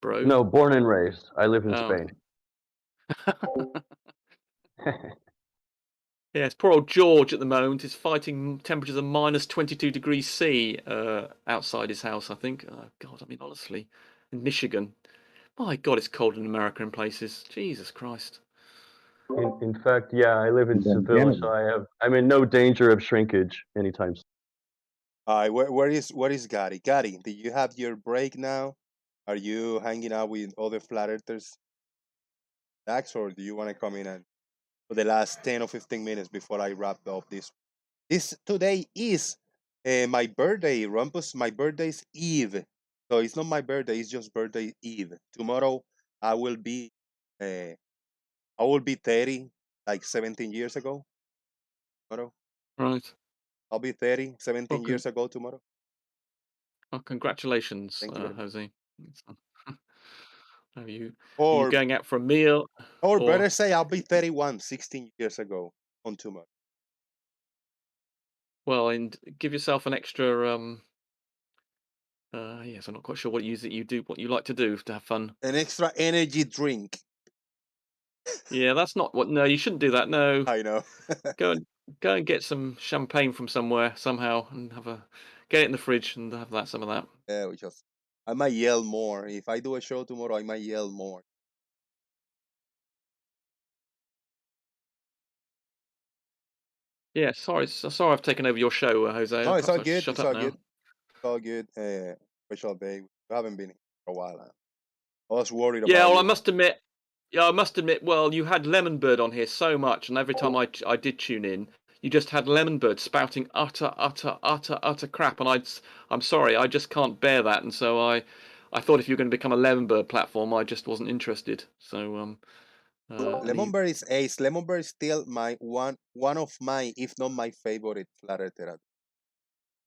bro? No, born and raised. I live in Spain. Yes, poor old George at the moment is fighting temperatures of minus 22 degrees C outside his house, I think. Oh, God, I mean, honestly, in Michigan. My God, it's cold in America in places. Jesus Christ. In fact, yeah, I live in Seville, so I'm in no danger of shrinkage anytime soon. Where is Gary? Gary, do you have your break now? Are you hanging out with other flat earthers, Dax, or do you want to come in and for the last 10 or 15 minutes before I wrap up this? Today is my birthday, Rumpus. My birthday's Eve, so it's not my birthday. It's just birthday Eve. Tomorrow I will be 30, like 17 years ago. Tomorrow. Right. I'll be 30, 17 years ago tomorrow. Oh, congratulations, Thank you. Jose. Are you going out for a meal? Or better say, I'll be 31, 16 years ago on tomorrow. Well, and give yourself an extra. Yes, I'm not quite sure what you like to do to have fun. An extra energy drink. Yeah, that's not what. No, you shouldn't do that. No. I know. Go and get some champagne from somewhere somehow and get it in the fridge and have some of that. Yeah, I might yell more. If I do a show tomorrow, I might yell more. Yeah, sorry I've taken over your show, Jose. No, it's all good. Shut It's up all now. good. It's all good. Special day. We haven't been here for a while now. I was worried about Yeah, well, you. I must admit. Well, you had Lemon Bird on here so much, and every time I did tune in, you just had Lemon Bird spouting utter crap, and I'm sorry, I just can't bear that, and so I thought if you're going to become a Lemon Bird platform, I just wasn't interested. So Lemon Bird is ace. Lemon Bird is still my one of my, if not my favorite flat earther.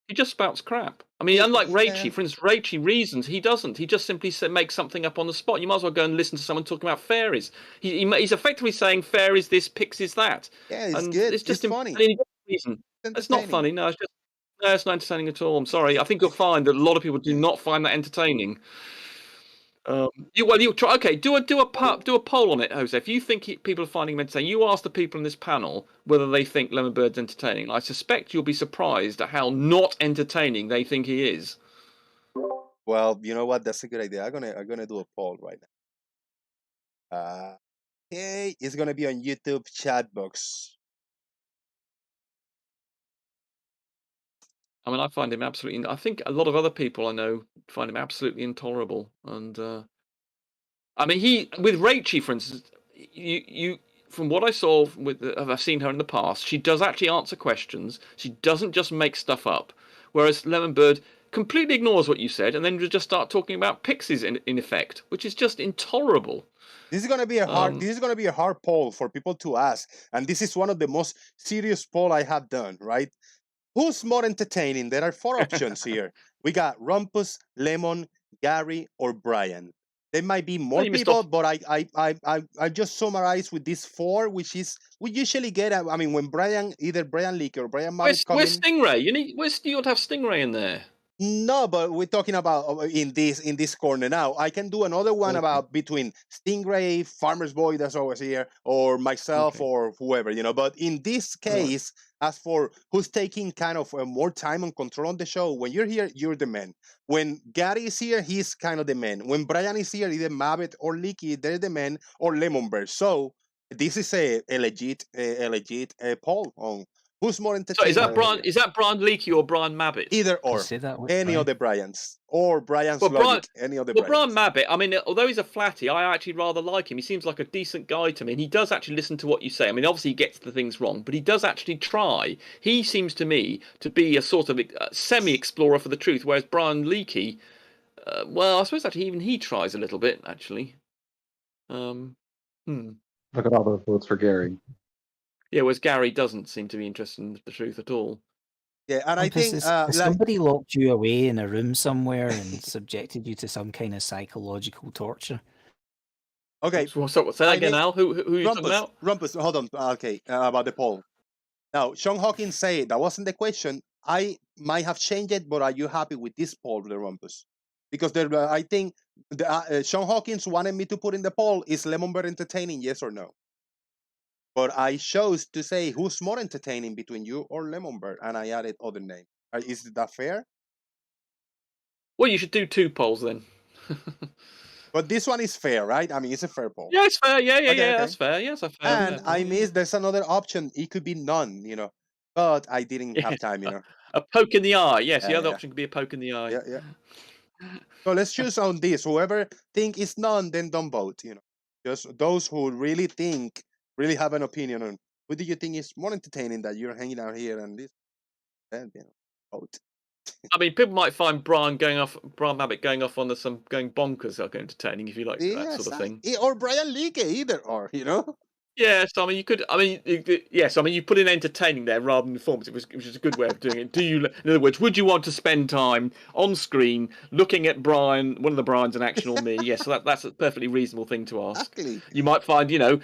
He just spouts crap. I mean, unlike Raichi, for instance, Raichi reasons. He doesn't. He just simply makes something up on the spot. You might as well go and listen to someone talking about fairies. He's effectively saying fairies this, pixies that. Yeah, it's good. It's just funny. Reason. It's not funny. No, it's not entertaining at all. I'm sorry. I think you'll find that a lot of people do not find that entertaining. You try. Okay, do a poll on it, Jose. If you think people are finding him entertaining, you ask the people in this panel whether they think Lemon Bird's entertaining. I suspect you'll be surprised at how not entertaining they think he is. Well, you know what? That's a good idea. I'm gonna do a poll right now. Okay, it's gonna be on YouTube chat box. I mean, I find him absolutely. I think a lot of other people I know find him absolutely intolerable. And I mean, with Raichi, for instance, you from what I saw I've seen her in the past, she does actually answer questions. She doesn't just make stuff up. Whereas Lemon Bird completely ignores what you said and then just start talking about pixies in effect, which is just intolerable. This is gonna be a hard. This is gonna be a hard poll for people to ask, and this is one of the most serious poll I have done. Right? Who's more entertaining? There are 4 options here. We got Rumpus, Lemon, Gary, or Brian. There might be more people, but I just summarize with these 4, which is we usually get. I mean, when either Brian Leakey or Brian Maverick come Where's in. Stingray? You ought to have Stingray in there. No, but we're talking about in this corner now. I can do another one about between Stingray, Farmer's Boy that's always here, or myself or whoever, But in this case, as for who's taking kind of more time and control on the show, when you're here, you're the man. When Gary is here, he's kind of the man. When Brian is here, either Mabbit or Leaky, they're the man, or Lemonbird. So this is a legit poll on who's more entertaining. So is that Brian Leakey or Brian Mabbit? Either or. Any of the Bryans. Or Brian's Logic. Any of the Bryans. Brian Mabbit, I mean, although he's a flatty, I actually rather like him. He seems like a decent guy to me, and he does actually listen to what you say. I mean, obviously he gets the things wrong, but he does actually try. He seems to me to be a sort of semi-explorer for the truth, whereas Brian Leakey, well, I suppose actually even he tries a little bit, actually. Look at all those votes for Gary. Yeah, whereas Gary doesn't seem to be interested in the truth at all. Yeah, and I think somebody locked you away in a room somewhere and subjected you to some kind of psychological torture. Okay, so say that again, Al. Who are you talking about? Rumpus, hold on. Okay, about the poll. Now, Sean Hawkins said that wasn't the question. I might have changed it, but are you happy with this poll, the Rumpus? Because I think Sean Hawkins wanted me to put in the poll: is Lemonbird entertaining? Yes or no? But I chose to say who's more entertaining between you or Lemonbird, and I added other names. Is that fair? Well, you should do 2 polls then. But this one is fair, right? I mean, it's a fair poll. Yeah, it's fair. Yeah, that's fair. Yes, that's fair. And I missed. There's another option. It could be none, But I didn't have time, A poke in the eye. Yes, the other option could be a poke in the eye. Yeah. So let's choose on this. Whoever think it's none, then don't vote. Just those who really have an opinion on who do you think is more entertaining that you're hanging out here and this, and vote. I mean, people might find Brian Mabbit going off on going bonkers are entertaining if you like that sort of thing. Or Brian Leakey, either or, Yes, I mean you could. I mean, yes, I mean you put in entertaining there rather than informative, which is a good way of doing it. In other words, would you want to spend time on screen looking at Brian, one of the Brians in action, or me? Yes, so that's a perfectly reasonable thing to ask. Exactly. You might find, you don't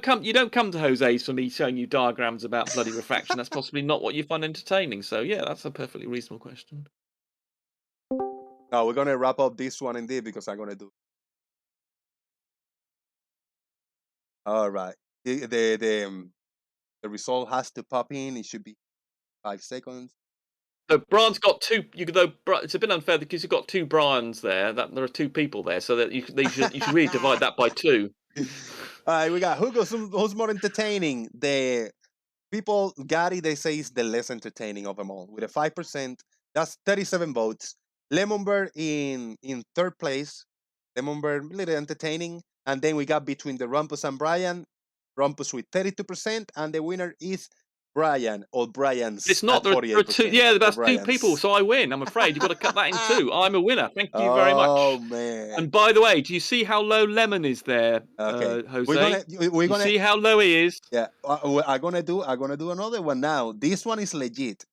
come to Jose's for me showing you diagrams about bloody refraction. That's possibly not what you find entertaining. So yeah, that's a perfectly reasonable question. Now we're gonna wrap up this one indeed because I'm gonna do. All right. The result has to pop in. It should be 5 seconds. So Brian's got 2. It's a bit unfair because you've got 2 Brians there. There are 2 people there, so that you should really divide that by 2. All right, we got who's more entertaining. The people, Gary, they say is the less entertaining of them all with a 5%. That's 37 votes. Lemonbird in 3rd place. Lemonbird little entertaining. And then we got between the Rumpus and Brian, Rumpus with 32%, and the winner is Brian or Brian's. It's not there are 2. Yeah, that's 2 people, so I win. I'm afraid you've got to cut that in 2. I'm a winner. Thank you very much. Oh man! And by the way, do you see how low Lemon is there, Jose? We're gonna see how low he is. Yeah, I'm gonna do another one now. This one is legit.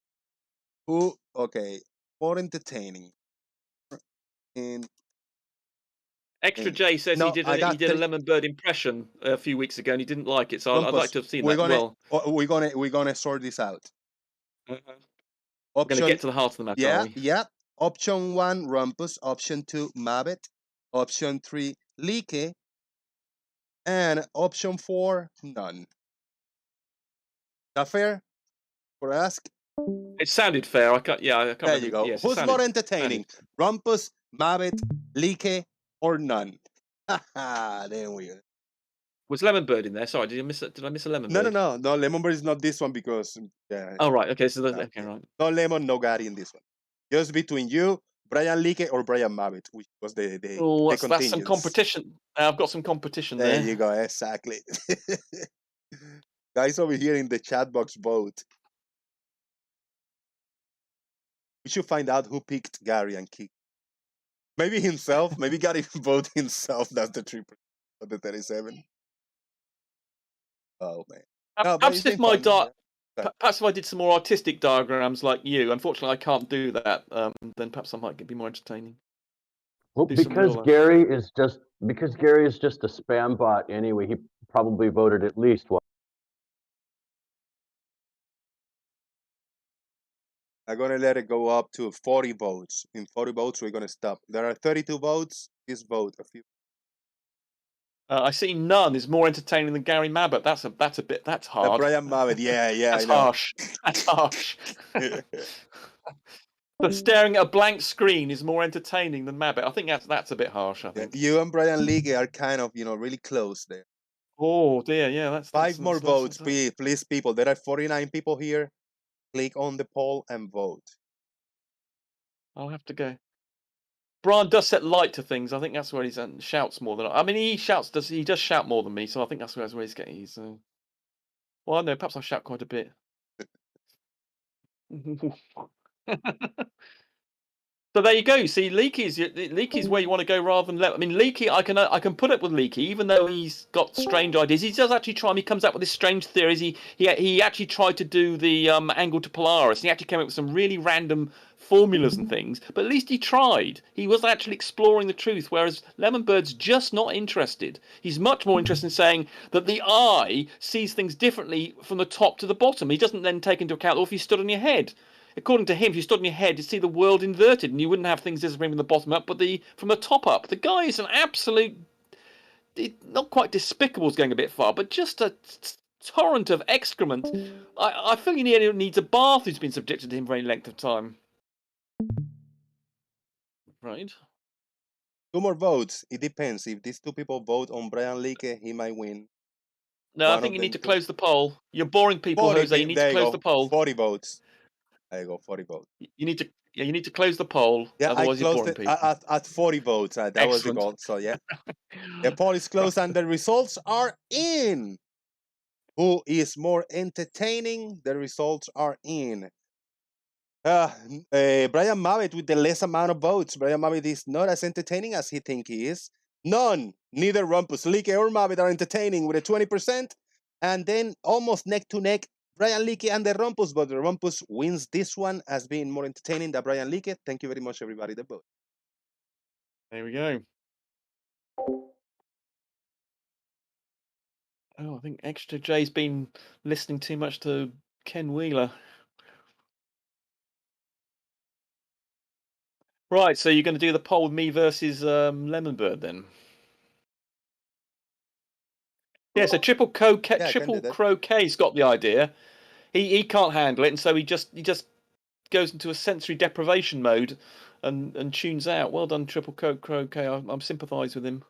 Who? Okay, more entertaining. Extra J says he did a Lemonbird impression a few weeks ago and he didn't like it, so I'd like to have seen that. We're gonna sort this out. We're gonna get to the heart of the matter. Yeah. Option 1, Rumpus. Option 2, Mabbit. Option 3, Leakey. And option 4, none. Is that fair? For ask? It sounded fair. I can't there you go. Yes, who's more entertaining? Rumpus, Mabbit, Leakey, or none? There we go. Was Lemonbird in there? Sorry, did I miss a Lemonbird? No. Lemonbird is not this one because Oh right, okay. So okay, right. No Lemon, no Gary in this one. Just between you, Brian Leakey, or Brian Mabbit, which was the that's some competition. I've got some competition there. There you go. Exactly. Guys over here in the chat box vote. We should find out who picked Gary and kicked. Maybe himself. Maybe Gary voted himself. That's the 3% of the 37. Oh man. Perhaps if I did some more artistic diagrams like you, unfortunately I can't do that. Then perhaps I might be more entertaining. Well, because Gary is just a spam bot anyway, he probably voted at least one. I'm going to let it go up to 40 votes. In 40 votes, we're going to stop. There are 32 votes. Just vote a few. I see none is more entertaining than Gary Mabbott. That's hard. Brian Mabbott, yeah, That's I know. harsh. That's harsh. But staring at a blank screen is more entertaining than Mabbott. I think that's a bit harsh. I think you and Brian Leakey are kind of really close there. Oh dear, yeah, that's 5 more votes, please, people. There are 49 people here. Click on the poll and vote. I'll have to go. Brian does set light to things. I think that's where he shouts more than I mean. He does shout more than me, so I think that's where he's getting. Well, I don't know. Perhaps I shout quite a bit. So there you go. See, Leakey's where you want to go rather than I mean, Leakey. I can put up with Leakey, even though he's got strange ideas. He does actually try. He comes up with this strange theories. He actually tried to do the angle to Polaris. And he actually came up with some really random formulas and things. But at least he tried. He was actually exploring the truth. Whereas Lemonbird's just not interested. He's much more interested in saying that the eye sees things differently from the top to the bottom. He doesn't then take into account, if you stood on your head. According to him, if you stood on your head, you'd see the world inverted, and you wouldn't have things disappearing from the bottom up, but from the top up. The guy is an absolute, not quite despicable, is going a bit far, but just a torrent of excrement. I feel he needs a bath who's been subjected to him for any length of time. Right. 2 more votes. It depends. If these 2 people vote on Brian Leakey, he might win. No, I think you need to close the poll. You're boring people, Jose. You need to close the poll. 40 votes. There you go, 40 votes. You need to close the poll. Yeah, otherwise I closed it at 40 votes. That Excellent. was the goal. So yeah, the poll is closed and the results are in. Who is more entertaining? The results are in. Brian Mabbott with the less amount of votes. Brian Mabbott is not as entertaining as he thinks he is. None, neither Rumpus, Leakey, or Mabbott are entertaining with a 20%. And then almost neck to neck, Brian Leakey and the Rumpus, but the Rumpus wins this one as being more entertaining than Brian Leakey. Thank you very much, everybody, that vote. There we go. Oh, I think Extra J's been listening too much to Ken Wheeler. Right, so you're going to do the poll with me versus Lemonbird then? Yeah, so Triple Croquet's got the idea. He can't handle it, and so he just goes into a sensory deprivation mode and tunes out. Well done, Triple Croquet. I'm sympathise with him.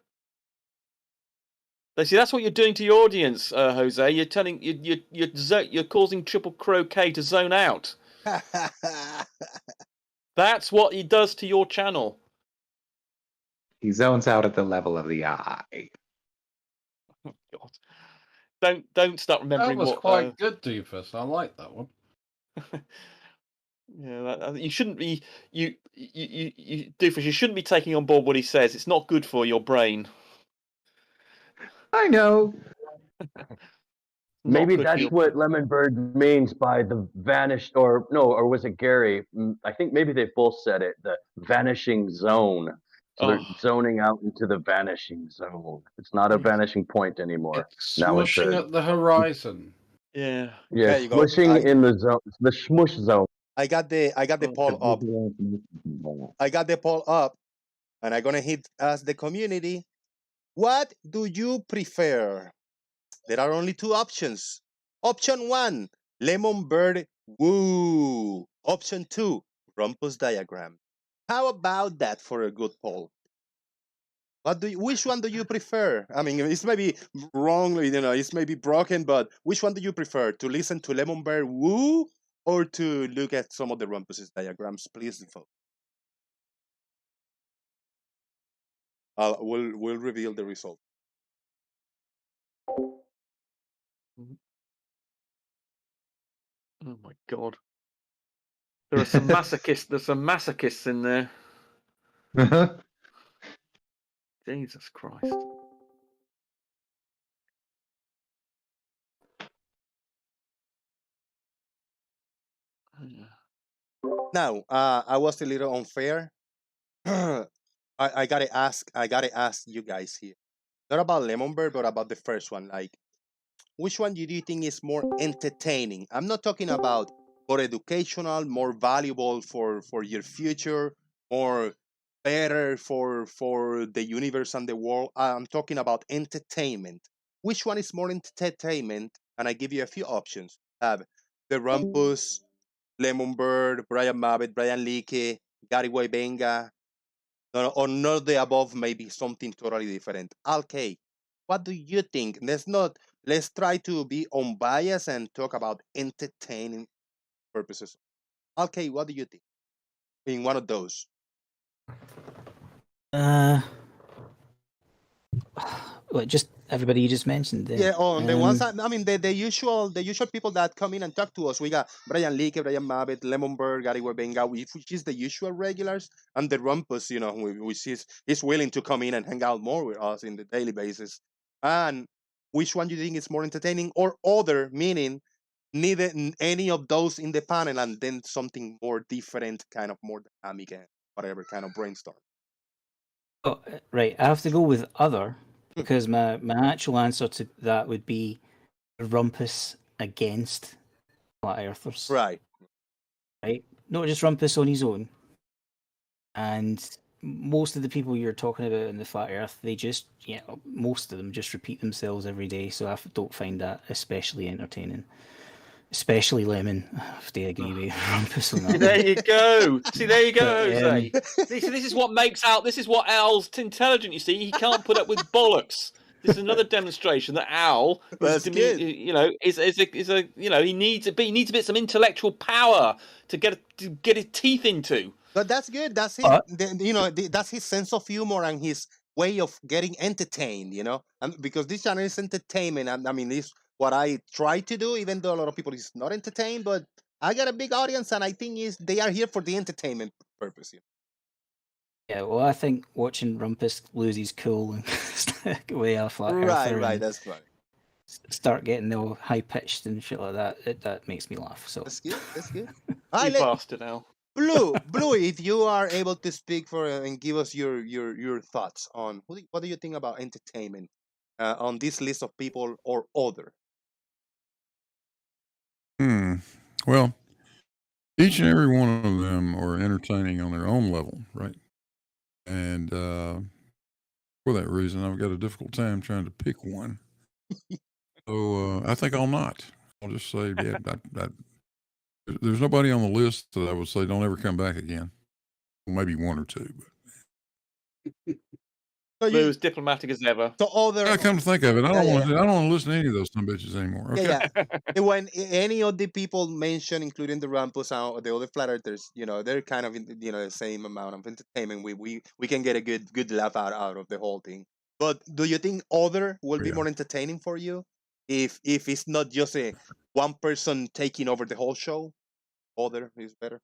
See, that's what you're doing to your audience, Jose. You're causing Triple Croquet to zone out. That's what he does to your channel. He zones out at the level of the eye. Oh, God. Don't start remembering that was what. Quite good, Doofus. I like that one. Yeah, you shouldn't be. You Doofus. You shouldn't be taking on board what he says. It's not good for your brain. I know. Maybe that's what Lemonbird means by the vanished, or was it Gary? I think maybe they both said it. The vanishing zone. So they're zoning out into the vanishing zone. It's not a vanishing point anymore. It's smushing at the horizon. Yeah. Yeah, smushing in the zone. The smush zone. I got the poll up. I got the poll up, and I'm gonna hit as the community. What do you prefer? There are only 2 options. Option 1, Lemonbird woo. Option 2, Rumpus diagram. How about that for a good poll? Which one do you prefer? I mean, it's maybe wrong, it's maybe broken, but which one do you prefer? To listen to Lemonbird woo or to look at some of the Rumpus's diagrams? Please vote. We'll reveal the result. Oh my God! There are some masochists. There's some masochists in there. Jesus Christ! Now, I was a little unfair. I gotta ask you guys here. Not about Lemon Bird, but about the first one. Like, which one do you think is more entertaining? I'm not talking about more educational, more valuable for your future, or better for the universe and the world. I'm talking about entertainment. Which one is more entertainment? And I give you a few options. Have the Rumpus, Lemon Bird, Brian Mabbit, Brian Leakey, Gary Benga, or none of the above, maybe something totally different. Okay, what do you think? Let's try to be unbiased and talk about entertaining purposes. Okay, what do you think? In one of those. Well, just everybody you just mentioned there. Yeah, the ones that, I mean, the usual people that come in and talk to us. We got Brian Leakey, Brian Mabbit, Lemon Bird, Gary Benga, which is the usual regulars, and the Rumpus, which is willing to come in and hang out more with us in the daily basis. And which one do you think is more entertaining, or other, meaning neither any of those in the panel, and then something more different, kind of more dynamic and whatever kind of brainstorm? Oh, right. I have to go with other because my actual answer to that would be Rumpus against flat earthers. Right. Right. Not just Rumpus on his own. And most of the people you're talking about in the flat earth, they just, most of them just repeat themselves every day. So I don't find that especially entertaining. Especially Lemon. I have to agree with Rumpus on that. There you go. See, there you go, But, Jose. This is what makes out. This is what Al's intelligent. You see, he can't put up with bollocks. This is another demonstration that Al, is a he needs a bit some intellectual power to get his teeth into. But that's good. That's his, that's his sense of humor and his way of getting entertained. And because this channel is entertainment, and I mean, this what I try to do, even though a lot of people is not entertained, but I got a big audience, and I think they are here for the entertainment purpose. Yeah, well, I think watching Rumpus lose his cool and way off flat earther, right, that's funny. Start getting all high pitched and shit like that. That makes me laugh. So that's good. That's good. You bastard, Al. Blue, if you are able to speak for and give us your thoughts on what do you think about entertainment on this list of people or other? Well, each and every one of them are entertaining on their own level, right? And for that reason, I've got a difficult time trying to pick one. So I think I'll not. I'll just say, yeah, there's nobody on the list that I would say don't ever come back again. Maybe one or two. But. Blue as diplomatic as ever. So other. I come to think of it, I don't want to listen to any of those some bitches anymore. Okay? Yeah. When any of the people mentioned, including the Rumpus or the other flat earthers, they're kind of the same amount of entertainment. We can get a good laugh out of the whole thing. But do you think other will be more entertaining for you if it's not just one person taking over the whole show? Other is better.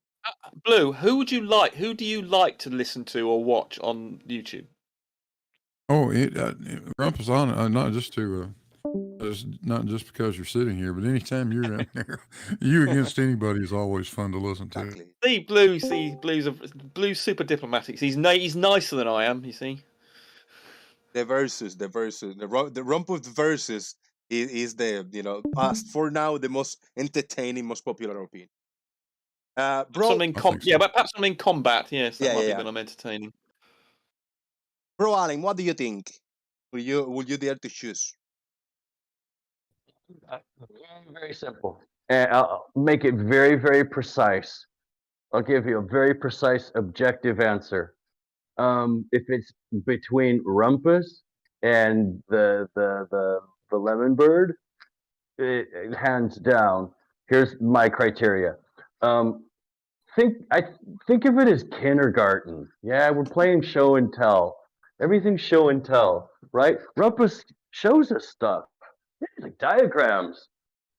Blue, who do you like to listen to or watch on YouTube? Oh, Rumpus on not just because you're sitting here, but anytime you're in there, you against anybody is always fun to listen to. Exactly. Blue's super diplomatic. He's nicer than I am. You see. The Rumpus versus is the for now the most entertaining, most popular opinion. Bro, but perhaps I'm in combat. Yes, that might be when I'm entertaining. Bro, Allen, what do you think? Will you dare to choose? Very simple, and I'll make it very, very precise. I'll give you a very precise, objective answer. If it's between Rumpus and the Lemon Bird, hands down. Here's my criteria. Think of it as kindergarten. Yeah, we're playing show and tell. Everything's show and tell, right? Rumpus shows us stuff, like diagrams.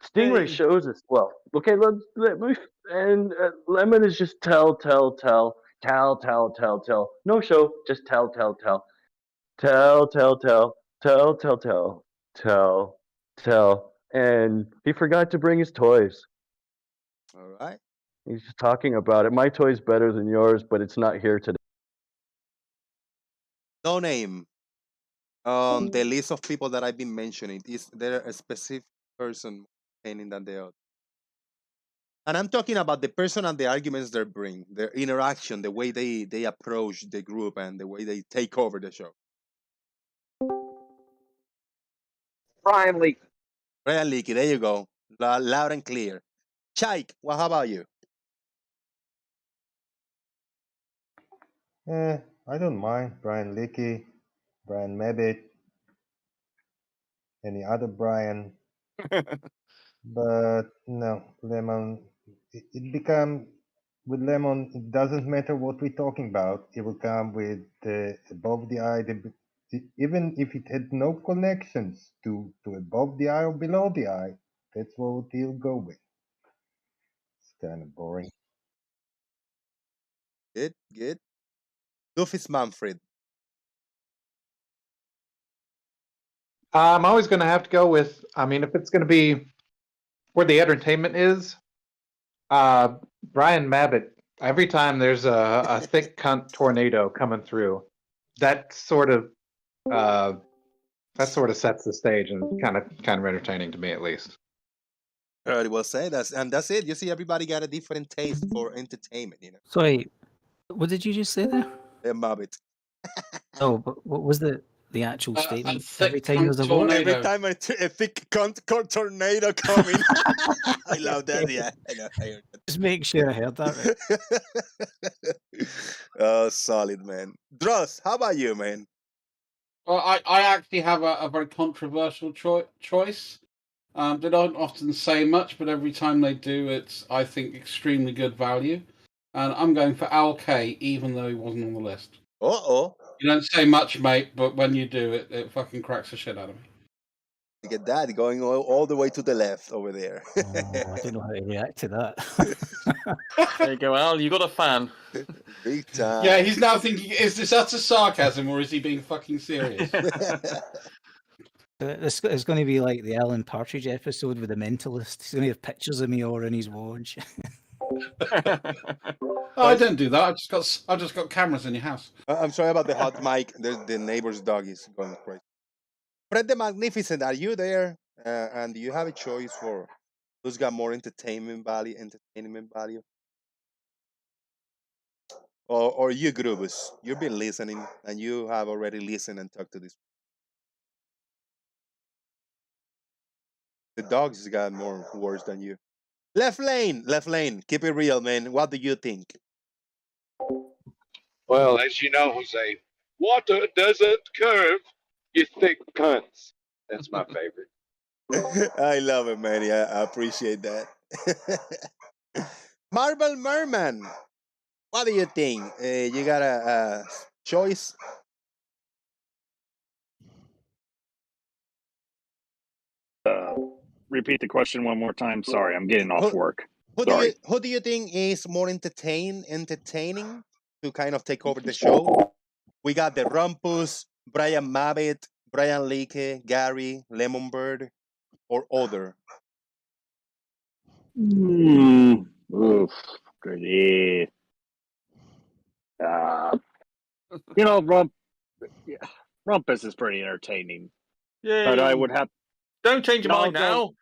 Stingray shows us. Well, okay, and Lemon is just tell. No show, just tell. And he forgot to bring his toys. All right. He's just talking about it. My toy's better than yours, but it's not here today. No name. On the list of people that I've been mentioning, is there a specific person more entertaining than the other? And I'm talking about the person and the arguments they bring, their interaction, the way they approach the group, and the way they take over the show. Brian Leakey. Brian Leakey, there you go. Loud and clear. Chike, well, how about you? I don't mind Brian Leakey, Brian Mabbitt, any other Brian. But no, Lemon, it become, with Lemon, it doesn't matter what we're talking about. It will come with above the eye, even if it had no connections to above the eye or below the eye, that's what he'll go with. It's kind of boring. Good. Doofus Manfred. I'm always going to have to go with, I mean, if it's going to be where the entertainment is, Brian Mabbitt. Every time there's a thick cunt tornado coming through, that sort of sets the stage, and kind of entertaining to me, at least. Very well said. That's it. You see, everybody got a different taste for entertainment, you know. Sorry, what did you just say there? Mabbitt. Oh, but what was the actual statement? Every time there's a what? Every time a thick tornado coming. I love that. Yeah, I know. Just make sure I heard that right. Oh, solid, man. Dross, how about you, man? Well, I actually have a very controversial choice. They don't often say much, but every time they do, it's, I think, extremely good value. And I'm going for Al K, even though he wasn't on the list. Uh-oh. You don't say much, mate, but when you do, it fucking cracks the shit out of me. Look at that, going all the way to the left over there. Oh, I don't know how to react to that. There you go, Al. You got a fan. Big time. Yeah, he's now thinking, is this utter sarcasm or is he being fucking serious? It's going to be like the Alan Partridge episode with the mentalist. He's going to have pictures of me all in his watch. I don't do that. I just got cameras in your house. I'm sorry about the hot mic. The neighbor's dog is going crazy. Fred the Magnificent, are you there? And do you have a choice for who's got more entertainment value? Or you, Grubus? You've been listening, and you have already listened and talked to this. The dogs got more words than you. Left lane. Keep it real, man. What do you think? Well, as you know, Jose, water doesn't curve, you thick cunts. That's my favorite. I love it, man. Yeah, I appreciate that. Marble Merman, what do you think? You got a choice? Repeat the question one more time. Sorry, I'm getting off work. Who do you think is more entertaining to kind of take over the show? We got the Rumpus, Brian Mabbitt, Brian Leakey, Gary, Lemonbird, or other. Oof, good. Rumpus is pretty entertaining. Yeah, but I would have. Don't change your mind now.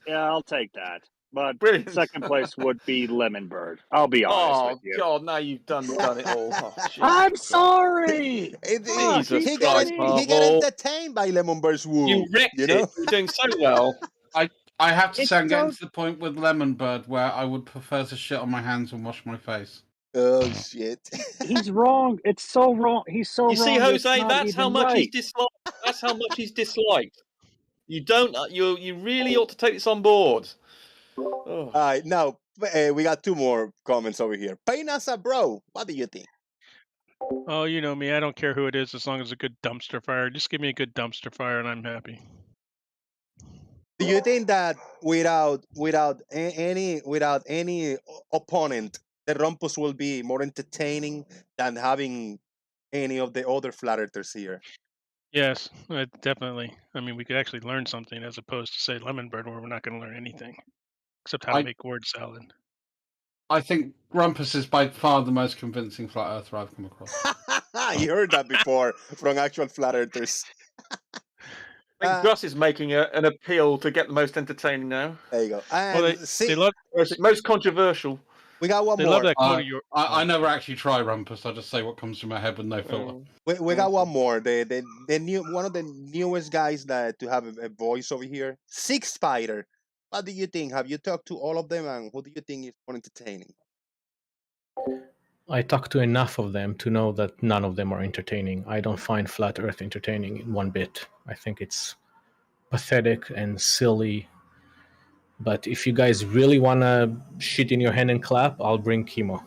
Yeah, I'll take that. But second place would be Lemonbird. I'll be honest with you. Oh God, now you've done it all. Oh, I'm sorry. He got entertained by Lemonbird's woo. You wrecked it. You're doing so well. I have to say, I'm getting to the point with Lemonbird where I would prefer to shit on my hands and wash my face. Oh shit! He's wrong. It's so wrong. He's so wrong. You see, Jose, that's how much he's disliked. That's how much he's disliked. You don't. You really ought to take this on board. Oh. All right, now we got two more comments over here. Painasa, bro, what do you think? Oh, you know me. I don't care who it is as long as a good dumpster fire. Just give me a good dumpster fire and I'm happy. Do you think that without any opponent, the Rumpus will be more entertaining than having any of the other flat earthers here? Yes, definitely. I mean, we could actually learn something as opposed to say Lemonbird, where we're not going to learn anything except how to make word salad. I think Rumpus is by far the most convincing flat earther I've come across. You heard that before from actual flat earthers. I think Gus is making an appeal to get the most entertaining now. There you go. And Well, they love most controversial. We got one They more. love that quote of yours. I never actually try Rumpus. I just say what comes to my head with no filter. We got one more. The new one of the newest guys that to have a voice over here. Six Spider. What do you think? Have you talked to all of them, and who do you think is more entertaining? I talked to enough of them to know that none of them are entertaining. I don't find Flat Earth entertaining in one bit. I think it's pathetic and silly. But if you guys really want to shit in your hand and clap, I'll bring Chemo.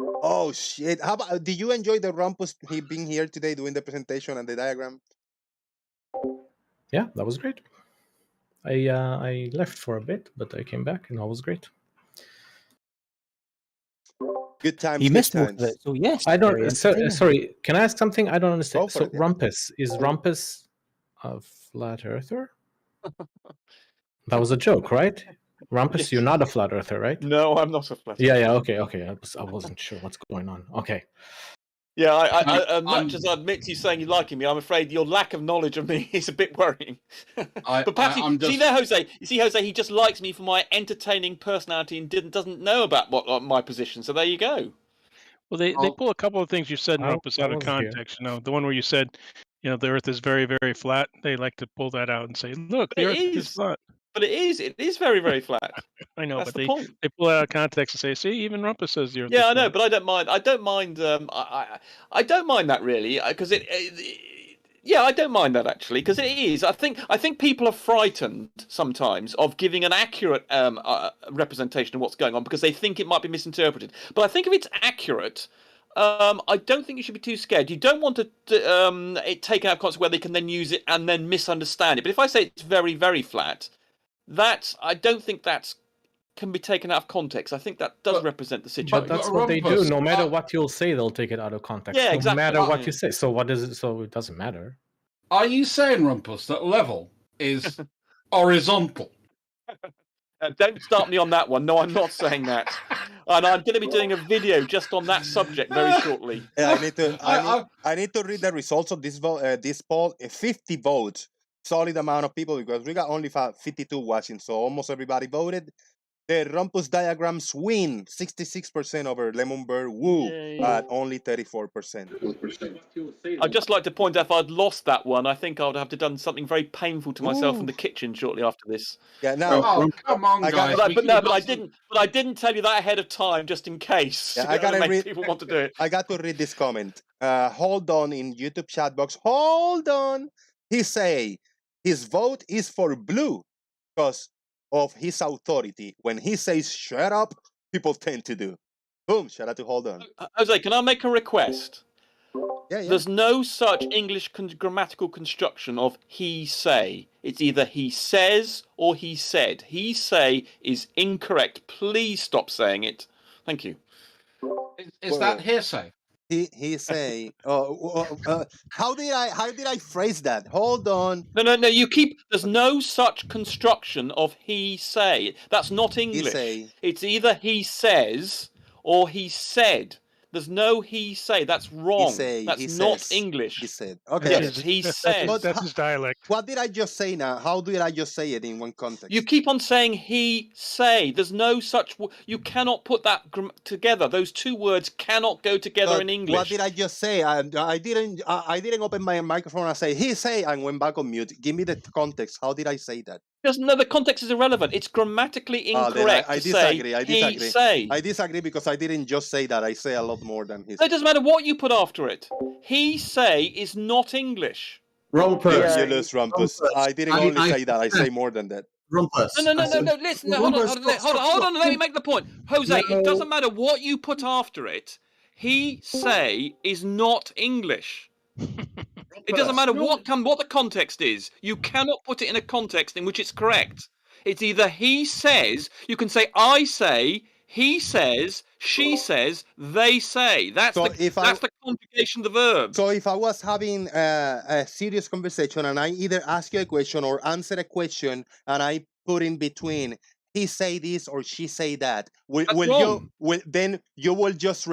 Oh shit! How about? Did you enjoy the Rumpus? He being here today doing the presentation and the diagram. Yeah, that was great. I left for a bit, but I came back and that was great. Good times. You good missed most times. of it, so yes. I don't. very So, entertaining. sorry, can I ask something? I don't understand. Go for So it, yeah. Rumpus, is Rumpus a flat earther? That was a joke, right? Rumpus, you're not a flat earther, right? No, I'm not a flat earther. Yeah, okay. I wasn't sure what's going on. Okay. Yeah, I much as I admit to you saying you liking me, I'm afraid your lack of knowledge of me is a bit worrying. But perhaps see there, Jose. You see, Jose, he just likes me for my entertaining personality and doesn't know about my position. So there you go. Well, they pull a couple of things you said in Rumpus out of was here. context. You know, the one where you said, the Earth is very, very flat. They like to pull that out and say, "Look, the Earth is flat." But it is very, very flat. I know, That's but the they point. pull it out of context and say, "See, even Rumpus says the Earth." Yeah, is I know, flat." but I don't mind. I don't mind. I don't mind that really, because yeah, I don't mind that actually, because it is. I think people are frightened sometimes of giving an accurate representation of what's going on because they think it might be misinterpreted. But I think if it's accurate, I don't think you should be too scared. You don't want it taken out of context where they can then use it and then misunderstand it. But if I say it's very, very flat, I don't think that can be taken out of context. I think that does represent the situation. But that's what they do. No matter what you'll say, they'll take it out of context. Yeah, exactly. No matter what you say. So what is it? So it doesn't matter. Are you saying, Rumpus, that level is horizontal? Don't start me on that one. No, I'm not saying that. And I'm going to be doing a video just on that subject very shortly. Yeah, I need to read the results of this vote. This poll. 50 votes, solid amount of people because we got only 52 watching, so almost everybody voted. The Rumpus diagrams win 66% over Lemon Bird Woo at only 34%. I'd just like to point out if I'd lost that one, I think I would have to done something very painful to myself in the kitchen shortly after this. Yeah, now come on, guys. But I didn't tell you that ahead of time just in case. Yeah, I gotta make read. people want to do it. I got to read this comment. Hold on in YouTube chat box. Hold on. He say his vote is for blue because of his authority. When he says shut up, people tend to do. Boom, shout out to Hold On. Jose, can I make a request? Yeah. There's no such English grammatical construction of he say. It's either he says or he said. He say is incorrect. Please stop saying it. Thank you. Is that hearsay? He say. How did I phrase that? Hold on. No. You keep. There's no such construction of he say. That's not English. say. It's either he says or he said. There's no he say. That's wrong. That's not says. English. He said. Okay. Yes, he says. That's his dialect. What did I just say now? How did I just say it in one context? You keep on saying he say. There's no such. You cannot put that together. Those two words cannot go together in English. What did I just say? I didn't open my microphone and say he say and went back on mute. Give me the context. How did I say that? No, the context is irrelevant. It's grammatically incorrect I to disagree. say I disagree. he say. I disagree because I didn't just say that. I say a lot more than he. No, it doesn't matter what you put after it. He say is not English. Rumpus. You lose, Rumpus. I didn't only say that. I say more than that. Rumpus. No. Listen, hold on. Let me make the point. Jose, it doesn't matter what you put after it. He say is not English. It doesn't matter what the context is. You cannot put it in a context in which it's correct. It's either he says. You can say I say. He says. She says. They say. That's the conjugation of the verb. So if I was having a serious conversation and I either ask you a question or answer a question and I put in between he say this or she say that, then you will just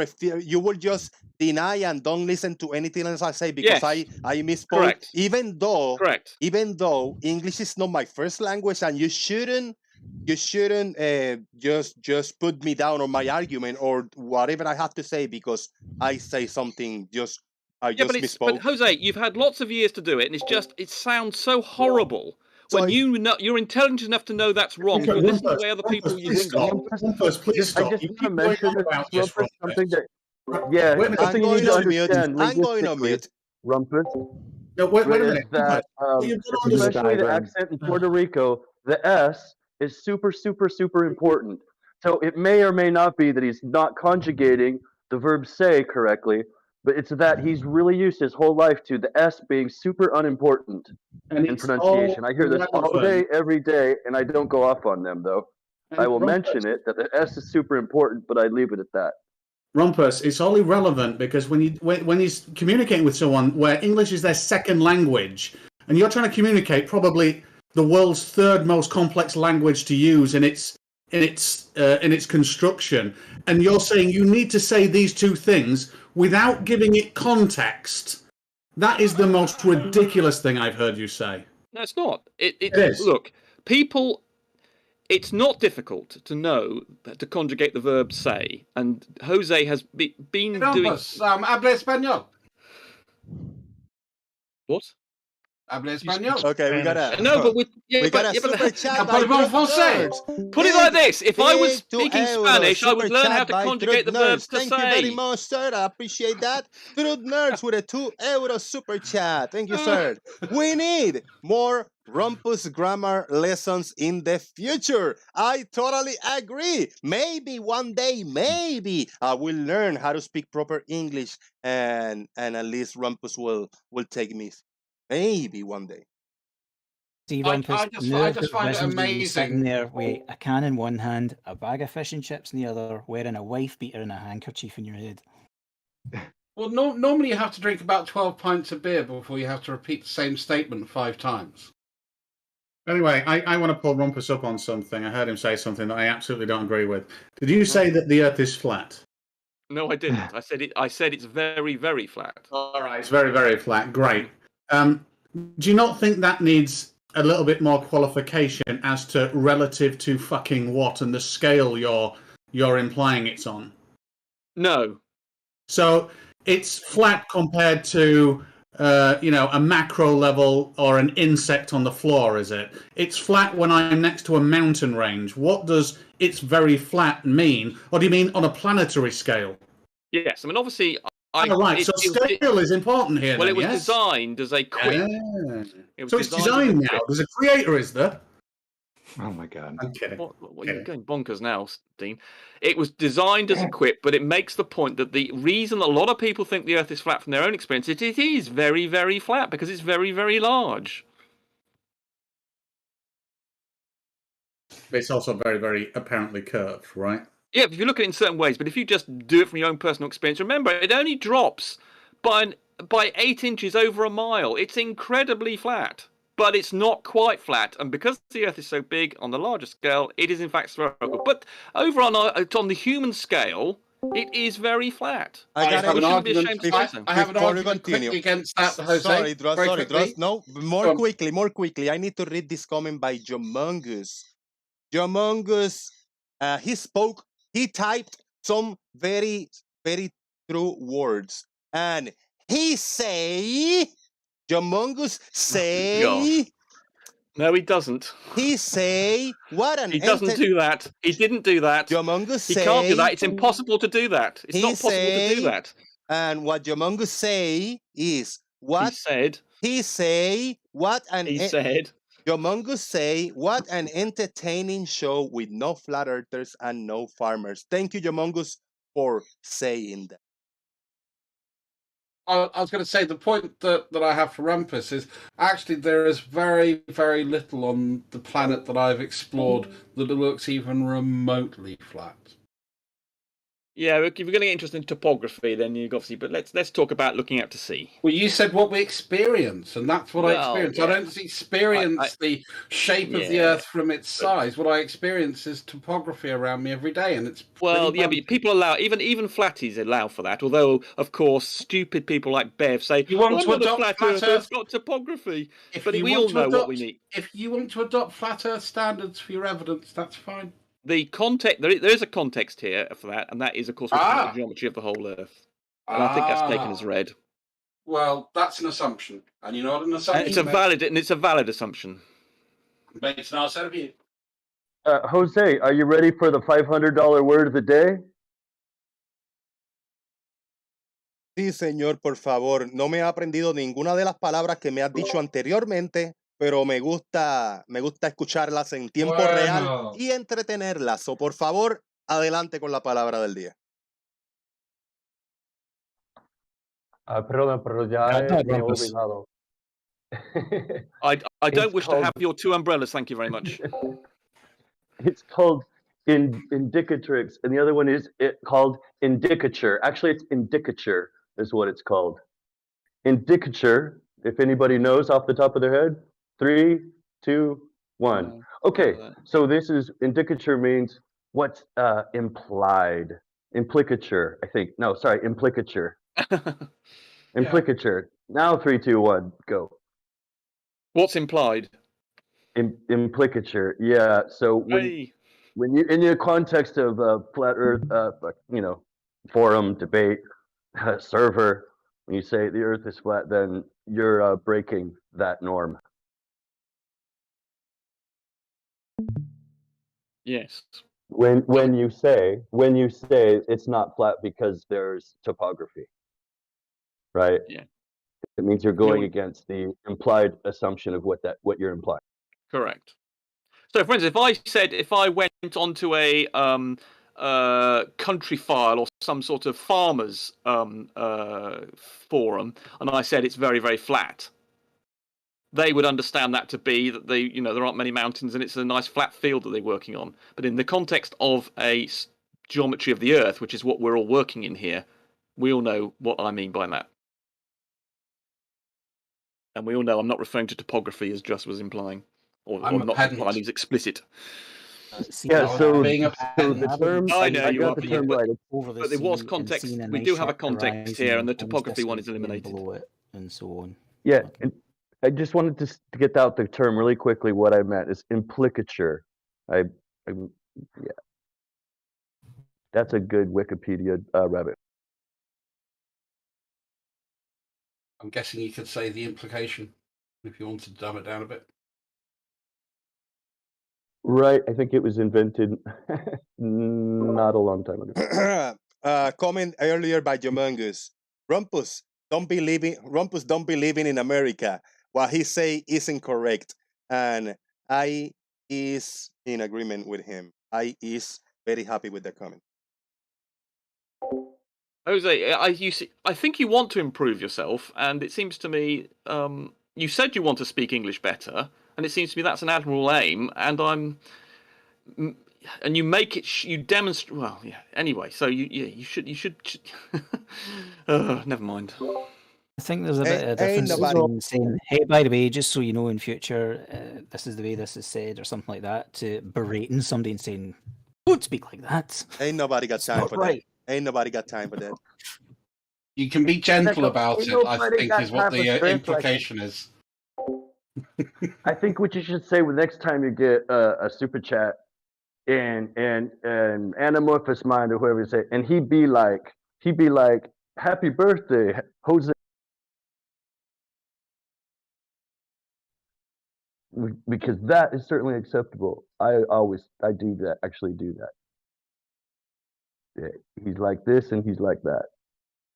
deny and don't listen to anything else I say because I misspoke. Correct. Even though English is not my first language, and you shouldn't just put me down on my argument or whatever I have to say because I say something misspoke. But Jose, you've had lots of years to do it, and it sounds so horrible. When you're intelligent enough to know that's wrong, you listen to the other people you think of. Please stop. I just want to mention something that, something you need to understand linguistically, Rumpus. No, wait a minute. That, especially the accent in Puerto Rico, the S is super, super, super important. So it may or may not be that he's not conjugating the verb say correctly, but it's that he's really used his whole life to the S being super unimportant in pronunciation. I hear this all day, every day, and I don't go off on them, though. I will mention it, that the S is super important, but I leave it at that. Rumpus, it's all irrelevant because when he's communicating with someone where English is their second language, and you're trying to communicate probably the world's third most complex language to use in its construction, and you're saying you need to say these two things without giving it context, that is the most ridiculous thing I've heard you say. No, it's not. It is. Look, people. It's not difficult to know to conjugate the verb say, and Jose has been doing. Habla español. What? Habla español. Okay, we gotta. No, but we got a super chat. Put it like this: if I was speaking Spanish, I would learn how to conjugate the verb to say. Thank you very much, sir. I appreciate that. Truth Nerds with a €2 super chat. Thank you, sir. We need more Rumpus grammar lessons in the future. I totally agree. Maybe one day, maybe I will learn how to speak proper English, and at least Rumpus will take me. Maybe one day. See, I just find it amazing. Sitting there with a can in one hand, a bag of fish and chips in the other, wearing a wife beater and a handkerchief in your head. Well, normally you have to drink about 12 pints of beer before you have to repeat the same statement 5 times. Anyway, I want to pull Rumpus up on something. I heard him say something that I absolutely don't agree with. Did you say that the Earth is flat? No, I didn't. I said it's very, very flat. All right, it's very, very flat. Great. Do you not think that needs a little bit more qualification as to relative to fucking what and the scale you're implying it's on? No. So it's flat compared to a macro level or an insect on the floor, is it? It's flat when I'm next to a mountain range. What does it's very flat mean? Or do you mean on a planetary scale? Yes, I mean obviously. Right, so scale is important here. Well, then, it was yes? designed as a quip. So it's designed now. There's a creator, is there? Oh my god! I'm kidding. What you're going bonkers now, Dean. It was designed as a quip, but it makes the point that the reason a lot of people think the Earth is flat from their own experience, it is very, very flat because it's very, very large. It's also very, very apparently curved, right? Yeah, if you look at it in certain ways, but if you just do it from your own personal experience, remember, it only drops by 8 inches over a mile. It's incredibly flat, but it's not quite flat. And because the Earth is so big on the larger scale, it is in fact spherical. But over on the human scale, it is very flat. I have an argument quickly against that, Jose. Sorry, Dross. No, more quickly. I need to read this comment by Jomongus. He typed some very, very true words. And he say, Jomongus say... No, he doesn't. He say, what an... He doesn't do that. He didn't do that. Jomongus say... He can't do that. It's impossible to do that. It's not possible to do that. And what Jomongus say is... What he said. He say, what an... He said... Jomongus say, what an entertaining show with no flat earthers and no farmers. Thank you, Jomongus, for saying that. I was going to say the point that I have for Rumpus is actually there is very, very little on the planet that I've explored that looks even remotely flat. Yeah, if you're going to get interested in topography, then you obviously. But let's talk about looking out to sea. Well, you said what we experience, and that's what I experience. Yeah. I don't experience the shape of the Earth from its size. What I experience is topography around me every day, and it's well, yeah, but people allow even flatties allow for that. Although, of course, stupid people like Bev say, you want to "I'm not a adopt flat Earth. It's got topography." But we all know what we need. If you want to adopt flat Earth standards for your evidence, that's fine. The context there is a context here for that, and that is, of course, the geometry of the whole Earth, and I think that's taken as read. Well, that's an assumption, and you know what an assumption. It's a valid assumption. Makes no sense of you. Jose, are you ready for the $500 word of the day? Sí, señor, por favor. No me he aprendido ninguna de las palabras que me has dicho anteriormente, pero me gusta escucharlas en tiempo real y entretenerlas. O por favor, adelante con la palabra del día. Perdón, pero ya me he olvidado. I don't wish to have your two umbrellas, thank you very much. It's called indicatrix, and the other one is called indicature. Actually, it's indicature is what it's called. Indicature, if anybody knows off the top of their head. 3, 2, 1. Okay, so this is indicature means what's implied. Implicature, I think. No, sorry, implicature. Implicature. Now 3, 2, 1, go. What's implied? Implicature. Yeah. So when you in your context of flat Earth, forum debate, server, when you say the Earth is flat, then you're breaking that norm. Yes. When you say it's not flat because there's topography, right? Yeah. It means you're going against the implied assumption of what you're implying. Correct. So, for instance, if I went onto a country file or some sort of farmers forum, and I said it's very, very flat, they would understand that to be that there aren't many mountains and it's a nice flat field that they're working on. But in the context of a geometry of the Earth, which is what we're all working in here, we all know what I mean by that. And we all know I'm not referring to topography as just was implying, or not implying is explicit. Yeah, so the term, I know you got the term right. But there was context. We do have a context here, and the topography one is eliminated. And so on. Yeah, and I just wanted to get out the term really quickly. What I meant is implicature. Yeah, that's a good Wikipedia rabbit. I'm guessing you could say the implication if you wanted to dumb it down a bit. Right, I think it was invented not a long time ago. Comment earlier by Humongous. Rumpus don't be living in America. What he say isn't correct, and I is in agreement with him. I is very happy with the comment. Jose, I think you want to improve yourself, and it seems to me you said you want to speak English better, and it seems to me that's an admirable aim. And you make it, you demonstrate. Well, yeah. Anyway, so you should. Never mind. I think there's a bit of difference between saying, "Hey, by the way, just so you know, in future, this is the way this is said," or something like that, to berating somebody and saying, "Don't speak like that." Ain't nobody got time for that. Ain't nobody got time for that. You can be gentle about it, I think, is what the implication is. I think what you should say the next time you get a super chat and Anamorphous Mind or whoever you say, and he'd be like, "Happy birthday, Jose." Because that is certainly acceptable. I do that. Actually, do that. Yeah, he's like this and he's like that.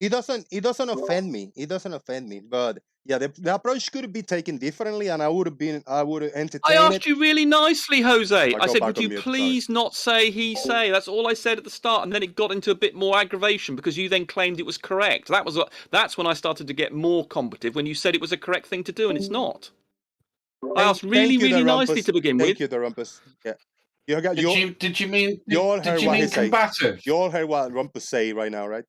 It doesn't offend me. It doesn't offend me. But yeah, the approach could be taken differently, and I would entertain I asked it. you really nicely, Jose. I said, would you mute, please not say he say? That's all I said at the start, and then it got into a bit more aggravation because you then claimed it was correct. That's when I started to get more combative, when you said it was a correct thing to do, and it's not. I asked really, really nicely to begin with. Thank you, the Rumpus. Yeah. Did you mean combative? You all heard what Rumpus say right now, right?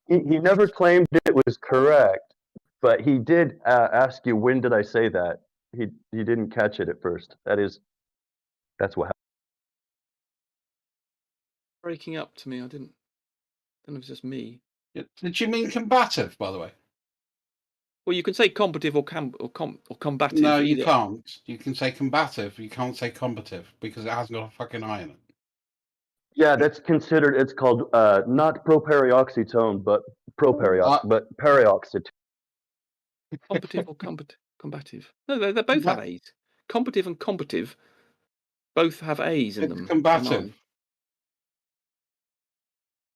He never claimed it was correct, but he did ask you, when did I say that? He didn't catch it at first. That's what happened. Breaking up to me, I didn't. Then it was just me. Did you mean combative, by the way? Well, you can say combative or combative. No, you either. can't. You can say combative. You can't say combative because it hasn't got a fucking I in it. Yeah, that's considered. It's called not properioxetone, but but perioxetone. Combative or combative? No, they both have A's. Combative and combative both have A's in them. Combative.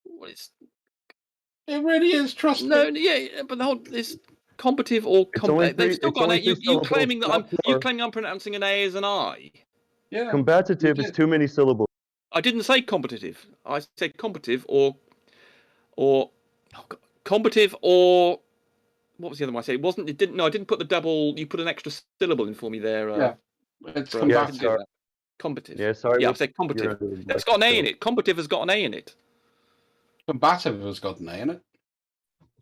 Well, it really is. Trust me. No, yeah, but the whole is combative or combative. They've still got an A. You claiming that I'm pronouncing an A as an I. Yeah. Combative is too many syllables. I didn't say competitive. I said combative or combative or what was the other one I said? It wasn't. It didn't. No, I didn't put the double. You put an extra syllable in for me there. Yeah, it's combative. Combative. Yeah, sorry. Yeah, I said combative. It's got an A in it. Combative has got an A in it. Combative has got an A in it.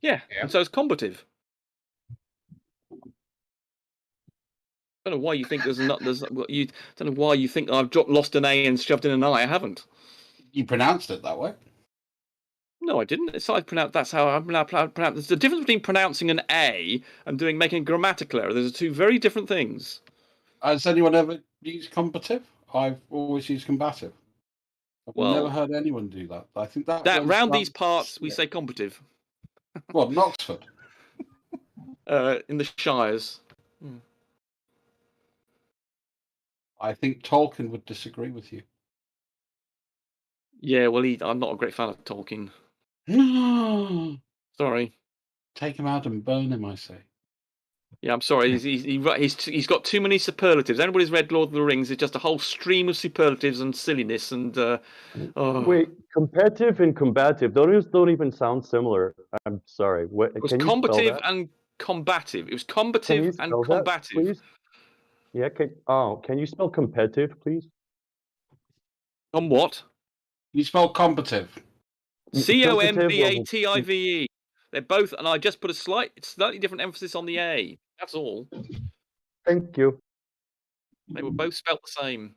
Yeah, and so it's combative. I don't know why you think you don't know why you think I've lost an A and shoved in an I. I haven't. You pronounced it that way. No, I didn't. It's I pronounce. That's how I'm now pronounce. There's a difference between pronouncing an A and making a grammatical error. There's two very different things. Has anyone ever used combative? I've always used combative. I've never heard anyone do that. I think that round these parts we say combative. What, in Oxford? In the Shires. I think Tolkien would disagree with you. Yeah, well, I'm not a great fan of Tolkien. Sorry. Take him out and burn him, I say. Yeah, I'm sorry. He's got too many superlatives. Anybody's read Lord of the Rings, it's just a whole stream of superlatives and silliness and. Wait, competitive and combative. Those don't even sound similar. I'm sorry. What? It was combative and combative. It was combative and combative. Please? Yeah. Can you spell competitive, please? On what? You spell combative. Combative. They're both, and I just put a slightly different emphasis on the A. That's all. Thank you. They were both spelt the same.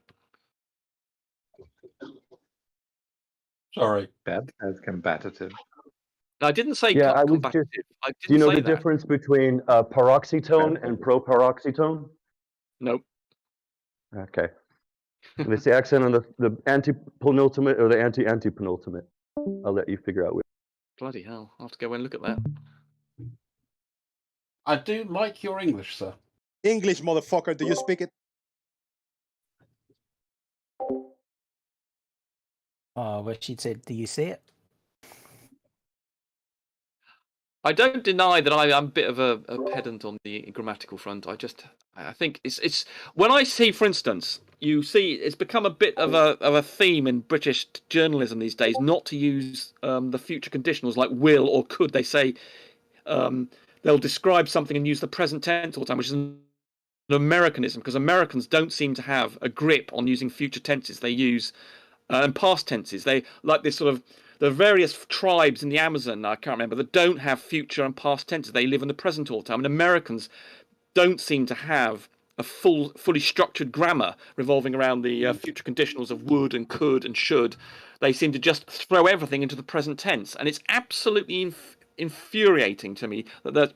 Sorry. Bad as combative. I didn't say combative. Do you know the difference between paroxetone and proparoxetone? Nope. Okay. And it's the accent on the anti-penultimate or the anti-penultimate. I'll let you figure out which. Bloody hell. I'll have to go and look at that. I do like your English, sir. English, motherfucker. Do you speak it? What she said, do you say it? I don't deny that I'm a bit of a pedant on the grammatical front. I think it's when I see, for instance, you see it's become a bit of a theme in British journalism these days not to use the future conditionals like will or could. They say they'll describe something and use the present tense all the time, which is an Americanism because Americans don't seem to have a grip on using future tenses. They use and past tenses. They like this sort of. The various tribes in the Amazon, I can't remember, that don't have future and past tenses. They live in the present all the time. And Americans don't seem to have a fully structured grammar revolving around the future conditionals of would and could and should. They seem to just throw everything into the present tense. And it's absolutely infuriating to me that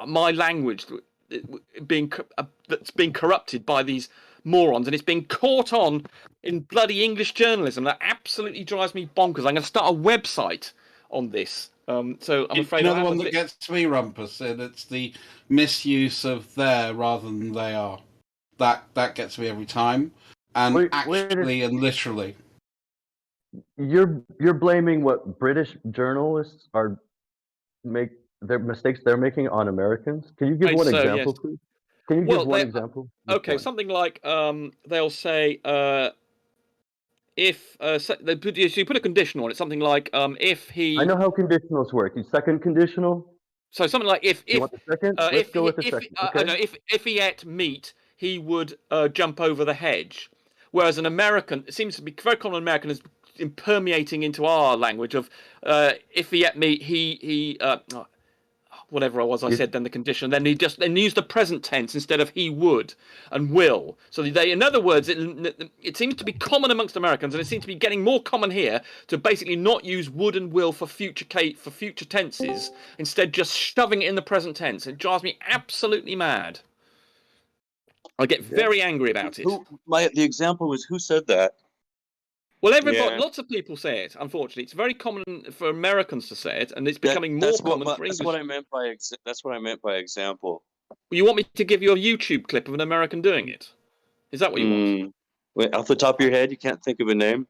my language that's being corrupted by these morons, and it's being caught on in bloody English journalism. That absolutely drives me bonkers. I'm going to start a website on this. So I'm afraid another one that gets me, Rumpus, and it's the misuse of there rather than they are. That gets me every time, and and literally. You're blaming what British journalists their mistakes they're making on Americans. Can you give one example, please? Can you give one example? Okay, something like they'll say if so you put a conditional on it, something like if he. I know how conditionals work. Second conditional. So something like if you want the second? Let's go with the second. Okay. No, if he ate meat, he would jump over the hedge. Whereas an American, it seems to be very common in American, is permeating into our language of if he ate meat, he whatever I said, then the condition, then he used the present tense instead of he would and will. So they, in other words, it seems to be common amongst Americans, and it seems to be getting more common here to basically not use would and will for future tenses, instead just shoving it in the present tense. It drives me absolutely mad. I get very angry about it. The example was who said that? Well, lots of people say it. Unfortunately, it's very common for Americans to say it, and it's becoming more common for English. That's what I meant by example. You want me to give you a YouTube clip of an American doing it? Is that what you want? Wait, off the top of your head, you can't think of a name?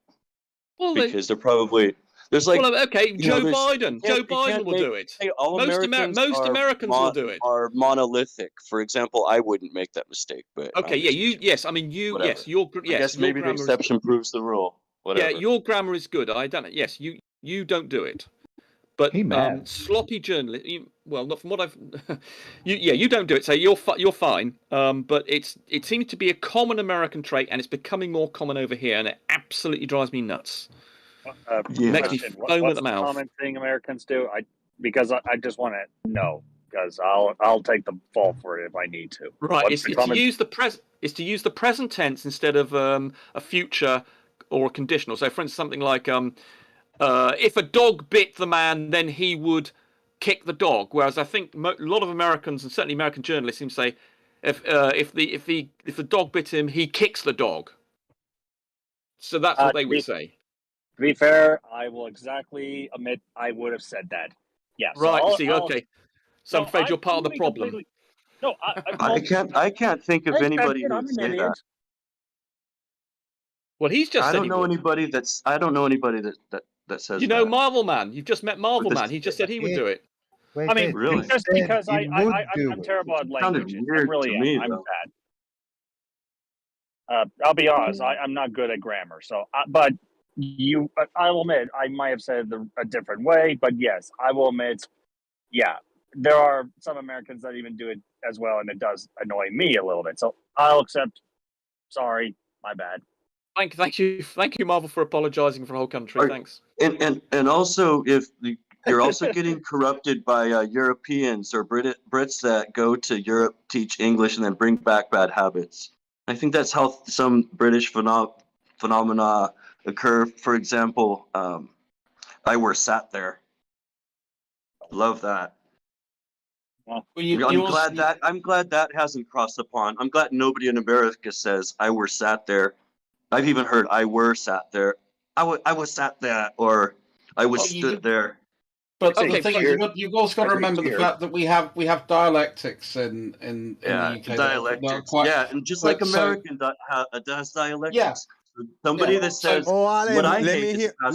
Well, because they're probably there's like. Well, okay, Joe Biden. Yeah, Joe Biden will do it. Hey, most Americans will do it. Are monolithic. For example, I wouldn't make that mistake, but okay, yeah, yes, I mean you, whatever. I guess maybe the exception proves the rule. Whatever. Yeah, your grammar is good. I don't. Yes, you don't do it, but sloppy journalist. Well, not from what I've. you don't do it. So you're fine. But it seems to be a common American trait, and it's becoming more common over here, and it absolutely drives me nuts. Makes me foam at the mouth. What's the common thing Americans do? Because I just want to know, because I'll take the fall for it if I need to. Right, it's to use the present tense instead of a future or a conditional. So, for instance, something like if a dog bit the man, then he would kick the dog. Whereas I think a lot of Americans, and certainly American journalists, seem to say if the dog bit him, he kicks the dog. So that's what they would say. To be fair, I will exactly admit I would have said that. Yeah. Right. Okay. So I'm afraid you're part of the problem. No, I can't think of anybody who would say that. Well, he's just. I don't know anybody that says. You know, Marvel Man. You've just met Marvel Man. He just said he would do it. I mean, really? Just because I'm terrible at languages. I really am. I'm bad. I'll be honest. I'm not good at grammar. So, but I'll admit I might have said it a different way. But yes, I will admit. Yeah, there are some Americans that even do it as well, and it does annoy me a little bit. So I'll accept. Sorry, my bad. Thank you, Marvel, for apologising for the whole country. Thanks. And also, if you're also getting corrupted by Europeans or Brits that go to Europe, teach English, and then bring back bad habits. I think that's how some British phenomena occur. For example, I were sat there. Love that. Well, I'm glad that hasn't crossed the pond. I'm glad nobody in America says I were sat there. I've even heard I were sat there. I was sat there, or I was stood there. But the thing is, you've also got to remember the fact that we have dialectics in the UK. Dialectics. And just like American does dialectics. Yeah. Somebody that says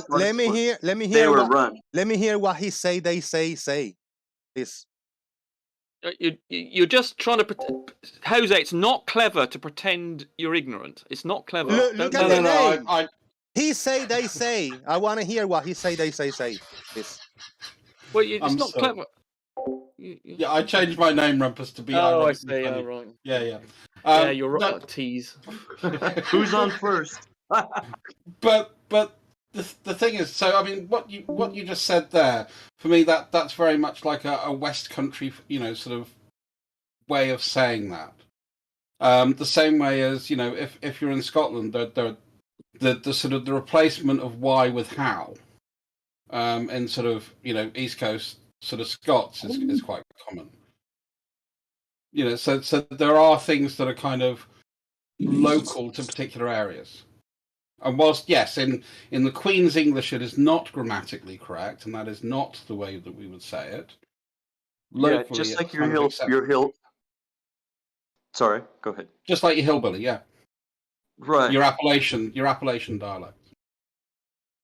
let me hear what he say. They say. This. You're just trying to Jose. It's not clever to pretend you're ignorant. It's not clever. Look at the name. He say, they say. I want to hear what he say, they say. This. Well, it's not clever. Yeah, I changed my name, Rumpus, to be. Oh, I see. Oh, right. Yeah. Yeah, you're right. Tease. Who's on first? But the thing is, so I mean, what you just said there, for me, that's very much like a West Country, sort of way of saying that. The same way as if you're in Scotland, the sort of the replacement of why with how, in sort of East Coast sort of Scots is quite common. So there are things that are kind of local to particular areas. And whilst, yes, in the Queen's English it is not grammatically correct, and that is not the way that we would say it. Locally, just like your hill. Sorry, go ahead. Just like your hillbilly, yeah. Right. Your Appalachian dialect.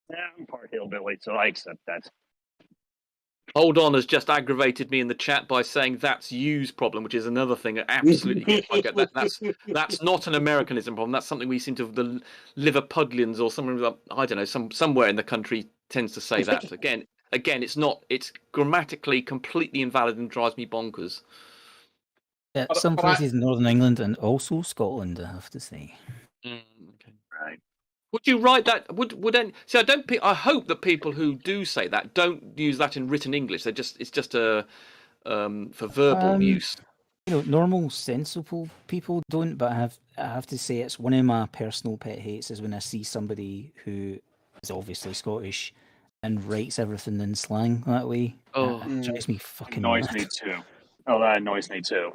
Yeah, I'm part hillbilly, so I accept that. Hold on has just aggravated me in the chat by saying that's you's problem, which is another thing that absolutely I get that. That's not an Americanism problem. That's something we seem to have the Liverpudlians or someone, I don't know, somewhere in the country tends to say that. Again, it's not. It's grammatically completely invalid and drives me bonkers. Yeah, some places in Northern England and also Scotland, I have to say. Okay. Would you write that? Would any, see? I don't. I hope that people who do say that don't use that in written English. It's just a for verbal use. You know, normal, sensible people don't. But I have to say, it's one of my personal pet hates is when I see somebody who is obviously Scottish and writes everything in slang that way. Oh, it drives me fucking annoys mad. me too. Oh, that annoys me too.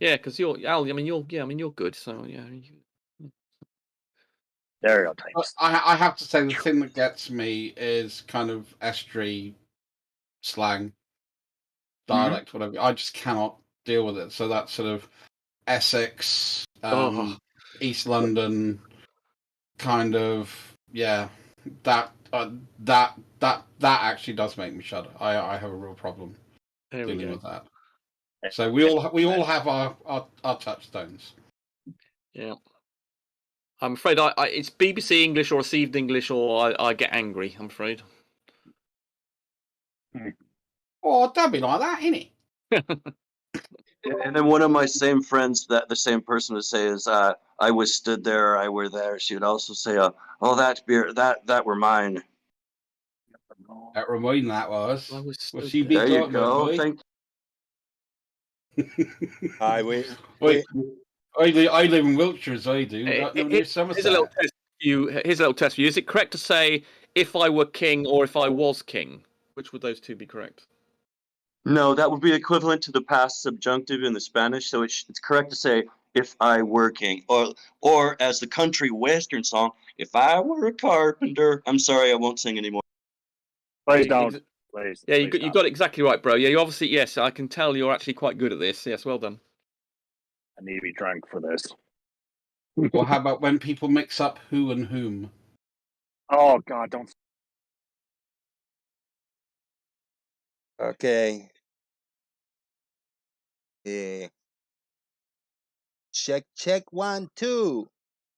Yeah, because you're Al. I mean, you're good. So yeah. Stereotypes. I have to say the thing that gets me is kind of estuary slang, dialect, whatever. I just cannot deal with it. So that sort of Essex, East London, kind of that actually does make me shudder. I have a real problem dealing with that. So we all have our touchstones. Yeah. I'm afraid it's BBC English or received English, or I get angry. I'm afraid. Oh, don't be like that, innit? And then one of my same friends, that the same person would say is, "I was stood there, I were there." She would also say, "Oh, that beer, that were mine." That reminding that was. Well, she there you go. Thank. I live in Wiltshire, as I do. Here's a little test for you. Here's a little test for you. Is it correct to say "if I were king" or "if I was king"? Which would those two be correct? No, that would be equivalent to the past subjunctive in the Spanish. So it's correct to say "if I were king," or as the country western song, "if I were a carpenter." I'm sorry, I won't sing anymore. Please don't. Please. Yeah, you got it exactly right, bro. Yeah, you obviously, yes, I can tell you're actually quite good at this. Yes, well done. I need to be drunk for this. Or how about when people mix up who and whom? Oh God, don't. Okay. Yeah. Check 1 2.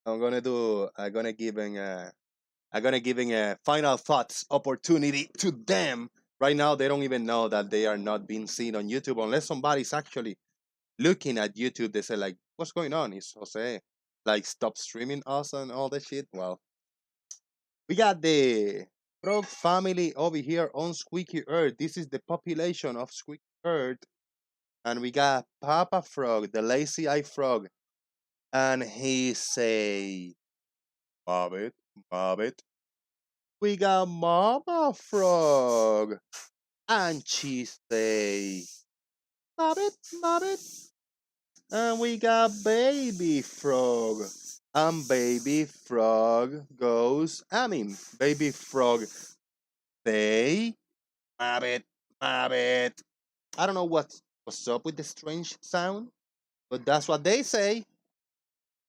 I'm gonna giving a final thoughts opportunity to them. Right now they don't even know that they are not being seen on YouTube unless somebody's actually looking at YouTube. They say like, what's going on? Is Jose like stop streaming us and all that shit? Well, we got the frog family over here on Squeaky Earth. This is the population of Squeaky Earth. And we got Papa Frog, the lazy eye frog. And he say, Bobbit, Bobbit. We got Mama Frog. And she say, Bobbit, Bobbit. And we got Baby Frog. And Baby Frog goes, Baby Frog say, Bobbit, Bobbit. I don't know what's up with the strange sound, but that's what they say.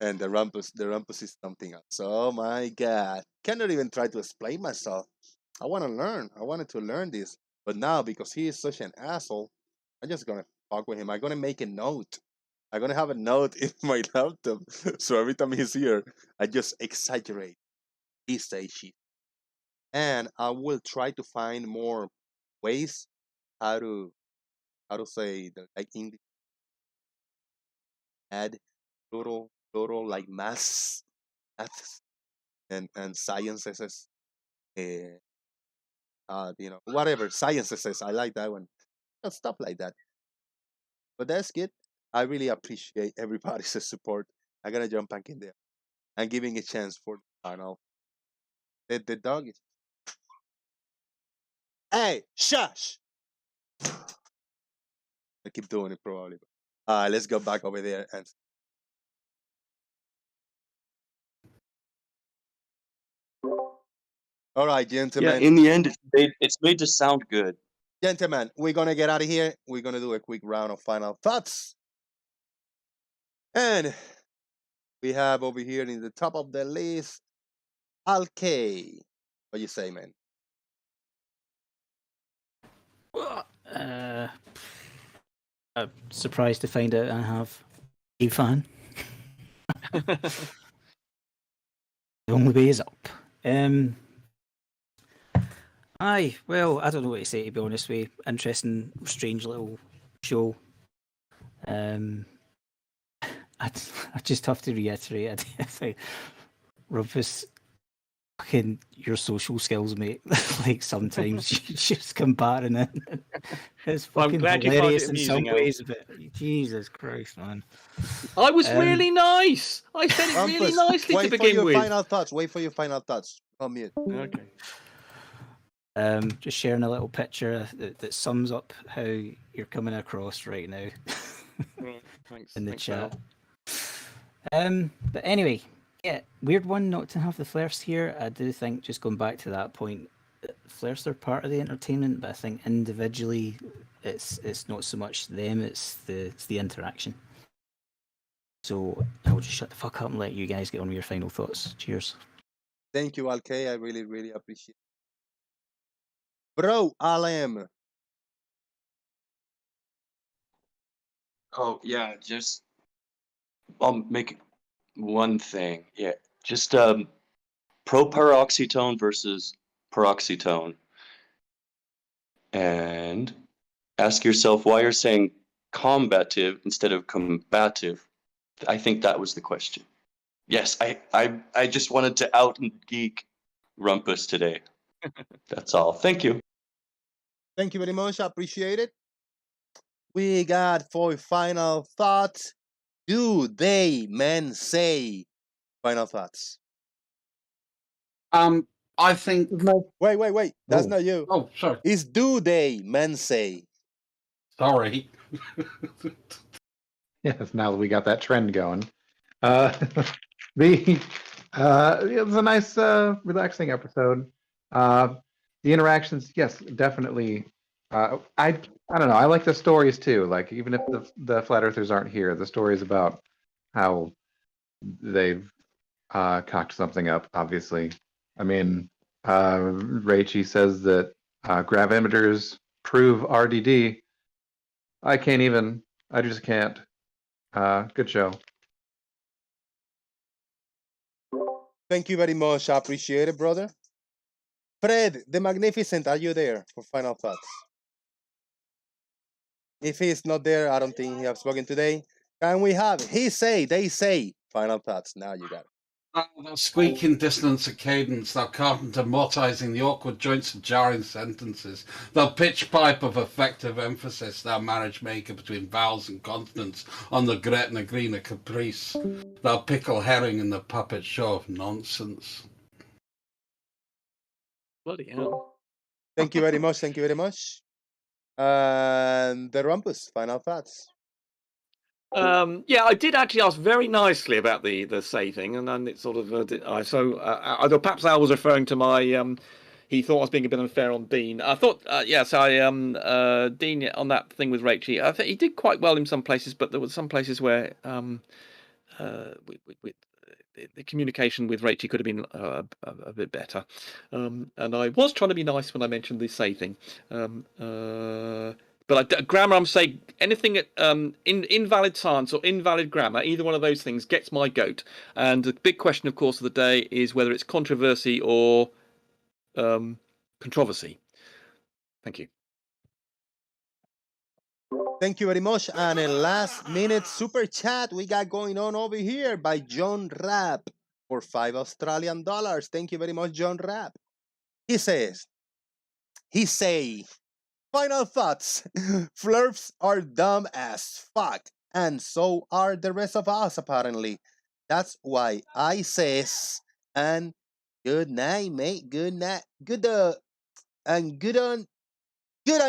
And the Rumpus is something else. Oh my God. Cannot even try to explain myself. I want to learn. I wanted to learn this. But now, because he is such an asshole, I'm just going to fuck with him. I'm going to make a note. I'm going to have a note in my laptop. So every time he's here, I just exaggerate. He say shit. And I will try to find more ways how to say the like English add plural like maths and sciences, whatever sciences. I like that one. Stuff like that. But that's good. I really appreciate everybody's support. I'm gonna jump back in there and giving a chance for the final. The dog is. Hey, shush! I keep doing it probably. Let's go back over there and. All right, gentlemen. Yeah, in the end, it's made to sound good. Gentlemen, we're going to get out of here. We're going to do a quick round of final thoughts. And we have over here in the top of the list, Alkay. What do you say, man? I'm surprised to find out I have a fan. The only way is up. Aye, well, I don't know what to say, to be honest with you. Interesting, strange little show. I just have to reiterate, I think Rumpus, fucking your social skills, mate. Like sometimes you just comparing it. It's fucking I'm glad you find hilarious it in some amusing, Al. ways, but Jesus Christ, man. I was really nice. I said it really Rumpus, nicely to wait for begin your with. final thoughts. Wait for your final thoughts. Come mute. Okay. Just sharing a little picture that sums up how you're coming across right now. Right, thanks. In the Thanks, chat. Al. But anyway, yeah, weird one not to have the flares here. I do think, just going back to that point, flares are part of the entertainment, but I think individually, it's not so much them; it's the interaction. So I'll just shut the fuck up and let you guys get on with your final thoughts. Cheers. Thank you, Alk. I really, really appreciate it. Bro, Alem. Oh yeah, just I'll make one thing. Yeah, just proparoxetone versus peroxetone, and ask yourself why you're saying combative instead of combative. I think that was the question. Yes, I just wanted to out and geek Rumpus today. That's all. Thank you. Thank you very much. I appreciate it. We got for final thoughts. Do they men say? Final thoughts. I think. Wait. That's not you. Oh, sorry. It's do they men say? Sorry. Yes, now that we got that trend going. It was a nice, relaxing episode. The interactions, yes, definitely. I don't know. I like the stories too. Like even if the flat earthers aren't here, the stories about how they've cocked something up. Obviously, I mean, Raichi says that grav emitters prove RDD. I can't even. I just can't. Good show. Thank you very much. I appreciate it, brother. Fred, the Magnificent, are you there for final thoughts? If he's not there, I don't think he has spoken today. Can we have he say, they say, final thoughts? Now you got it. That squeaking dissonance of cadence, that carpenter mortising the awkward joints of jarring sentences, the pitch pipe of effective emphasis, thou marriage maker between vowels and consonants on the Gretna Green of caprice, thou pickle herring in the puppet show of nonsense. Bloody hell. Thank you very much. Thank you very much. And the Rumpus, final thoughts. Yeah, I did actually ask very nicely about the say thing, and then it sort of although perhaps Al was referring to my he thought I was being a bit unfair on Dean. I thought Dean on that thing with Rachel, I think he did quite well in some places, but there were some places where the communication with Rachel could have been a bit better, and I was trying to be nice when I mentioned the say thing. But grammar, I'm saying anything invalid science or invalid grammar, either one of those things gets my goat. And the big question, of course, of the day is whether it's controversy or controversy. Thank you. Thank you very much. And a last minute super chat we got going on over here by John Rapp for $5 Australian. Thank you very much, John Rapp. He say, final thoughts. Flirps are dumb as fuck. And so are the rest of us, apparently. That's why I says, and good night, mate. Good night. Good on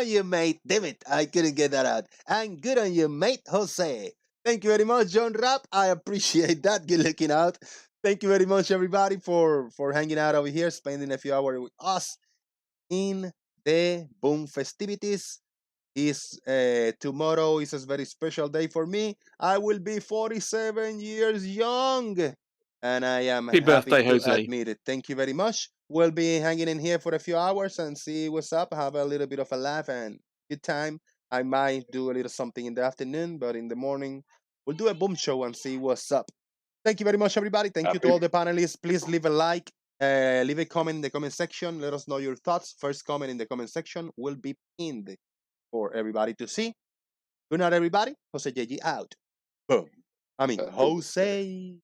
you, mate. Damn it, I couldn't get that out. And good on you, mate, Jose. Thank you very much, John Rapp. I appreciate that. Good looking out. Thank you very much, everybody, for hanging out over here, spending a few hours with us in the Boom festivities. Tomorrow is a very special day for me. I will be 47 years young, and I am Happy birthday, to Jose. admit it. Thank you very much. We'll be hanging in here for a few hours and see what's up, have a little bit of a laugh and good time. I might do a little something in the afternoon, but in the morning, we'll do a boom show and see what's up. Thank you very much, everybody. Thank you to all the panelists. Please leave a like, leave a comment in the comment section. Let us know your thoughts. First comment in the comment section will be pinned for everybody to see. Good night, everybody. Jose JG out. Boom. Jose.